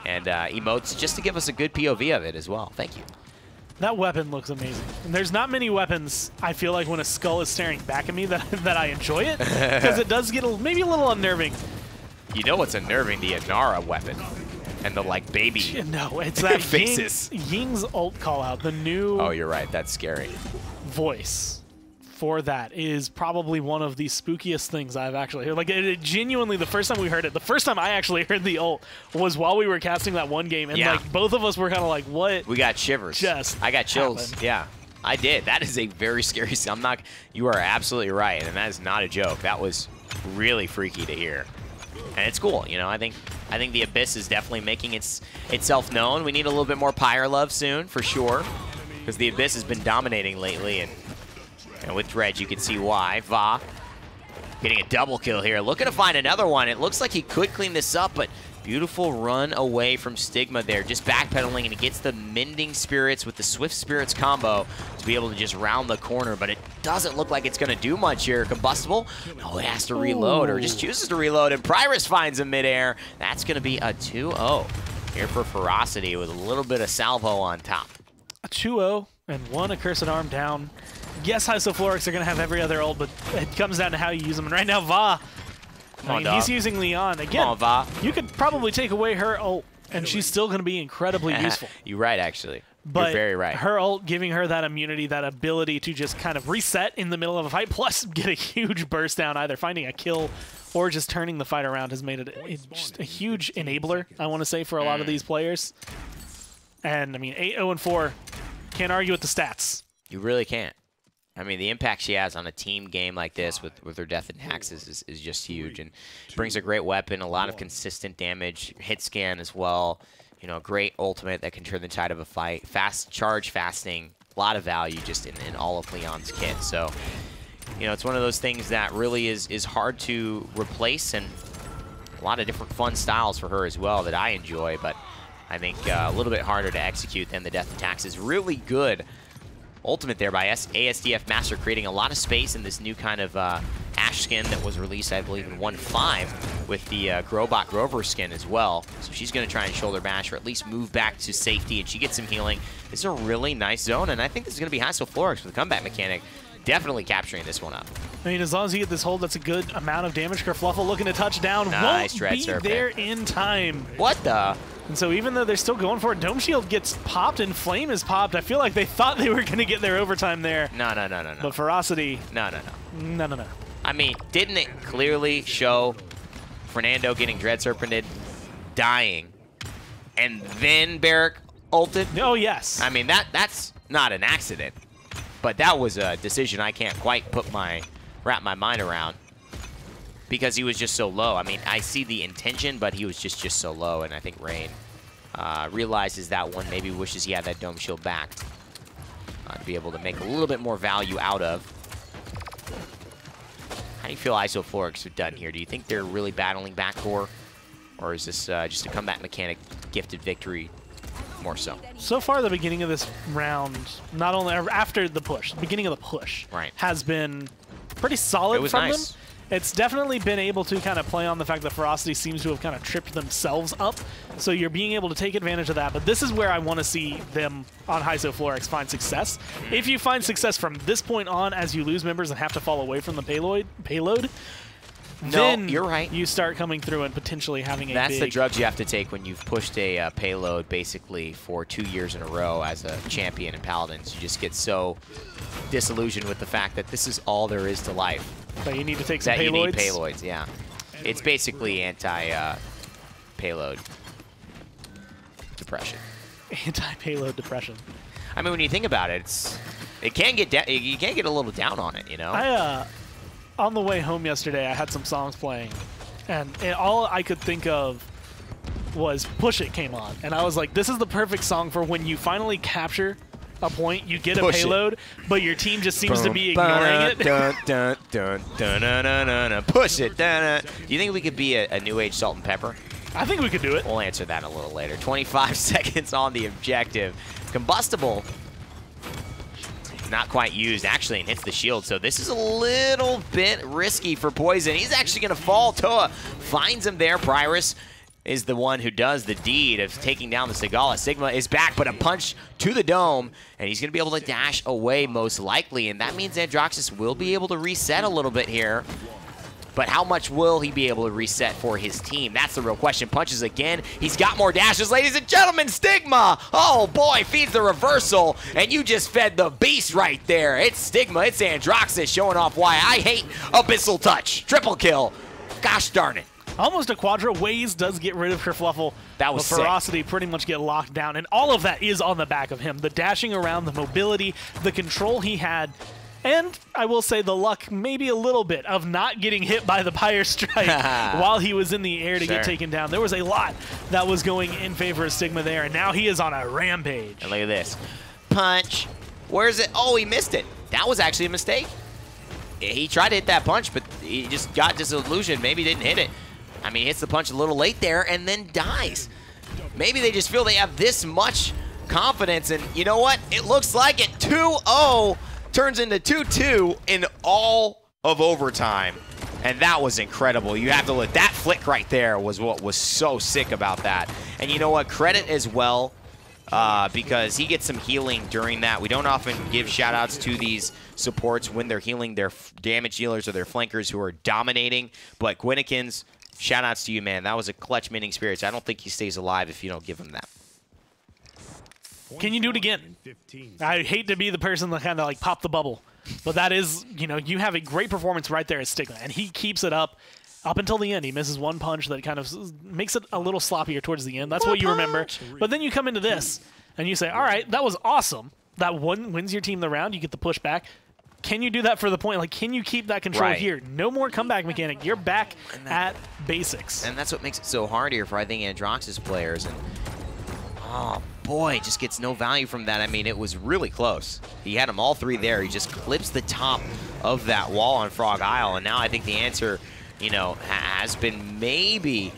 And emotes just to give us a good POV of it as well. Thank you. That weapon looks amazing. And there's not many weapons, I feel like, when a skull is staring back at me that I enjoy it, because it does get maybe a little unnerving. You know what's unnerving? The Inara weapon. And the, like, baby No, it's that faces. Ying's ult call out, the new Oh, you're right. That's scary. voice for that is probably one of the spookiest things I've actually heard. Like, it genuinely, the first time we heard it, the first time I actually heard the ult was while we were casting that one game, and like both of us were kind of like, what? We got shivers. I got chills. happened? Yeah, I did. That is a very scary. I'm not. You are absolutely right, and that is not a joke. That was really freaky to hear, and it's cool. You know, I think the Abyss is definitely making itself known. We need a little bit more Pyre love soon, for sure, because the Abyss has been dominating lately, and with Dredge, you can see why. Va getting a double kill here. Looking to find another one. It looks like he could clean this up, but beautiful run away from Stigma there. Just backpedaling, and he gets the Mending Spirits with the Swift Spirits combo to be able to just round the corner, but it doesn't look like it's going to do much here. Combustible? No, it has to reload, or just chooses to reload, and Pyrus finds him midair. That's going to be a 2-0 here for Ferocity with a little bit of salvo on top. A 2-0 and one Accursed Arm down. Yes, Isoflorix are going to have every other ult, but it comes down to how you use them. And right now, Va, he's using Leon. Again, Come on, Va. You could probably take away her ult, and she's still going to be incredibly useful. You're right, actually. But you're very right. Her ult giving her that immunity, that ability to just kind of reset in the middle of a fight, plus get a huge burst down, either finding a kill or just turning the fight around, has made it just a huge enabler, I want to say, for a lot of these players. And, I mean, 8-0-4, can't argue with the stats. You really can't. I mean, the impact she has on a team game like this with her death and taxes is just huge, and brings a great weapon, a lot of consistent damage, hit scan as well. You know, great ultimate that can turn the tide of a fight. Fast charge, fasting, a lot of value just in all of Leon's kit. So, you know, it's one of those things that really is hard to replace, and a lot of different fun styles for her as well that I enjoy, but I think a little bit harder to execute than the death and taxes. Really good ultimate there by ASDF Master, creating a lot of space in this new kind of Ash skin that was released, I believe, in 1.5 with the Grobot Grover skin as well. So she's going to try and shoulder bash, or at least move back to safety, and she gets some healing. This is a really nice zone, and I think this is going to be Isoflorix with the comeback mechanic. Definitely capturing this one up. I mean, as long as you get this hold, that's a good amount of damage. Kerfluffle looking to touch down. Nice Won't be Serpent there in time. What the? And so even though they're still going for it, Dome Shield gets popped and Flame is popped. I feel like they thought they were going to get their overtime there. No. But Ferocity. No. No. I mean, didn't it clearly show Fernando getting Dread Serpented, dying, and then Barrack ulted? Oh, yes. I mean, that's not an accident, but that was a decision I can't quite wrap my mind around, because he was just so low. I mean, I see the intention, but he was just so low, and I think Rain realizes that one, maybe wishes he had that Dome Shield back to be able to make a little bit more value out of. How do you feel Isoflorix are done here? Do you think they're really battling backcore, or is this just a comeback mechanic gifted victory more so? So far, the beginning of this round, not only after the push, the beginning of the push right, has been pretty solid from them. It's definitely been able to kind of play on the fact that Ferocity seems to have kind of tripped themselves up. So you're being able to take advantage of that. But this is where I want to see them on Hysoflorix find success. If you find success from this point on as you lose members and have to fall away from the payload, then you're right. You start coming through and potentially having That's the drugs you have to take when you've pushed a payload basically for 2 years in a row as a champion in Paladins. You just get so disillusioned with the fact that this is all there is to life. But you need to take some payloads. You need payloads, yeah. It's basically anti-payload depression. Anti-payload depression. I mean, when you think about it, you can get a little down on it, you know. On the way home yesterday, I had some songs playing, and all I could think of was "Push It" came on, and I was like, "This is the perfect song for when you finally capture a point, you get a payload, but your team just seems to be ignoring it." Push it. Do you think we could be a new age Salt and Pepper? I think we could do it. We'll answer that a little later. 25 seconds on the objective. Combustible. Not quite used, actually, and hits the shield. So this is a little bit risky for Poison. He's actually going to fall. Toa finds him there. Pyrus is the one who does the deed of taking down the Sigala. Sigma is back, but a punch to the dome, and he's going to be able to dash away most likely, and that means Androxus will be able to reset a little bit here. But how much will he be able to reset for his team? That's the real question. Punches again. He's got more dashes, ladies and gentlemen. Stigma. Oh, boy, feeds the reversal. And you just fed the beast right there. It's Stigma. It's Androxus showing off why I hate Abyssal Touch. Triple kill. Gosh darn it. Almost a quadra. Waze does get rid of Kerfluffle. That was sick. Ferocity pretty much get locked down. And all of that is on the back of him. The dashing around, the mobility, the control he had. And I will say the luck, maybe a little bit, of not getting hit by the Pyre Strike while he was in the air to get taken down. There was a lot that was going in favor of Stigma there, and now he is on a rampage. And look at this. Punch. Where's it? Oh, he missed it. That was actually a mistake. He tried to hit that punch, but he just got disillusioned. Maybe didn't hit it. I mean, he hits the punch a little late there and then dies. Maybe they just feel they have this much confidence, and you know what? It looks like it. 2-0. Turns into 2-2 in all of overtime. And that was incredible. You have to look. That flick right there was what was so sick about that. And you know what? Credit as well, because he gets some healing during that. We don't often give shout-outs to these supports when they're healing their damage dealers or their flankers who are dominating. But Gwynekins, shout-outs to you, man. That was a clutch Mining Spirits. I don't think he stays alive if you don't give him that. Can you do it again? I hate to be the person that kind of like pop the bubble, but that is, you know, you have a great performance right there at Stigma, and he keeps it up until the end. He misses one punch that kind of makes it a little sloppier towards the end. That's what you remember. But then you come into this, and you say, all right, that was awesome. That one wins your team the round. You get the push back. Can you do that for the point? Like, can you keep that control here? No more comeback mechanic. You're back at basics. And that's what makes it so hard here for, I think, Androxus players. And oh, boy, just gets no value from that. I mean, it was really close. He had them all three there. He just clips the top of that wall on Frog Isle. And now I think the answer, you know, has been maybe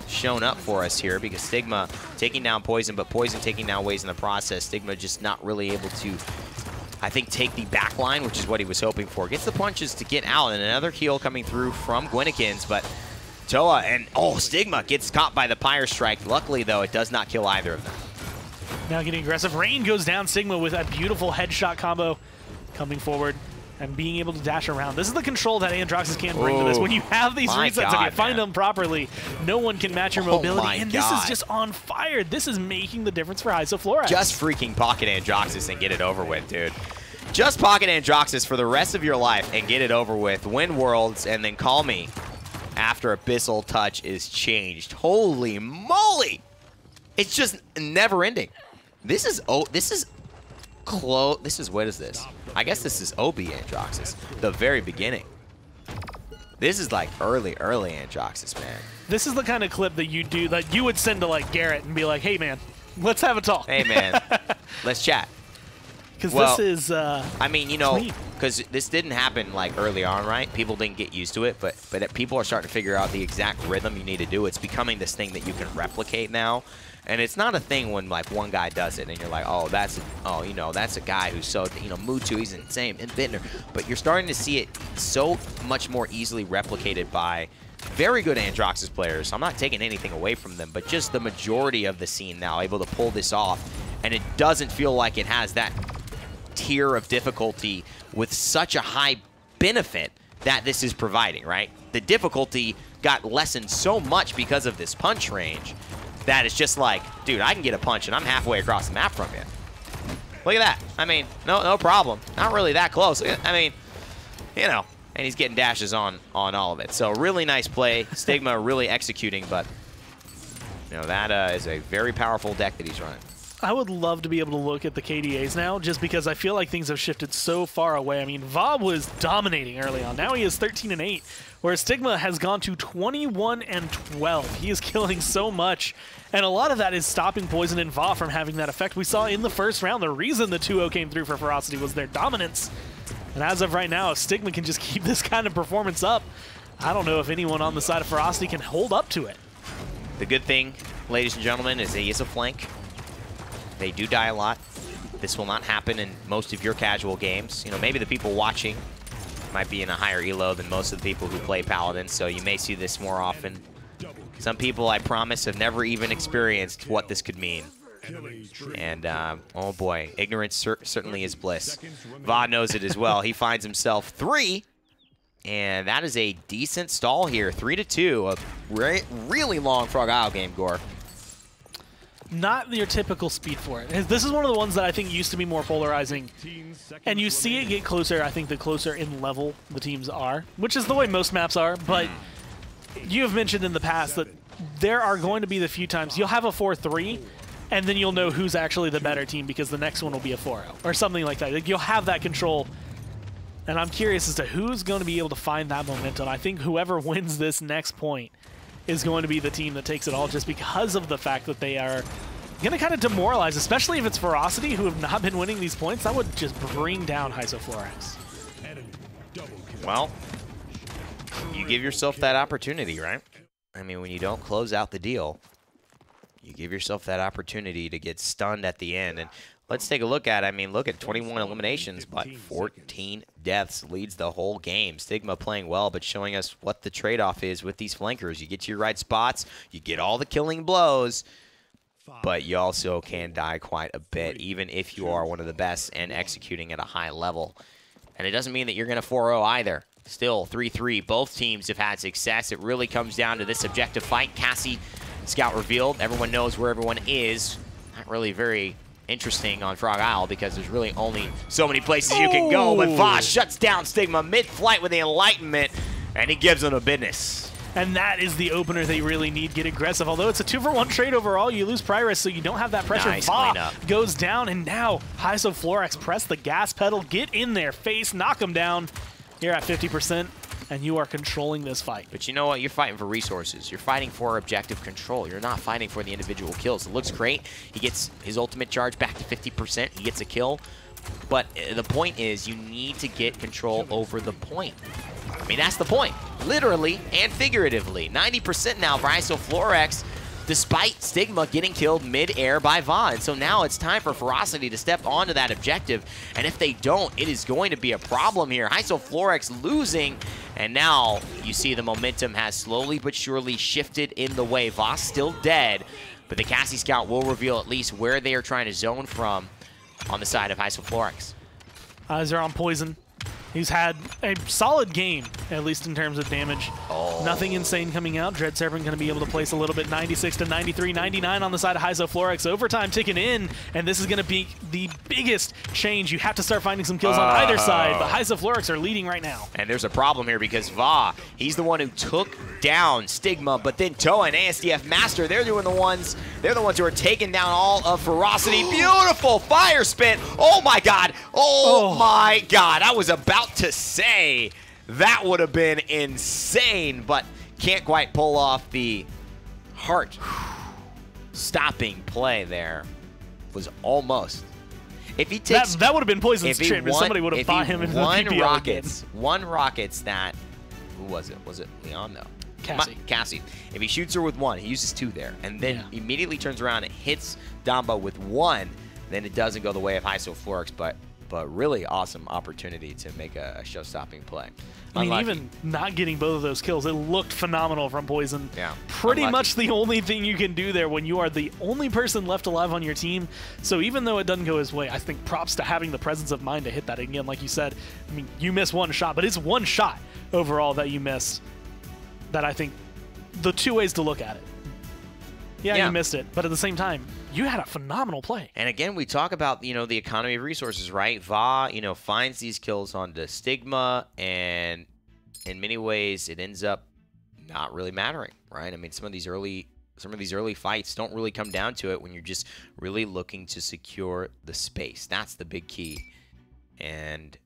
shown up for us here, because Stigma taking down Poison, but Poison taking down Waze in the process. Stigma just not really able to, I think, take the back line, which is what he was hoping for. Gets the punches to get out, and another heal coming through from Gwynekins, but Toa and, oh, Stigma gets caught by the Pyre Strike. Luckily, though, it does not kill either of them. Now getting aggressive. Rain goes down. Stigma with a beautiful headshot combo coming forward and being able to dash around. This is the control that Androxus can bring to this. When you have these resets, if you find them properly, no one can match your mobility. And this is just on fire. This is making the difference for Hysoflorix. Just freaking pocket Androxus and get it over with, dude. Just pocket Androxus for the rest of your life and get it over with. Win Worlds and then call me after Abyssal Touch is changed. Holy moly! It's just never ending. This is close. This is, what is this? I guess this is OB Androxus, the very beginning. This is like early Androxus, man. This is the kind of clip that you do, that you would send to like Garrett and be like, hey man, let's have a talk. Hey man, let's chat. Because this is I mean, you know, because this didn't happen like early on, right? People didn't get used to it, but people are starting to figure out the exact rhythm you need to do. It's becoming this thing that you can replicate now. And it's not a thing when like one guy does it and you're like, oh, that's a guy who's so, Mutu, he's insane, and Bittner. But you're starting to see it so much more easily replicated by very good Androxus players. I'm not taking anything away from them, but just the majority of the scene now able to pull this off. And it doesn't feel like it has that tier of difficulty with such a high benefit that this is providing, right? The difficulty got lessened so much because of this punch range that it's just like, dude, I can get a punch and I'm halfway across the map from you. Look at that. I mean, no problem. Not really that close. I mean, and he's getting dashes on all of it. So really nice play. Stigma really executing, but that is a very powerful deck that he's running. I would love to be able to look at the KDAs now, just because I feel like things have shifted so far away. I mean, Va was dominating early on. Now he is 13-8, whereas Stigma has gone to 21-12. He is killing so much, and a lot of that is stopping Poison and Va from having that effect. We saw in the first round, the reason the 2-0 came through for Ferocity was their dominance. And as of right now, if Stigma can just keep this kind of performance up, I don't know if anyone on the side of Ferocity can hold up to it. The good thing, ladies and gentlemen, is he is a flank. They do die a lot. This will not happen in most of your casual games. Maybe the people watching might be in a higher elo than most of the people who play Paladins, so you may see this more often. Some people, I promise, have never even experienced what this could mean. And, oh boy, ignorance certainly is bliss. Va knows it as well. He finds himself 3, and that is a decent stall here. 3-2, a really long Frog Isle game, Gore. Not your typical speed for it. This is one of the ones that I think used to be more polarizing. And you see it get closer, I think, the closer in level the teams are, which is the way most maps are. But you have mentioned in the past that there are going to be the few times you'll have a 4-3, and then you'll know who's actually the better team because the next one will be a 4-0 or something like that. Like, you'll have that control. And I'm curious as to who's going to be able to find that momentum. I think whoever wins this next point is going to be the team that takes it all, just because of the fact that they are going to kind of demoralize, especially if it's Ferocity, who have not been winning these points. That would just bring down Hysoflorax. Well, you give yourself that opportunity, right? I mean, when you don't close out the deal, you give yourself that opportunity to get stunned at the end. And let's take a look at it. I mean, look at 21 eliminations, but 14 deaths leads the whole game. Stigma playing well, but showing us what the trade-off is with these flankers. You get to your right spots, you get all the killing blows, but you also can die quite a bit, even if you are one of the best and executing at a high level. And it doesn't mean that you're going to 4-0 either. Still 3-3. Both teams have had success. It really comes down to this objective fight. Cassie, scout revealed. Everyone knows where everyone is. Not really very interesting on Frog Isle because there's really only so many places you can go. But Voss shuts down Stigma mid-flight with the Enlightenment, and he gives them a business. And that is the opener they really need. Get aggressive. Although it's a 2-for-1 trade overall, you lose Pyrus, so you don't have that pressure. Nice cleanup. Goes down, and now Hysoflorax press the gas pedal, get in their face, knock them down. You're at 50%, and you are controlling this fight. But you know what? You're fighting for resources. You're fighting for objective control. You're not fighting for the individual kills. It looks great. He gets his ultimate charge back to 50%. He gets a kill. But the point is, you need to get control over the point. I mean, that's the point. Literally and figuratively. 90% now for Hysoflorax, despite Stigma getting killed mid-air by Va. And so now it's time for Ferocity to step onto that objective. And if they don't, it is going to be a problem here. Hysoflorax losing. And now you see the momentum has slowly but surely shifted in the way. Va's still dead, but the Cassie Scout will reveal at least where they are trying to zone from on the side of Hysoflorax. Eyes are on Poison. He's had a solid game, at least in terms of damage. Nothing insane coming out. Dread Serpent going to be able to place a little bit. 96 to 93, 99 on the side of Hysoflorax. Overtime ticking in, and this is going to be the biggest change. You have to start finding some kills on either side, but Hysoflorax are leading right now. And there's a problem here because Va, he's the one who took down Stigma, but then Toa and ASDF Master, they're the ones who are taking down all of Ferocity. Beautiful fire spit. Oh my God. Oh my God. I was about to say that would have been insane, but can't quite pull off the heart stopping play there. Was almost. If he takes that would have been Poison's if chip if somebody would have bought him in the PPL one rockets that. Who was it? Was it Leon? No. Cassie. If he shoots her with 1, he uses 2 there, and then immediately turns around and hits Damba with 1, then it doesn't go the way of Florix, but really awesome opportunity to make a show-stopping play. I mean, even not getting both of those kills, it looked phenomenal from Poison. Yeah. Pretty much the only thing you can do there when you are the only person left alive on your team. So even though it doesn't go his way, I think props to having the presence of mind to hit that again. Like you said, I mean, you miss 1 shot, but it's 1 shot overall that you missed. That I think the 2 ways to look at it. Yeah, you missed it, but at the same time, you had a phenomenal play. And again, we talk about, the economy of resources, right? Va, finds these kills onto Stigma, and in many ways, it ends up not really mattering, right? I mean, some of these early fights don't really come down to it when you're just really looking to secure the space. That's the big key. And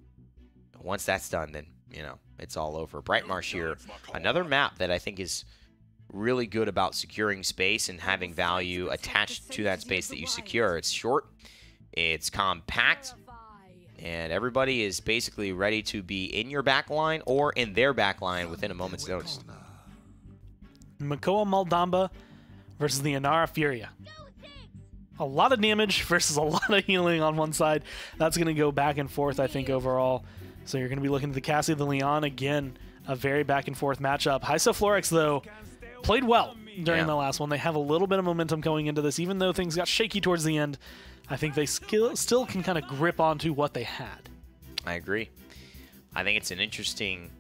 once that's done, then, it's all over. Brightmarsh here, another map that I think is really good about securing space and having value attached to that space that you secure. It's short, it's compact, and everybody is basically ready to be in your back line or in their back line within a moment's notice. Makoa Maldamba versus the Inara Furia. A lot of damage versus a lot of healing on one side. That's going to go back and forth, I think, overall. So you're going to be looking at the Cassie, the Leon. Again, a very back-and-forth matchup. Florix, though, played well during the last one. They have a little bit of momentum going into this. Even though things got shaky towards the end, I think they still can kind of grip onto what they had. I agree. I think it's an interesting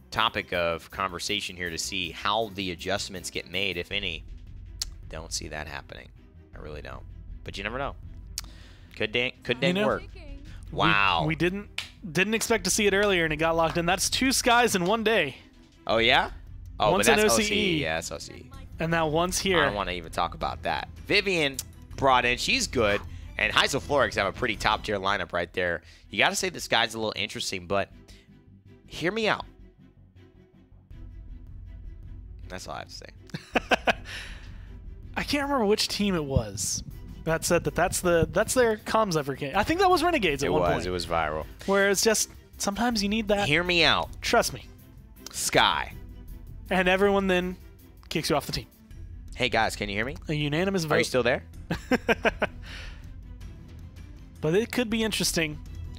topic of conversation here to see how the adjustments get made, if any. Don't see that happening. I really don't. But you never know. Could dang work. Wow. We didn't expect to see it earlier, and it got locked in. That's 2 skies in 1 day. Oh, yeah? Oh, once but that's in OCE. OCE. Yeah, that's OCE. And now once here. I don't want to even talk about that. Vivian brought in. She's good. And Florix have a pretty top-tier lineup right there. You got to say this guy's a little interesting, but hear me out. That's all I have to say. I can't remember which team it was that said that's their comms ever came. I think that was Renegades at one point. It was viral. Where it's just sometimes you need that. Hear me out. Trust me. Sky. And everyone then kicks you off the team. Hey guys, can you hear me? A unanimous vote. Are you still there? But it could be interesting.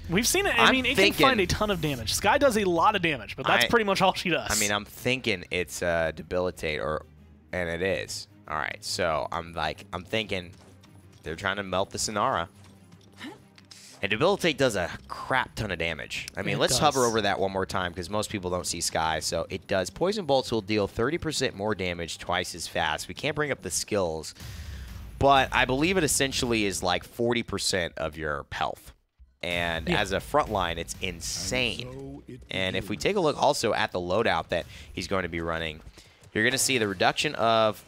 We've seen it. I mean, it can find a ton of damage. Sky does a lot of damage, but that's pretty much all she does. I mean, I'm thinking it's debilitate, and it is. All right, so I'm thinking they're trying to melt the Sonara. And debilitate does a crap ton of damage. I mean, let's hover over that one more time because most people don't see Sky. So it does. Poison bolts will deal 30% more damage twice as fast. We can't bring up the skills, but I believe it essentially is like 40% of your health. And as a front line, it's insane. And if we take a look also at the loadout that he's going to be running, you're going to see the reduction of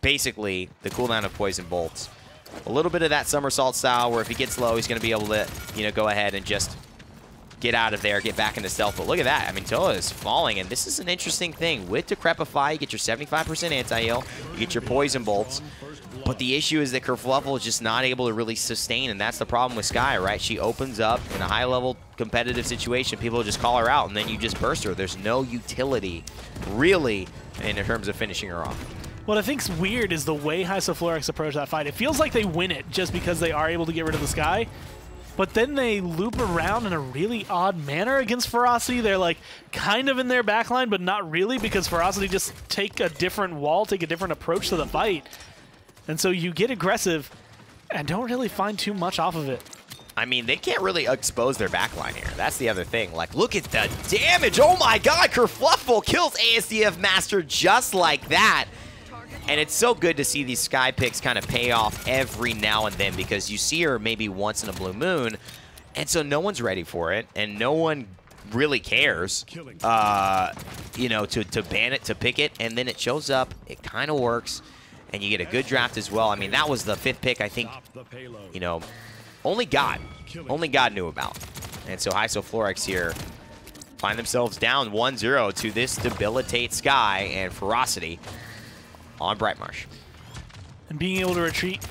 basically the cooldown of poison bolts. A little bit of that somersault style where if he gets low, he's going to be able to, go ahead and just get out of there, get back into stealth. But look at that. I mean, Toa is falling, and this is an interesting thing. With Decrepify, you get your 75% anti-heal, you get your poison bolts. But the issue is that Kerfluffle is just not able to really sustain, and that's the problem with Sky, right? She opens up in a high-level competitive situation. People just call her out, and then you just burst her. There's no utility, really, in terms of finishing her off. What I think's weird is the way Florix approach that fight. It feels like they win it just because they are able to get rid of the Sky, but then they loop around in a really odd manner against Ferocity. They're like kind of in their backline, but not really because Ferocity just take a different approach to the fight. And so you get aggressive and don't really find too much off of it. I mean, they can't really expose their backline here. That's the other thing. Like, look at the damage. Oh my god, Kerfluffle kills ASDF Master just like that. And it's so good to see these Sky picks kind of pay off every now and then because you see her maybe once in a blue moon, and so no one's ready for it, and no one really cares, to ban it, to pick it, and then it shows up, it kind of works, and you get a good draft as well. I mean, that was the 5th pick, I think, only God knew about. And so Florix here find themselves down 1-0 to this debilitate Sky and Ferocity on Brightmarsh. And being able to retreat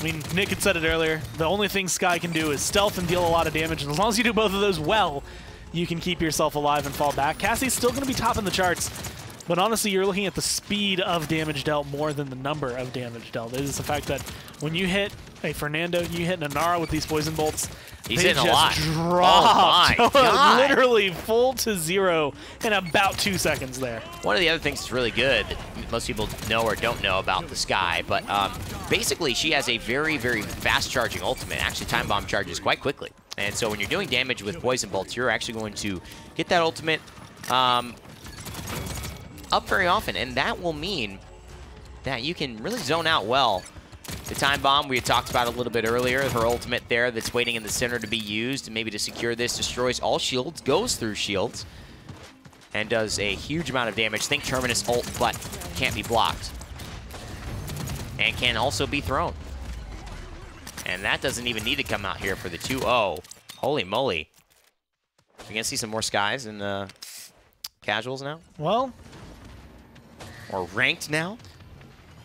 I mean, Nick had said it earlier. The only thing Skye can do is stealth and deal a lot of damage. And as long as you do both of those well, you can keep yourself alive and fall back. Cassie's still going to be top in the charts. But honestly, you're looking at the speed of damage dealt more than the number of damage dealt. It is the fact that when you hit a Fernando, you hit Nanara with these poison bolts, he's they hitting just a lot. Dropped Oh my God. literally full to 0 in about 2 seconds there. One of the other things that's really good that most people know or don't know about the Skye, but basically she has a very, very fast charging ultimate. Actually, Time Bomb charges quite quickly. And so when you're doing damage with poison bolts, you're actually going to get that ultimate up very often, and that will mean that you can really zone out well. The Time Bomb we had talked about a little bit earlier, her ultimate there that's waiting in the center to be used, and maybe to secure this, destroys all shields, goes through shields, and does a huge amount of damage. Think Terminus ult, but can't be blocked. And can also be thrown. And that doesn't even need to come out here for the 2-0. Holy moly. We're going to see some more Skies in casuals now? Well, or ranked now?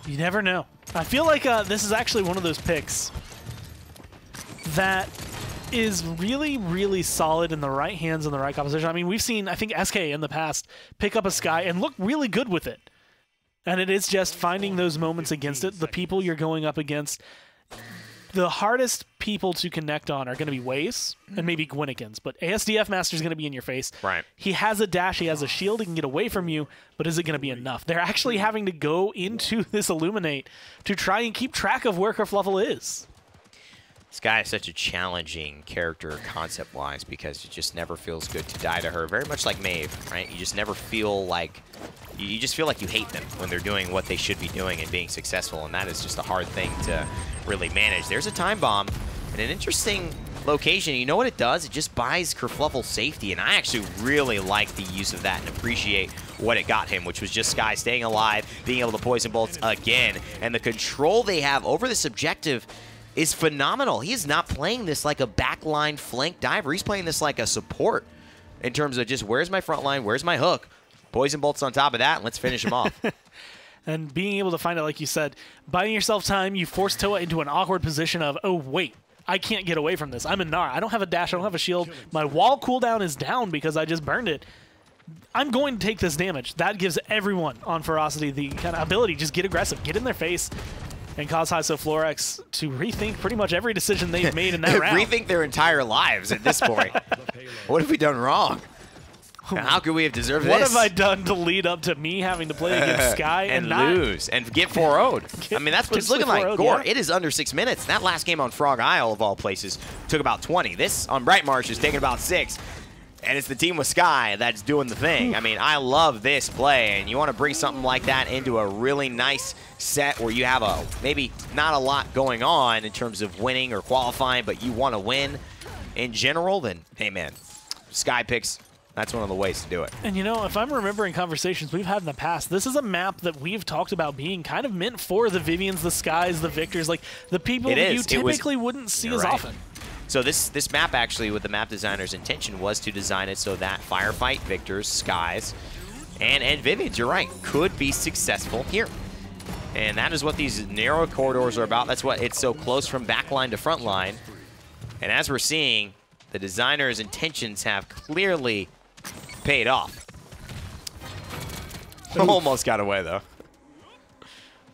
You never know. I feel like this is actually one of those picks that is really, really solid in the right hands and the right composition. I mean, we've seen, I think, SK in the past pick up a Skye and look really good with it. And it is just finding those moments against it. The people you're going up against, the hardest people to connect on are going to be Waze and maybe Gwynekins, but ASDF Master's going to be in your face. Right. He has a dash, he has a shield, he can get away from you, but is it going to be enough? They're actually having to go into this Illuminate to try and keep track of where Kerfluffle is. Skye is such a challenging character concept-wise because it just never feels good to die to her. Very much like Maeve, right? You just never feel like... You just feel like you hate them when they're doing what they should be doing and being successful, and that is just a hard thing to really manage. There's a Time Bomb in an interesting location. You know what it does? It just buys Kerfluffle safety, and I actually really like the use of that and appreciate what it got him, which was just Skye staying alive, being able to poison bolts again, and the control they have over this objective is phenomenal. He is not playing this like a backline flank diver. He's playing this like a support in terms of just where's my front line, where's my hook, poison bolts on top of that, and let's finish him off. And being able to find it, like you said, buying yourself time, you force Toa into an awkward position of, oh, wait, I can't get away from this. I'm in Nara. I don't have a dash. I don't have a shield. My wall cooldown is down because I just burned it. I'm going to take this damage. That gives everyone on Ferocity the kind of ability, just get aggressive, get in their face, and cause Hysoflorex to rethink pretty much every decision they've made in that round. Rethink their entire lives at this point. What have we done wrong? How could we have deserved What this? have I done to lead up to me having to play against Skye and not lose and get 4-0'd? I mean, that's what it's looking like. Gore, yeah. it is under 6 minutes. That last game on Frog Isle, of all places, took about 20. This on Bright Marsh is taking about 6. And it's the team with Skye that's doing the thing. I mean, I love this play, and you want to bring something like that into a really nice set where you have maybe not a lot going on in terms of winning or qualifying, but you want to win in general, then, hey, man, Skye picks. That's one of the ways to do it. And, you know, if I'm remembering conversations we've had in the past, this is a map that we've talked about being kind of meant for the Vivians, the Skies, the Victors, like the people that you typically wouldn't see as often. So this map actually, with the map designer's intention, was to design it so that Firefight, Victors, Skies, and Vivians, you're right, could be successful here. And that is what these narrow corridors are about. That's what it's so close from backline to front line. And as we're seeing, the designer's intentions have clearly paid off. Almost got away, though.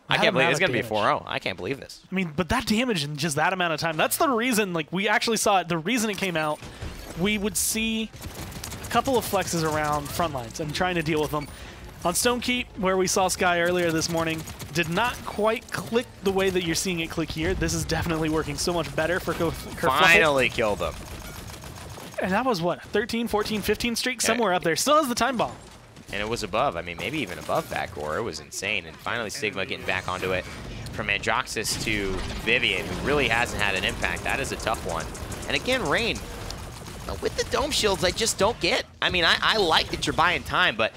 I can't believe it's going to be 4-0. I can't believe this. I mean, but that damage in just that amount of time, that's the reason, like, we actually saw it. The reason it came out, we would see a couple of flexes around front lines and trying to deal with them. On Stone Keep, where we saw Skye earlier this morning, did not quite click the way that you're seeing it click here. This is definitely working so much better for Kerfluffle. Finally killed him. And that was, what, 13, 14, 15 streak? Somewhere up there. Still has the Time Bomb. And it was above. I mean, maybe even above that Gore. It was insane. And finally, Sigma getting back onto it. From Androxus to Vivian, who really hasn't had an impact. That is a tough one. And again, Rain, with the dome shields, I just don't get. I mean, I like that you're buying time, but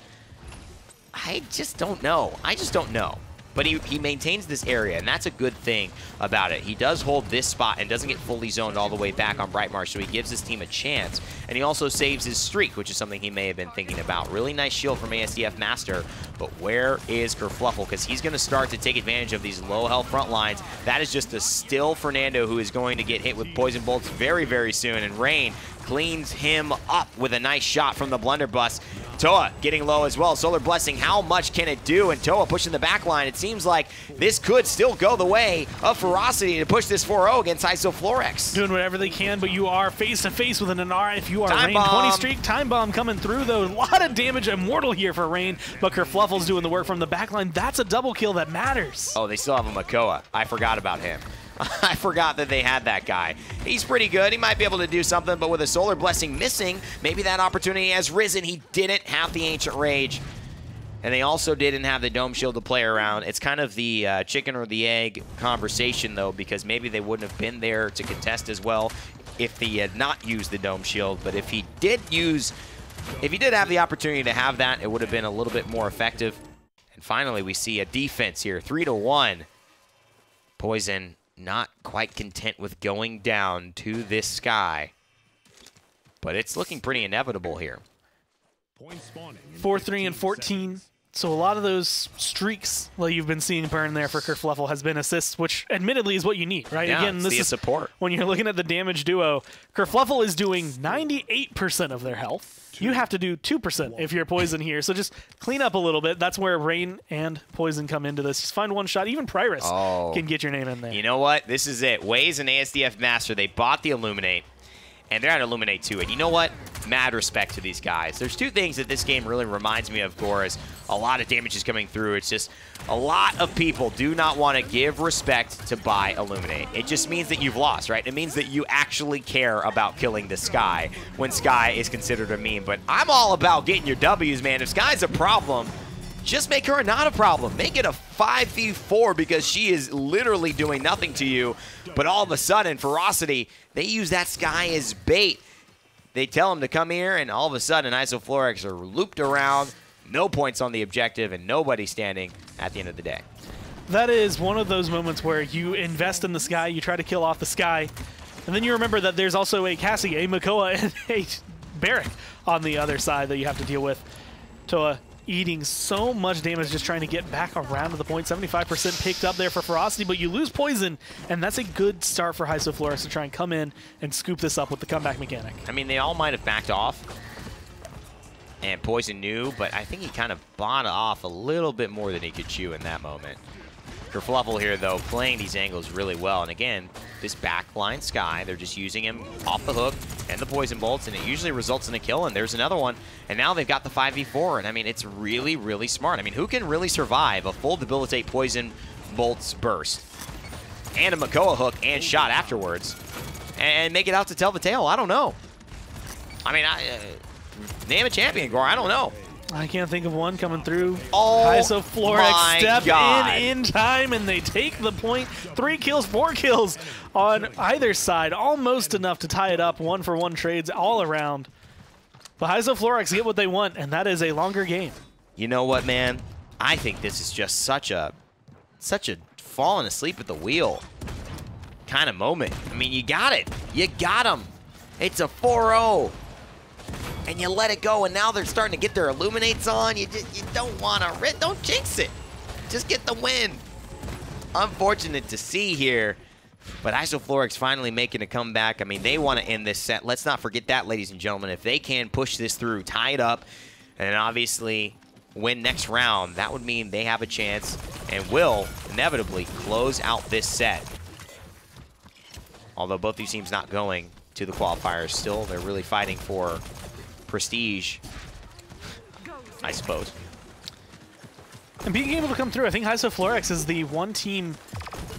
I just don't know. I just don't know. But he maintains this area, and that's a good thing about it. He does hold this spot and doesn't get fully zoned all the way back on Brightmarsh, so he gives his team a chance. And he also saves his streak, which is something he may have been thinking about. Really nice shield from ASDF Master, but where is Kerfluffle? Because he's going to start to take advantage of these low health front lines. That is just a still Fernando who is going to get hit with poison bolts very, very soon. And Rain cleans him up with a nice shot from the blunderbuss. Toa getting low as well. Solar Blessing, how much can it do? And Toa pushing the back line. It seems like this could still go the way of Ferocity to push this 4-0 against Isoflorex. Doing whatever they can, but you are face-to-face with an Inara if you are Time Rain. bomb. 20 streak, Time Bomb coming through, though. A lot of damage, Immortal here for Rain, but Kerfluffle's doing the work from the back line. That's a double kill that matters. Oh, they still have a Makoa. I forgot about him. I forgot that they had that guy. He's pretty good. He might be able to do something, but with a Solar Blessing missing, maybe that opportunity has risen. He didn't have the Ancient Rage, and they also didn't have the Dome Shield to play around. It's kind of the chicken or the egg conversation, though, because maybe they wouldn't have been there to contest as well if he had not used the Dome Shield. But if he did have the opportunity to have that, it would have been a little bit more effective. And finally, we see a defense here, 3-1. Poison not quite content with going down to this Sky, but it's looking pretty inevitable here. 4-3 and 14. So a lot of those streaks that you've been seeing burn there for Kerfluffle has been assists, which admittedly is what you need, right? Yeah, Again, this is support. When you're looking at the damage duo, Kerfluffle is doing 98% of their health. You have to do 2% if you're Poison here. So just clean up a little bit. That's where Rain and Poison come into this. Just find one shot. Even Pyrus can get your name in there. You know what? This is it. Waze and ASDF Master, they bought the Illuminate, and they're at Illuminate too. And you know what? Mad respect to these guys. There's two things that this game really reminds me of, Gore, is a lot of damage is coming through. It's just a lot of people do not want to give respect to buy Illuminate. It just means that you've lost, right? It means that you actually care about killing the Sky when Sky is considered a meme. But I'm all about getting your W's, man. If Sky's a problem, just make her not a problem. Make it a 5v4 because she is literally doing nothing to you. But all of a sudden, Ferocity, they use that Sky as bait. They tell him to come here, and all of a sudden, Isoflorex are looped around, no points on the objective, and nobody standing at the end of the day. That is one of those moments where you invest in the Sky, you try to kill off the Sky, and then you remember that there's also a Cassie, a Makoa, and a Barrack on the other side that you have to deal with. Toa eating so much damage just trying to get back around to the point. 75% picked up there for Ferocity, but you lose Poison, and that's a good start for Isoflorex to try and come in and scoop this up with the comeback mechanic. I mean, they all might have backed off, and Poison knew, but I think he kind of bought off a little bit more than he could chew in that moment. Kerfluffle here, though, playing these angles really well. And again, this backline Sky, they're just using him off the hook and the poison bolts, and it usually results in a kill. And there's another one. And now they've got the 5v4. And I mean, it's really, really smart. I mean, who can really survive a full debilitate poison bolts burst and a Makoa hook and shot afterwards and make it out to tell the tale? I don't know. I mean, name a champion, Gore. I don't know. I can't think of one coming through. Oh, Isoflorex step God. in time, and they take the point. 3 kills, 4 kills on either side. Almost enough to tie it up. 1-for-1 trades all around. But Isoflorex get what they want, and that is a longer game. You know what, man? I think this is just such a falling asleep at the wheel kind of moment. I mean, you got it. You got him. It's a 4-0. And you let it go, and now they're starting to get their Illuminates on. You don't want to, don't jinx it. Just get the win. Unfortunate to see here, but Isoflorex finally making a comeback. I mean, they want to end this set. Let's not forget that, ladies and gentlemen. If they can push this through, tie it up, and obviously win next round, that would mean they have a chance and will inevitably close out this set. Although both these teams not going to the qualifiers still, they're really fighting for prestige, I suppose. And being able to come through, I think Isoflorex is the one team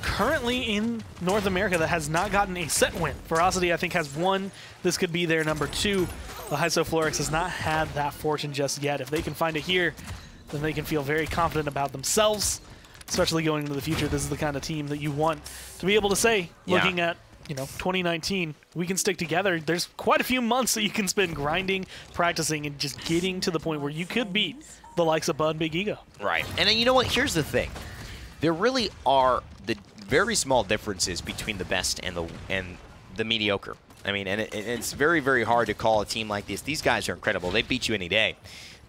currently in North America that has not gotten a set win. Ferocity, I think, has one. This could be their number 2. But Isoflorex has not had that fortune just yet. If they can find it here, then they can feel very confident about themselves, especially going into the future. This is the kind of team that you want to be able to say, looking at 2019, we can stick together. There's quite a few months that you can spend grinding, practicing, and just getting to the point where you could beat the likes of Bud Big Ego. Right. And then you know what? Here's the thing. there really are the very small differences between the best and the mediocre. I mean, and it's very, very hard to call a team like this. These guys are incredible. They beat you any day.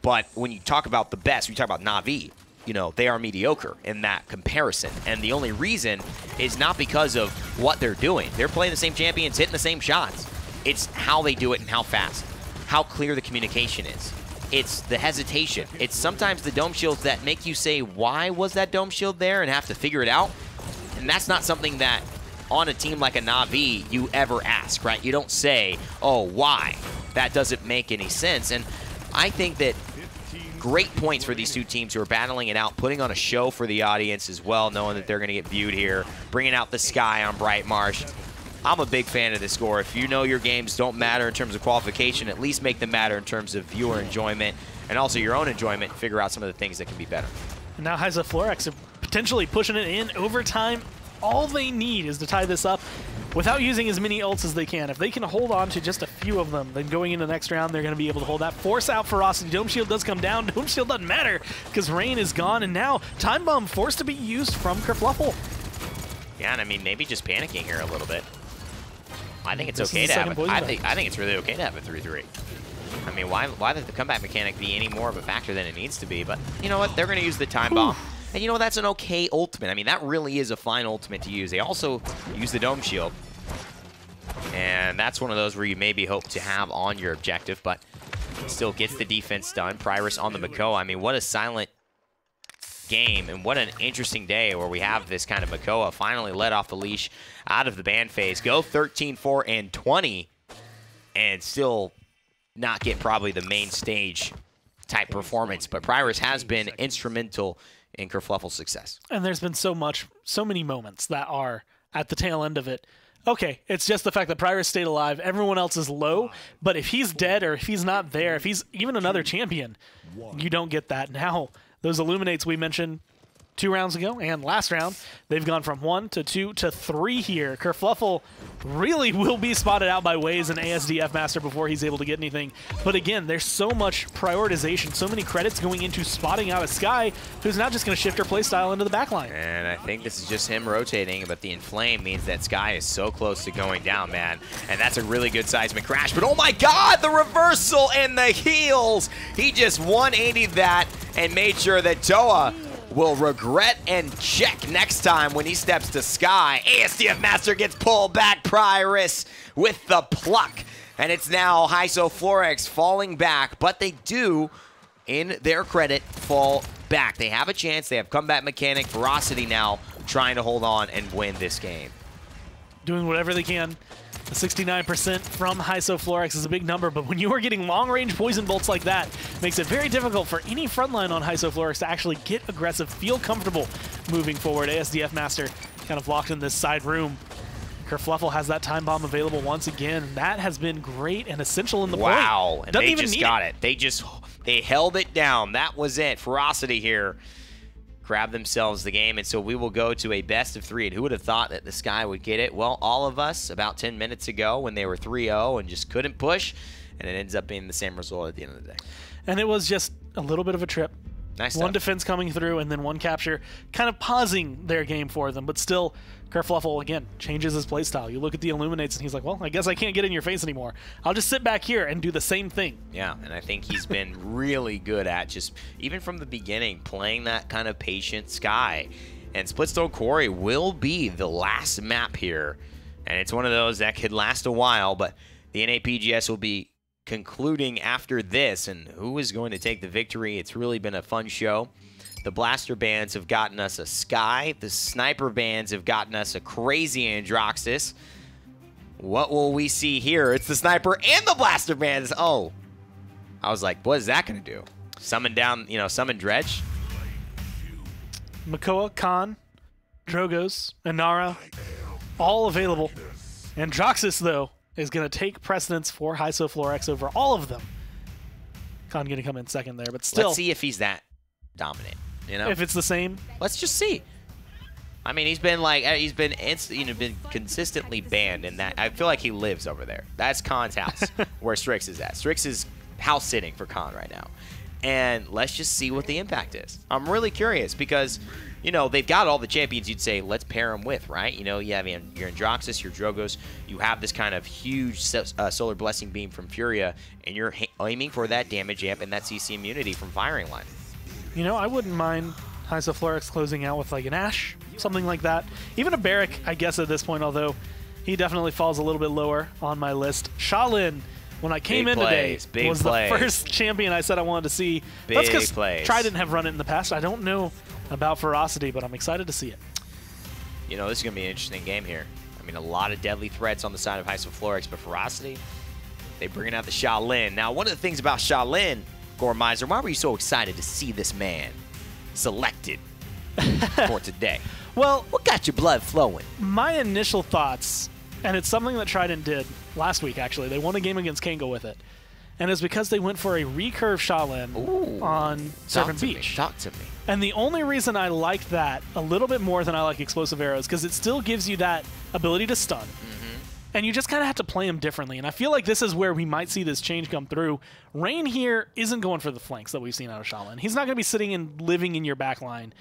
But when you talk about the best, when you talk about Na'Vi, you know, they are mediocre in that comparison. And the only reason is not because of what they're doing. They're playing the same champions, hitting the same shots. It's how they do it and how fast, how clear the communication is. It's the hesitation. It's sometimes the dome shields that make you say, why was that dome shield there, and have to figure it out. And that's not something that on a team like a Na'Vi you ever ask, right? You don't say, oh, why? That doesn't make any sense. And I think that great points for these two teams who are battling it out, putting on a show for the audience as well, knowing that they're going to get viewed here, bringing out the sky on Bright Marsh. I'm a big fan of this score. If you know your games don't matter in terms of qualification, at least make them matter in terms of viewer enjoyment and also your own enjoyment, and figure out some of the things that can be better. And now Florex are potentially pushing it in overtime. All they need is to tie this up without using as many ults as they can. If they can hold on to just a few of them, then going into the next round, they're going to be able to hold that. Force out Ferocity. Dome Shield does come down. Dome Shield doesn't matter because Rain is gone, and now Time Bomb forced to be used from Kerfluffle. Yeah, and I mean, maybe just panicking here a little bit. I think it's okay to have it. I think it's really okay to have a 3-3. I mean, why does the comeback mechanic be any more of a factor than it needs to be? But you know what? They're going to use the Time Bomb. And you know, that's an okay ultimate. I mean, that really is a fine ultimate to use. They also use the Dome Shield. And that's one of those where you maybe hope to have on your objective, but still gets the defense done. Pyrus on the Makoa. I mean, what a silent game, and what an interesting day where we have this kind of Makoa finally let off the leash out of the ban phase. Go 13-4-20 and still not get probably the main stage type performance. But Pyrus has been instrumental in Kerfluffle's success. And there's been so many moments that are at the tail end of it. Okay, it's just the fact that Pyrus stayed alive, everyone else is low, but if he's dead or if he's not there, if he's even another champion, you don't get that. Now, those Illuminates we mentioned 2 rounds ago and last round, they've gone from 1 to 2 to 3 here. Kerfluffle really will be spotted out by Waze and ASDF Master before he's able to get anything. But again, there's so much prioritization, so many credits going into spotting out a Sky who's not just going to shift her playstyle into the backline. And I think this is just him rotating, but the Inflame means that Sky is so close to going down, man. And that's a really good seismic crash. But oh my god, the reversal and the heals! He just 180'd that and made sure that Toa will regret and check next time when he steps to Sky. ASDF Master gets pulled back. Pyrus with the pluck. And it's now Florex falling back, but they do, in their credit, fall back. They have a chance. They have comeback mechanic. Ferocity now trying to hold on and win this game. Doing whatever they can. The 69% from Florex is a big number, but when you are getting long-range poison bolts like that, it makes it very difficult for any frontline on Florex to actually get aggressive, feel comfortable moving forward. ASDF Master kind of locked in this side room. Kerfluffle has that Time Bomb available once again. That has been great and essential in the point. Wow, and they just got it. They held it down. That was it. Ferocity here grab themselves the game, and so we will go to a best of 3. And who would have thought that the Sky would get it? Well, all of us about 10 minutes ago when they were 3-0 and just couldn't push, and it ends up being the same result at the end of the day. And it was just a little bit of a trip. Nice one defense coming through and then one capture, kind of pausing their game for them, but still Kerfluffle, again, changes his playstyle. You look at the Illuminates and he's like, well, I guess I can't get in your face anymore. I'll just sit back here and do the same thing. Yeah, and I think he's been really good at just, even from the beginning, playing that kind of patient Sky. And Splitstone Quarry will be the last map here. And it's one of those that could last a while, but the NAPGS will be concluding after this, and who is going to take the victory? It's really been a fun show. The Blaster bands have gotten us a Sky. The Sniper bands have gotten us a crazy Androxus. What will we see here? It's the Sniper and the Blaster bands. Oh, I was like, what is that going to do? Summon down, summon Dredge? Makoa, Khan, Drogos, Inara, all available. Androxus, though, is going to take precedence for Florex over all of them. Khan going to come in second there, but still. Let's see if he's that dominant. If it's the same. Let's just see. I mean, he's been been consistently banned, and that I feel like he lives over there. That's Khan's house, where Strix is at. Strix is house sitting for Khan right now. And let's just see what the impact is. I'm really curious because you know, they've got all the champions you'd say, let's pair them with, right? You know, you have your Androxus, your Drogos. You have this kind of huge Solar Blessing Beam from Furia, and you're aiming for that damage amp and that CC immunity from Firing Line. You know, I wouldn't mind Isoflorix closing out with like an Ashe, something like that. Even a Barrack, I guess, at this point, although he definitely falls a little bit lower on my list. Shaolin, when I came in today, was the first champion I said I wanted to see. That's because Try didn't have run it in the past. I don't know about Ferocity, but I'm excited to see it. You know, this is going to be an interesting game here. I mean, a lot of deadly threats on the side of Isoflorix, but Ferocity, they bringing out the Shaolin. Now, one of the things about Shaolin, Gormizer, why were you so excited to see this man selected for today? Well, what got your blood flowing? My initial thoughts, and it's something that Trident did last week, actually. They won a game against Kango with it. And it's because they went for a recurve Shaolin on Serpent Beach. Talk to me. And the only reason I like that a little bit more than I like Explosive Arrows, because it still gives you that ability to stun. And you just kind of have to play them differently. And I feel like this is where we might see this change come through. Rain here isn't going for the flanks that we've seen out of Shaolin. He's not going to be sitting and living in your back line.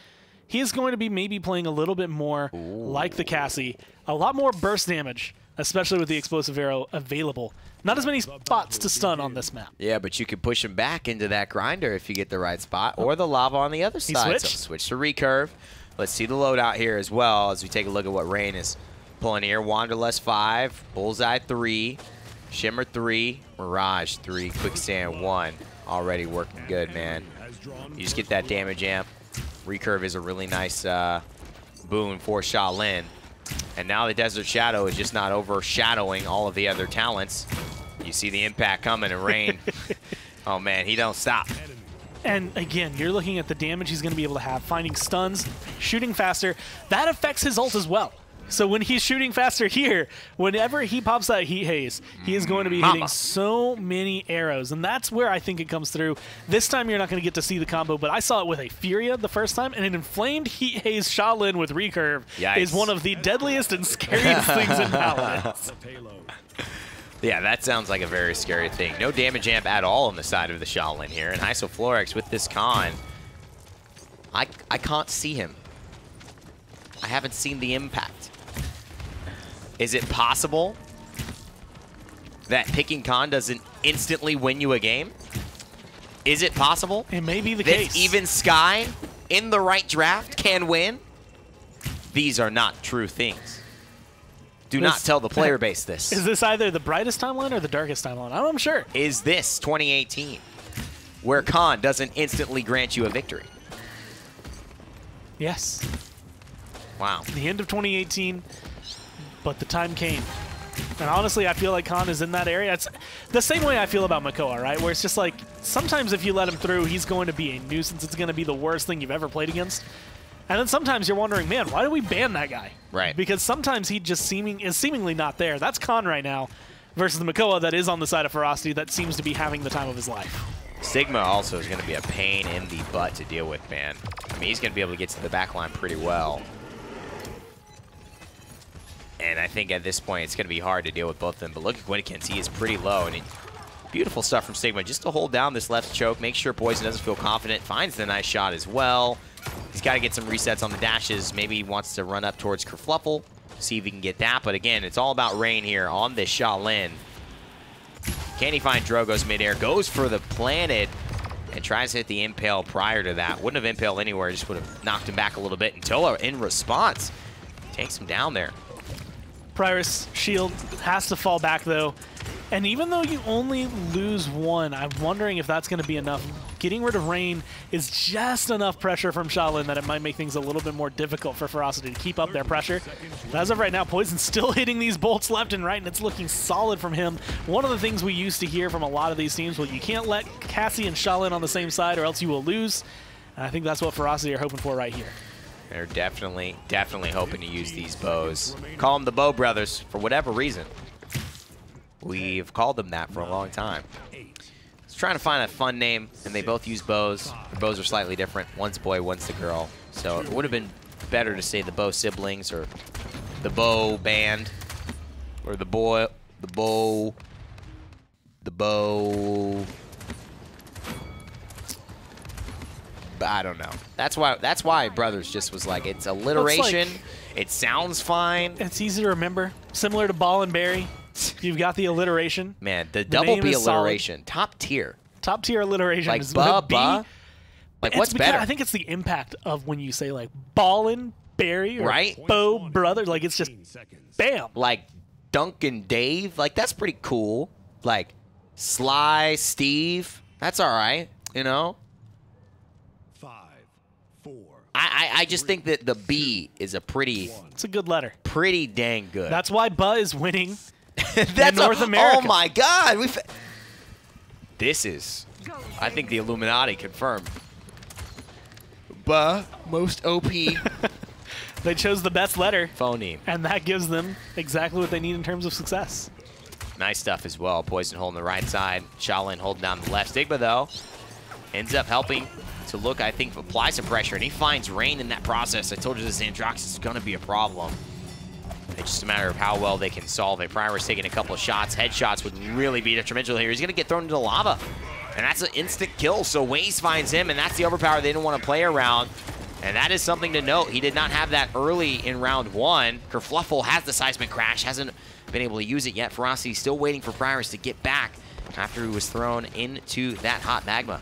He is going to be maybe playing a little bit more like the Cassie. A lot more burst damage, especially with the Explosive Arrow available. Not as many spots to stun on this map. Yeah, but you can push him back into that grinder if you get the right spot, or the lava on the other side. Switched. So switch to recurve. Let's see the loadout here as well as we take a look at what Rain is pulling here. Wanderlust 5, Bullseye 3, Shimmer 3, Mirage 3, Quicksand 1. Already working good, man. You just get that damage amp. Recurve is a really nice boon for Shaolin. And now the Desert Shadow is just not overshadowing all of the other talents. You see the impact coming and Rain. Oh, man, he don't stop. And again, you're looking at the damage he's going to be able to have, finding stuns, shooting faster. That affects his ult as well. So when he's shooting faster here, whenever he pops that heat haze, he is going to be hitting so many arrows. And that's where I think it comes through. This time you're not going to get to see the combo, but I saw it with a Furia the first time, and an inflamed heat haze Shaolin with recurve is one of the deadliest and scariest things in Paladins. Yeah, that sounds like a very scary thing. No damage amp at all on the side of the Shaolin here. And Isoflorix with this con, I can't see him. I haven't seen the impact. Is it possible that picking Khan doesn't instantly win you a game? Is it possible? It may be the that case. Even Sky, in the right draft, can win? These are not true things. Do not tell the player base this. Is this either the brightest timeline or the darkest timeline? I'm sure. Is this 2018, where Khan doesn't instantly grant you a victory? Yes. Wow. The end of 2018, but the time came. And honestly, I feel like Khan is in that area. It's the same way I feel about Makoa, right? Where it's just like, sometimes if you let him through, he's going to be a nuisance. It's going to be the worst thing you've ever played against. And then sometimes you're wondering, man, why do we ban that guy? Right. Because sometimes he just is seemingly not there. That's Khan right now versus the Makoa that is on the side of Ferocity that seems to be having the time of his life. Sigma also is going to be a pain in the butt to deal with, man. I mean, he's going to be able to get to the back line pretty well. And I think at this point, it's going to be hard to deal with both of them. But look at Gwynnekins. He is pretty low. And beautiful stuff from Sigma. Just to hold down this left choke, make sure Poison doesn't feel confident. Finds the nice shot as well. He's got to get some resets on the dashes. Maybe he wants to run up towards Kerfluffle. See if he can get that. But again, it's all about Rain here on this Shaolin. Can he find Drogo's midair? Goes for the planted and tries to hit the impale prior to that. Wouldn't have impaled anywhere. Just would have knocked him back a little bit. Until in response, takes him down there. Prior's shield has to fall back, though. And even though you only lose one, I'm wondering if that's going to be enough. Getting rid of Rain is just enough pressure from Shaolin that it might make things a little bit more difficult for Ferocity to keep up their pressure. But as of right now, Poison's still hitting these bolts left and right, and it's looking solid from him. One of the things we used to hear from a lot of these teams was you can't let Cassie and Shaolin on the same side or else you will lose. And I think that's what Ferocity are hoping for right here. They're definitely hoping to use these bows. Call them the Bow Brothers for whatever reason. We've called them that for a long time. It's trying to find a fun name, and they both use bows. Their bows are slightly different. One's a boy, one's the girl. So it would have been better to say the Bow Siblings or the Bow Band or the Bow. But I don't know. That's why Brothers just was like, it's alliteration. It sounds fine. It's easy to remember. Similar to Ball and Berry. You've got the alliteration. Man, the double B alliteration. Top tier. Top tier alliteration. Like is ba. Like, what's better? I think it's the impact of when you say, like, Ballin' Berry or right? Bo Brother. Like, it's just bam. Like Duncan Dave. Like, that's pretty cool. Like Sly Steve. That's all right, you know? 5, 4. I just think that the B is a pretty... It's a good letter. Pretty dang good. That's why Ba is winning That's in North America. Oh, my God. This is... I think the Illuminati confirmed. Ba, most OP. They chose the best letter. Phoneme. And that gives them exactly what they need in terms of success. Nice stuff as well. Poison holding the right side. Shaolin holding down the left. Stigma, though, ends up helping to look, I think, apply some pressure. And he finds Rain in that process. I told you this Xandrox is going to be a problem. It's just a matter of how well they can solve it. Primer's taking a couple of shots. Headshots would really be detrimental here. He's going to get thrown into lava. And that's an instant kill. So Waze finds him, and that's the overpower they didn't want to play around. And that is something to note. He did not have that early in round 1. Kerfluffle has the seismic crash. Hasn't been able to use it yet. Ferocity still waiting for Primus to get back after he was thrown into that hot magma.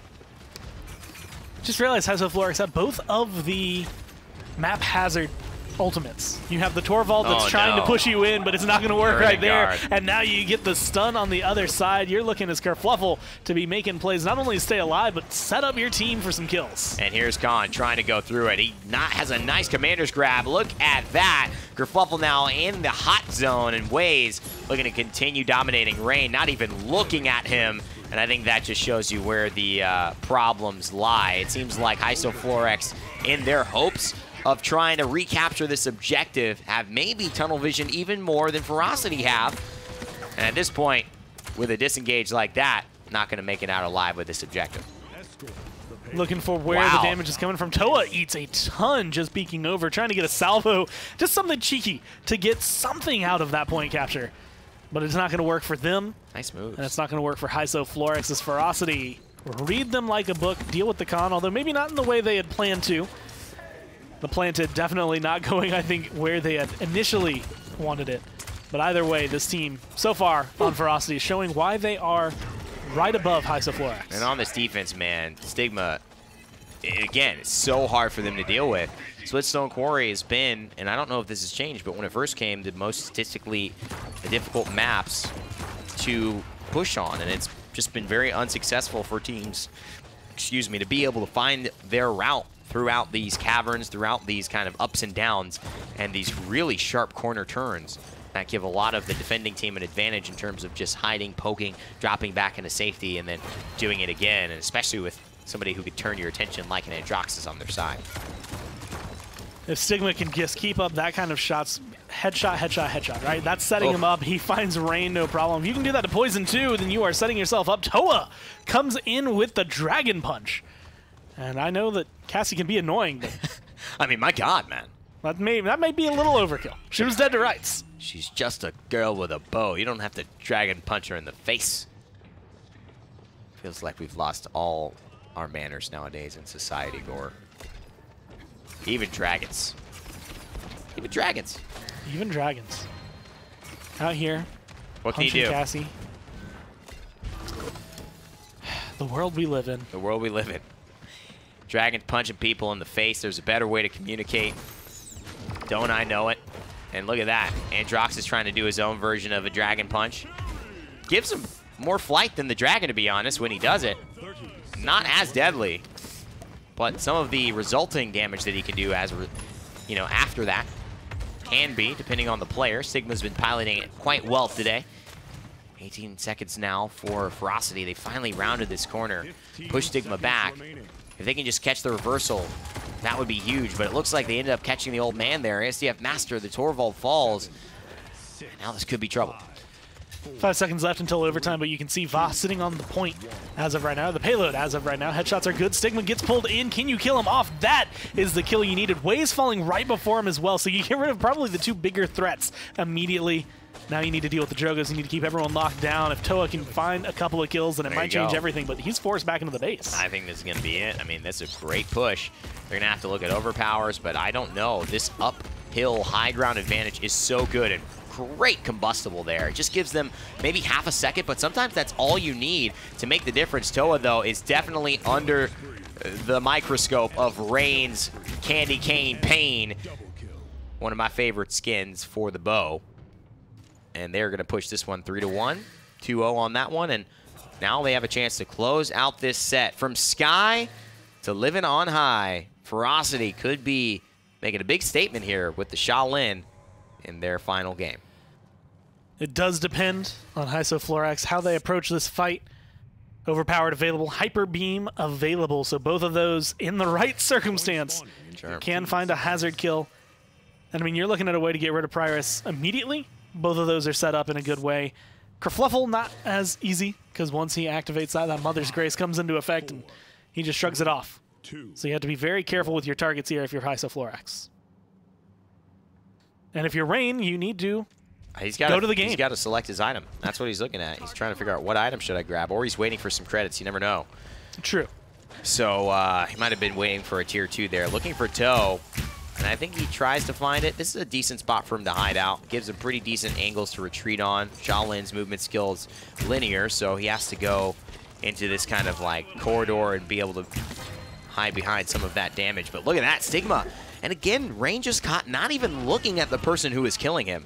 Just realized Hysoflorix had both of the map hazard ultimates. You have the Torvald that's trying to push you in, but it's not going to work right there. And now you get the stun on the other side. You're looking as Kerfluffle to be making plays, not only to stay alive, but set up your team for some kills. And here's Khan trying to go through it. He has a nice commander's grab. Look at that. Kerfluffle now in the hot zone, and Waze looking to continue dominating Rain, not even looking at him. And I think that just shows you where the problems lie. It seems like Hysoflorix, in their hopes of trying to recapture this objective, have maybe tunnel vision even more than Ferocity have. And at this point, with a disengage like that, not going to make it out alive with this objective. Looking for where the damage is coming from. Toa eats a ton just peeking over, trying to get a salvo, just something cheeky to get something out of that point capture. But it's not going to work for them. Nice moves. And it's not going to work for Hysoflorix's Ferocity. Read them like a book, deal with the con, although maybe not in the way they had planned to. The Planted definitely not going, I think, where they had initially wanted it. But either way, this team, so far on Ferocity, is showing why they are right above Hysoflorix. And on this defense, man, Stigma, again, it's so hard for them to deal with. Splitstone Quarry has been, and I don't know if this has changed, but when it first came, the most statistically difficult maps to push on. And it's just been very unsuccessful for teams, excuse me, to be able to find their route throughout these caverns, throughout these kind of ups and downs, and these really sharp corner turns that give a lot of the defending team an advantage in terms of just hiding, poking, dropping back into safety, and then doing it again, and especially with somebody who could turn your attention like an Androxus on their side. If Stigma can just keep up that kind of shots, headshot, headshot, headshot, right? That's setting him up. He finds Rain, no problem. If you can do that to Poison too, then you are setting yourself up. Toa comes in with the Dragon Punch. And I know that Cassie can be annoying, but I mean, my God, man. That may be a little overkill. She was dead to rights. She's just a girl with a bow. You don't have to Dragon Punch her in the face. Feels like we've lost all our manners nowadays in society, Gore. Even dragons. Even dragons. Even dragons. Out here. What can you do? Cassie. The world we live in. The world we live in. Dragons punching people in the face. There's a better way to communicate. Don't I know it? And look at that. Androx is trying to do his own version of a Dragon Punch. Gives him more flight than the Dragon, to be honest, when he does it. Not as deadly, but some of the resulting damage that he can do as, you know, after that can be, depending on the player. Sigma's been piloting it quite well today. 18 seconds now for Ferocity. They finally rounded this corner, pushed Stigma back. If they can just catch the reversal, that would be huge. But it looks like they ended up catching the old man there. SDF Master, the Torvald falls. And now this could be trouble. 5 seconds left until overtime, but you can see Voss sitting on the point as of right now. The payload as of right now. Headshots are good. Stigma gets pulled in. Can you kill him off? That is the kill you needed. Way's falling right before him as well, so you get rid of probably the 2 bigger threats immediately. Now you need to deal with the Jogos. You need to keep everyone locked down. If Toa can find a couple of kills, then it might change everything, but he's forced back into the base. I think this is going to be it. I mean, that's a great push. They're going to have to look at overpowers, but I don't know. This uphill high ground advantage is so good and great combustible there. It just gives them maybe half a second, but sometimes that's all you need to make the difference. Toa, though, is definitely under the microscope of Rain's Candy Cane Pain, one of my favorite skins for the bow. And they're going to push this one 3-1, 2-0 on that one, and now they have a chance to close out this set. From Sky to living on high, Ferocity could be making a big statement here with the Shaolin in their final game. It does depend on Isoflorax, how they approach this fight. Overpowered available, Hyper Beam available, so both of those in the right circumstance can find a hazard kill. And I mean, you're looking at a way to get rid of Pyrus immediately. Both of those are set up in a good way. Kerfluffle, not as easy, because once he activates that Mother's Grace comes into effect, and he just shrugs it off. So you have to be very careful with your targets here if you're Isoflorax. And if you're Rain, you need to go to the game. He's got to select his item. That's what he's looking at. He's trying to figure out what item should I grab, or he's waiting for some credits. You never know. True. So he might have been waiting for a tier 2 there, looking for Toe. And I think he tries to find it. This is a decent spot for him to hide out. Gives him pretty decent angles to retreat on. Shaolin's movement skills linear, so he has to go into this kind of like corridor and be able to hide behind some of that damage. But look at that, Stigma. And again, Rain just caught not even looking at the person who is killing him.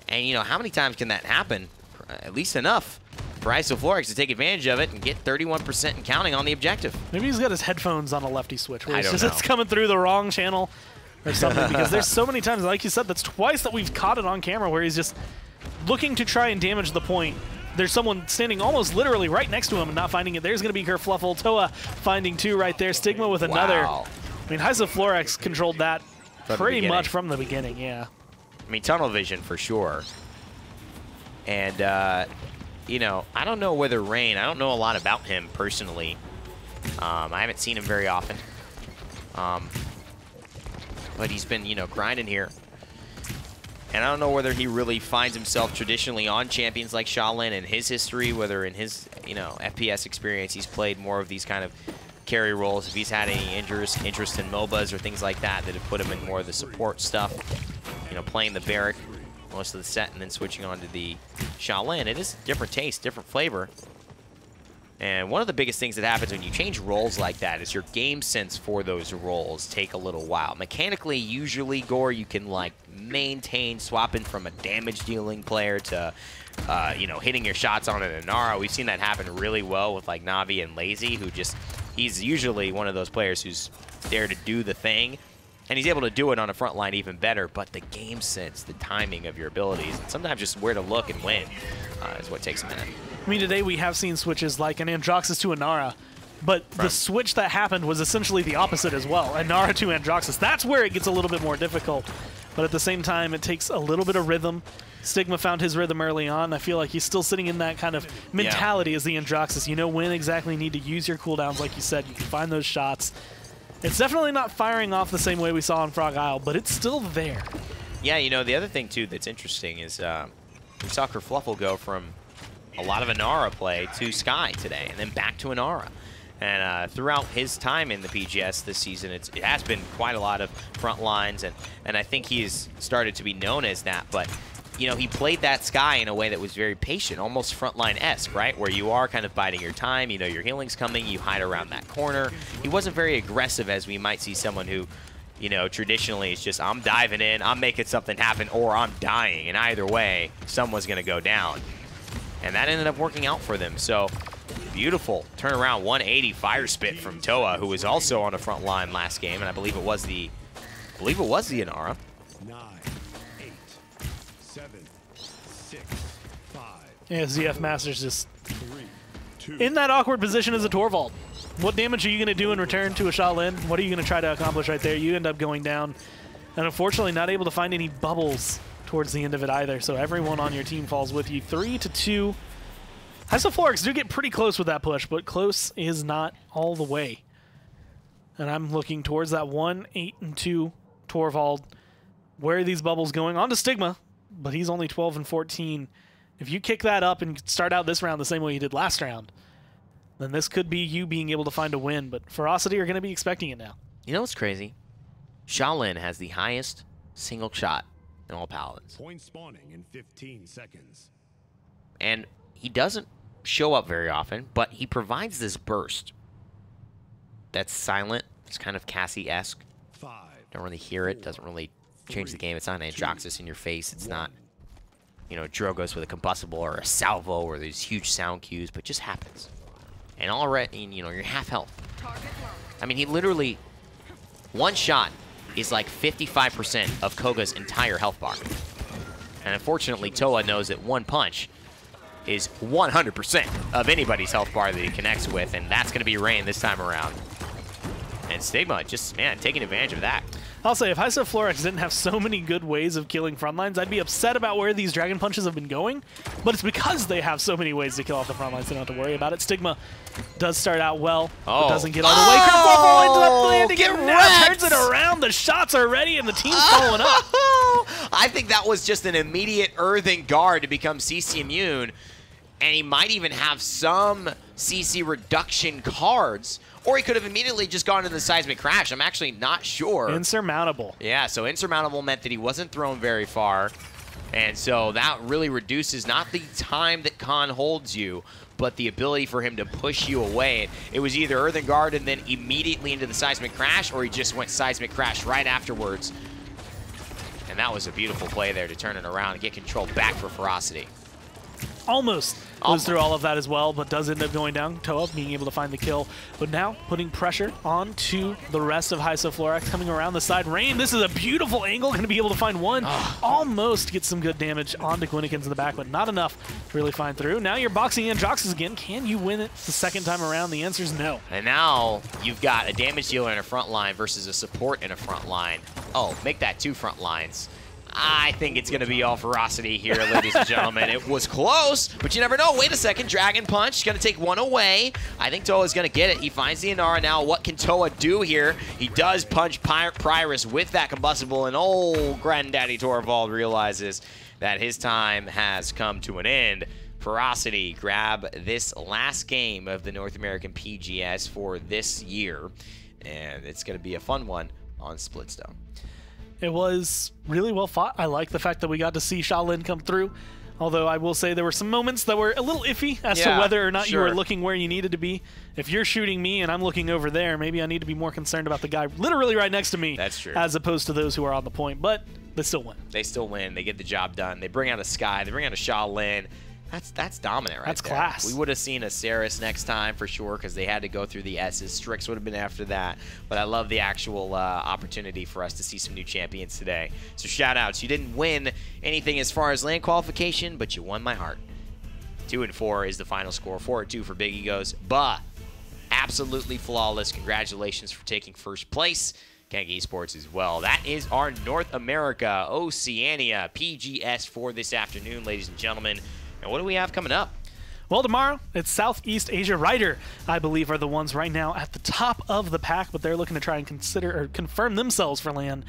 And you know, how many times can that happen? At least enough for Isoflorax to take advantage of it and get 31% and counting on the objective. Maybe he's got his headphones on a lefty switch where it's coming through the wrong channel or something, because there's so many times, like you said, that's twice that we've caught it on camera where he's just looking to try and damage the point. There's someone standing almost literally right next to him and not finding it. There's going to be Kerfluffle. Toa finding 2 right there. Stigma with another. Wow. I mean, Isoflorax controlled that pretty much from the beginning, yeah. I mean, tunnel vision for sure. And, you know, I don't know whether Rain, I don't know a lot about him personally. I haven't seen him very often. But he's been, you know, grinding here. And I don't know whether he really finds himself traditionally on champions like Shaolin in his history, whether in his, you know, FPS experience he's played more of these kind of carry roles, if he's had any interest in MOBAs or things like that have put him in more of the support stuff. You know, playing the Barrack most of the set and then switching on to the Shaolin. It is different taste, different flavor. And one of the biggest things that happens when you change roles like that is your game sense for those roles take a little while. Mechanically, usually, Gore, you can like maintain swapping from a damage-dealing player to, you know, hitting your shots on an Inara. We've seen that happen really well with like Navi and Lazy, who just, he's usually one of those players who's there to do the thing. And he's able to do it on a front line even better, but the game sense, the timing of your abilities, and sometimes just where to look and when is what takes a minute. I mean, today we have seen switches like an Androxus to Inara, but the switch that happened was essentially the opposite as well. Inara to Androxus. That's where it gets a little bit more difficult, but at the same time, it takes a little bit of rhythm. Stigma found his rhythm early on. I feel like he's still sitting in that kind of mentality as the Androxus. You know when exactly you need to use your cooldowns, like you said. You can find those shots. It's definitely not firing off the same way we saw on Frog Isle, but it's still there. Yeah, you know, the other thing, too, that's interesting is we saw Kerfluffle go from a lot of Inara play to Sky today, and then back to Inara. And throughout his time in the PGS this season, it has been quite a lot of front lines, and I think he's started to be known as that. But, you know, he played that Sky in a way that was very patient, almost frontline-esque, right? Where you are kind of biding your time, you know your healing's coming, you hide around that corner. He wasn't very aggressive as we might see someone who, you know, traditionally is just, I'm diving in, I'm making something happen, or I'm dying. And either way, someone's going to go down. And that ended up working out for them. So, beautiful turnaround 180 fire spit from Toa, who was also on the front line last game, and I believe it was the Inara. 9, 8, 7, 6, 5. Yeah, ZF Masters just 3, 2. in that awkward position as a Torvald. What damage are you going to do in return to a Shaolin? What are you going to try to accomplish right there? You end up going down, and unfortunately not able to find any bubbles towards the end of it either, so everyone on your team falls with you. 3-2. Isoflorix do get pretty close with that push, but close is not all the way. And I'm looking towards that 1-8-2 Torvald. Where are these bubbles going? On to Stigma, but he's only 12-14. If you kick that up and start out this round the same way you did last round, then this could be you being able to find a win, but Ferocity are going to be expecting it now. You know what's crazy? Shaolin has the highest single shot in all Paladins. Point spawning in 15 seconds. And he doesn't show up very often, but he provides this burst that's silent. It's kind of Cassie-esque. 5. Don't really hear it. Doesn't really change the game. It's not an Androxus in your face. It's not, you know, Drogoz with a combustible or a salvo or these huge sound cues, but just happens. And already, you know, you're half health. I mean, he literally, one shot is like 55% of Koga's entire health bar. And unfortunately, Toa knows that one punch is 100% of anybody's health bar that he connects with, and that's going to be Rain this time around. And Stigma just, man, taking advantage of that. I'll say, if Isoflorix didn't have so many good ways of killing front lines, I'd be upset about where these Dragon Punches have been going, but it's because they have so many ways to kill off the front lines, they don't have to worry about it. Stigma does start out well, but doesn't get all the way. Kerfuffle ends up landing it now, turns it around, the shots are ready, and the team's following up. I think that was just an immediate earthen guard to become CC immune, and he might even have some CC reduction cards, or he could have immediately just gone into the seismic crash. I'm actually not sure. Insurmountable. Yeah, so insurmountable meant that he wasn't thrown very far, and so that really reduces not the time that Khan holds you, but the ability for him to push you away. It was either earthen guard and then immediately into the seismic crash, or he just went seismic crash right afterwards. And that was a beautiful play there to turn it around and get control back for Ferocity. Almost goes through all of that as well, but does end up going down. Toa being able to find the kill, but now putting pressure onto the rest of Isoflorix coming around the side. Rain, this is a beautiful angle, going to be able to find one. Almost get some good damage onto Gwynnekins in the back, but not enough to really find through. Now you're boxing Androxus again. Can you win it the second time around? The answer is no. And now you've got a damage dealer in a front line versus a support in a front line. Oh, make that 2 front lines. I think it's going to be all Ferocity here, ladies and gentlemen. It was close, but you never know. Wait a second. Dragon Punch going to take one away. I think Toa's going to get it. He finds the Inara now. What can Toa do here? He does punch Pyrus with that combustible, and old Granddaddy Torvald realizes that his time has come to an end. Ferocity grab this last game of the North American PGS for this year, and it's going to be a fun one on Splitstone. It was really well fought. I like the fact that we got to see Shaolin come through, although I will say there were some moments that were a little iffy as to whether or not you were looking where you needed to be. If you're shooting me and I'm looking over there, maybe I need to be more concerned about the guy literally right next to me. That's true. As opposed to those who are on the point, but they still win. They still win. They get the job done. They bring out a Sky. They bring out a Shaolin. That's dominant right there. That's class. We would have seen a Ceres next time for sure because they had to go through the S's. Strix would have been after that. But I love the actual opportunity for us to see some new champions today. So shout outs. You didn't win anything as far as land qualification, but you won my heart. 2-4 is the final score. 4-2 for Big Egos. Bah. Absolutely flawless. Congratulations for taking first place. Kangi Esports as well. That is our North America Oceania PGS for this afternoon, ladies and gentlemen. And what do we have coming up? Well, tomorrow, it's Southeast Asia Ryder, I believe, are the ones right now at the top of the pack, but they're looking to try and confirm themselves for LAN.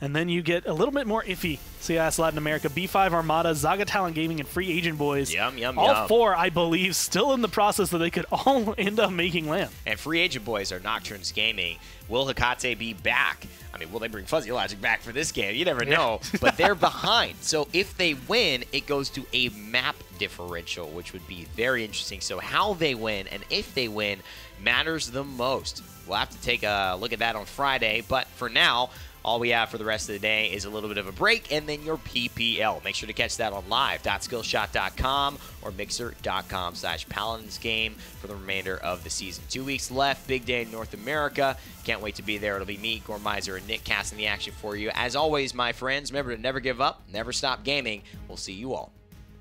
And then you get a little bit more iffy. CIS Latin America, B5 Armada, Zaga Talent Gaming, and Free Agent Boys. All 4, I believe, still in the process that they could all end up making LAN. And Free Agent Boys are Nocturne's Gaming. Will Hecate be back? I mean, will they bring Fuzzy Logic back for this game? You never know. But they're behind. So if they win, it goes to a map differential, which would be very interesting. So how they win and if they win matters the most. We'll have to take a look at that on Friday. But for now, all we have for the rest of the day is a little bit of a break and then your PPL. Make sure to catch that on live.skillshot.com or mixer.com/Paladins game for the remainder of the season. 2 weeks left. Big day in North America. Can't wait to be there. It'll be me, Gormizer, and Nick casting the action for you. As always, my friends, remember to never give up, never stop gaming. We'll see you all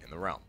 in the realm.